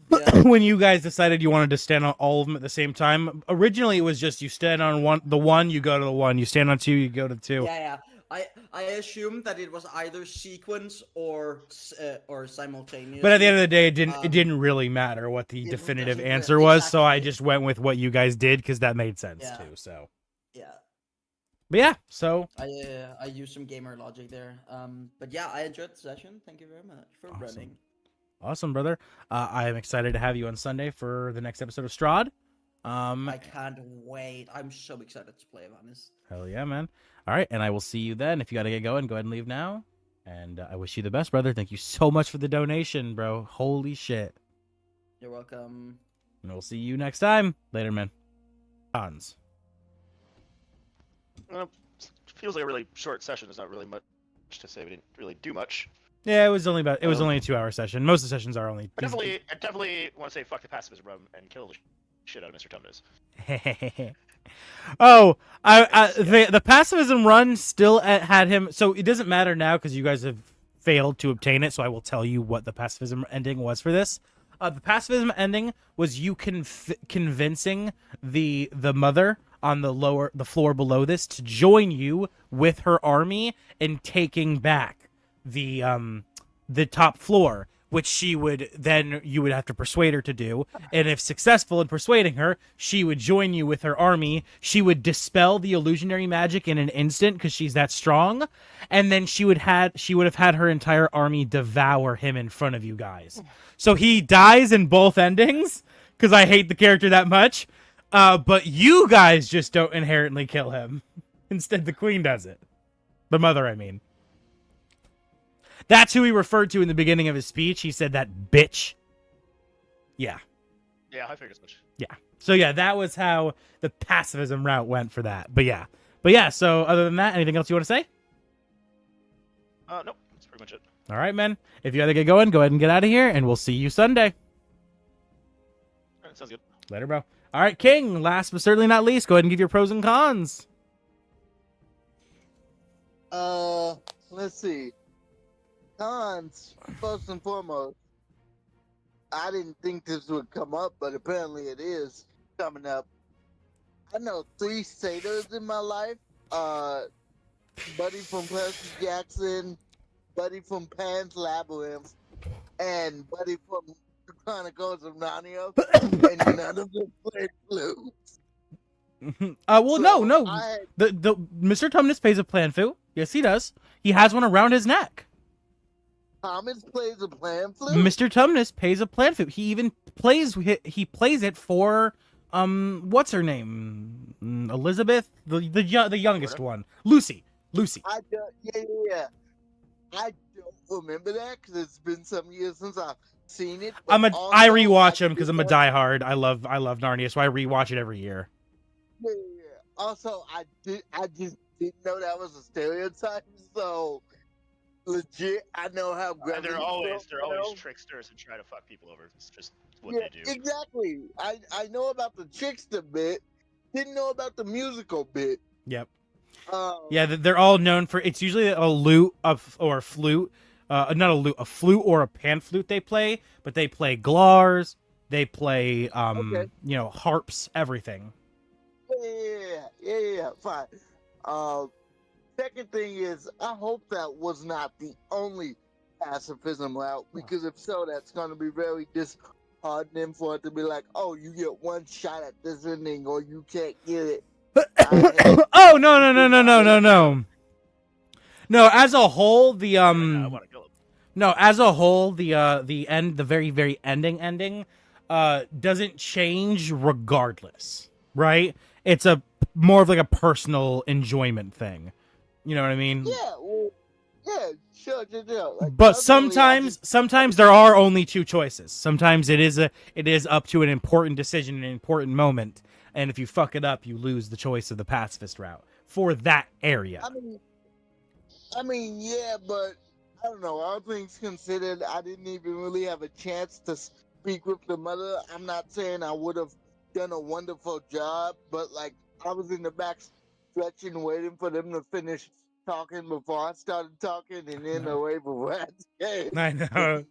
Yeah. when you guys decided you wanted to stand on all of them at the same time. Originally, it was just you stand on the one, you go to the one. You stand on 2, you go to 2. Yeah. I assumed that it was either sequence or simultaneous. But at the end of the day, it didn't really matter what the it definitive doesn't answer really- was. So I exactly. just went with what you guys did because that made sense Yeah. too. So, Yeah. but yeah, so I used some gamer logic there. But yeah, I enjoyed the session. Thank you very much for Awesome. running. awesome, brother. I am excited to have you on Sunday for the next episode of Strahd. I can't wait. I'm so excited to play Vanis. Hell yeah, man. All right, and I will see you then. If you got to get going, go ahead and leave now. And I wish you the best, brother. Thank you so much for the donation, bro. Holy shit. You're welcome. And we'll see you next time. Later, man. Cons. Feels like a really short session. There's not really much to say. We didn't really do much. Yeah, it was only a 2-hour session. Most of the sessions are only. I definitely want to say fuck the pacifism rum and kill the shit out of Mr. Tumnus. Oh, the pacifism run still had him. So it doesn't matter now because you guys have failed to obtain it. So I will tell you what the pacifism ending was for this. The pacifism ending was you convincing the mother on the floor below this to join you with her army in taking back the top floor, which you would have to persuade her to do. And if successful in persuading her, she would join you with her army. She would dispel the illusionary magic in an instant because she's that strong. And then she would have had her entire army devour him in front of you guys. So he dies in both endings because I hate the character that much. But you guys just don't inherently kill him. Instead, the queen does it. The mother, I mean. That's who he referred to in the beginning of his speech. He said that bitch. Yeah. Yeah, I figured as much. Yeah. So yeah, that was how the pacifism route went for that. But yeah, so other than that, anything else you want to say? Nope. That's pretty much it. All right, man. If you gotta get going, go ahead and get out of here, and we'll see you Sunday. All right, sounds good. Later, bro. All right, King, last but certainly not least, go ahead and give your pros and cons. Let's see. Cons, first and foremost, I didn't think this would come up, but apparently it is coming up. I know 3 satyrs in my life. Buddy from Percy Jackson, Buddy from Pan's Labyrinth, and Buddy from the Chronicles of Narnia, and none of them played flute. Well, So, no. I- The Mr. Tumnus plays a plan flute. Yes, he does. He has one around his neck. Thomas plays a pan flute. Mr. Tumnus plays a plan flute. He even plays it for what's her name? Elizabeth, the youngest one. Lucy. I don't, yeah. I don't remember that because it's been some years since I've seen it. but I also, rewatch him because did I'm a know- diehard. I love Narnia, so I rewatch it every year. Yeah. Also, I just didn't know that was a stereotype. So legit, I know how. And Gremlins they're always feel, you know? tricksters and try to fuck people over. It's just what Yeah, they do. exactly. I know about the trickster bit. Didn't know about the musical bit. Yep. Yeah, They're all known for. It's usually a lute or a flute. Not a lute, a flute or a pan flute they play, but they play glars. They play Okay. harps, everything. Yeah, fine. Second thing is, I hope that was not the only pacifism route, because if so, that's going to be very disheartening for it to be like, oh, you get one shot at this ending, or you can't get it. Oh no. No, as a whole, the I want to kill him. No, as a whole, the end, the very, very ending, doesn't change regardless, right? It's more of like a personal enjoyment thing. You know what I mean? Yeah, well, yeah, sure. Like, But personally, I sometimes there are only 2 choices. Sometimes it is up to an important decision, an important moment, and if you fuck it up, you lose the choice of the pacifist route for that area. I mean, yeah, but I don't know. All things considered, I didn't even really have a chance to speak with the mother. I'm not saying I would have done a wonderful job, but like I was in the back stretching, waiting for them to finish talking before I started talking, and then away before I came. I know.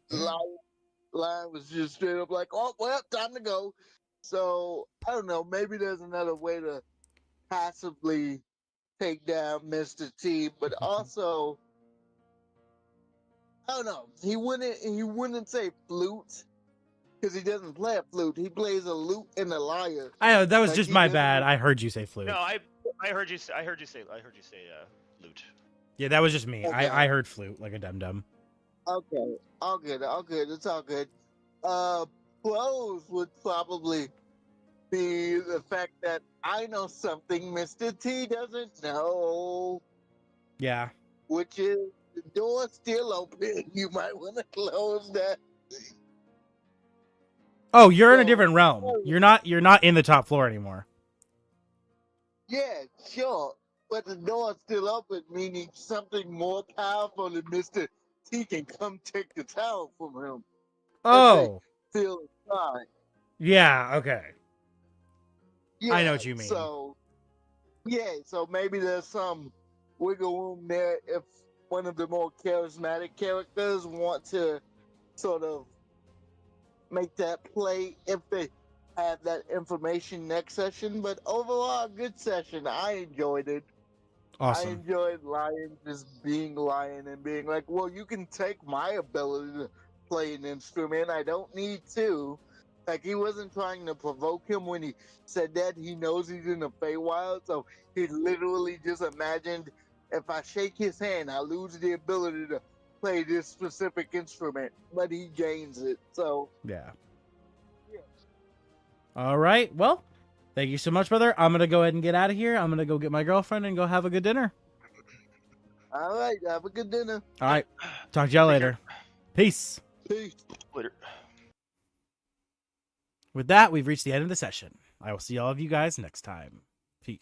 Line was just straight up like, oh, well, time to go. So I don't know. Maybe there's another way to passively take down Mr. T, but also I don't know. He wouldn't say flute because he doesn't play a flute. He plays a lute and a lyre. I know that was Like, just he my doesn't- bad. I heard you say flute. No, I heard you say loot. Yeah, that was just me. Okay. I heard flute like a dum-dum. Okay, all good. It's all good. Pros would probably be the fact that I know something Mr. T doesn't know, Yeah. which is the door's still open. You might want to close that. Oh, you're in a So- different realm. You're not in the top floor anymore. Yeah, sure. but the door's still open, meaning something more powerful than Mr. T can come take the tower from him. Oh, Feel inside. yeah, okay. Yeah, I know what you mean. So, yeah, so maybe there's some wiggle room there if one of the more charismatic characters want to sort of make that play if they have that information next session. But overall, good session. I enjoyed it. I Awesome. enjoyed Lion just being Lion and being like, well, you can take my ability to play an instrument. I don't need to. Like, he wasn't trying to provoke him when he said that. He knows he's in the Feywild, so he literally just imagined, if I shake his hand, I lose the ability to play this specific instrument, but he gains it. So, Yeah. yeah. All right. Well, thank you so much, brother. I'm going to go ahead and get out of here. I'm going to go get my girlfriend and go have a good dinner. All right, have a good dinner. All right. Talk to y'all later. Peace. Peace. Later. With that, we've reached the end of the session. I will see all of you guys next time. Peace.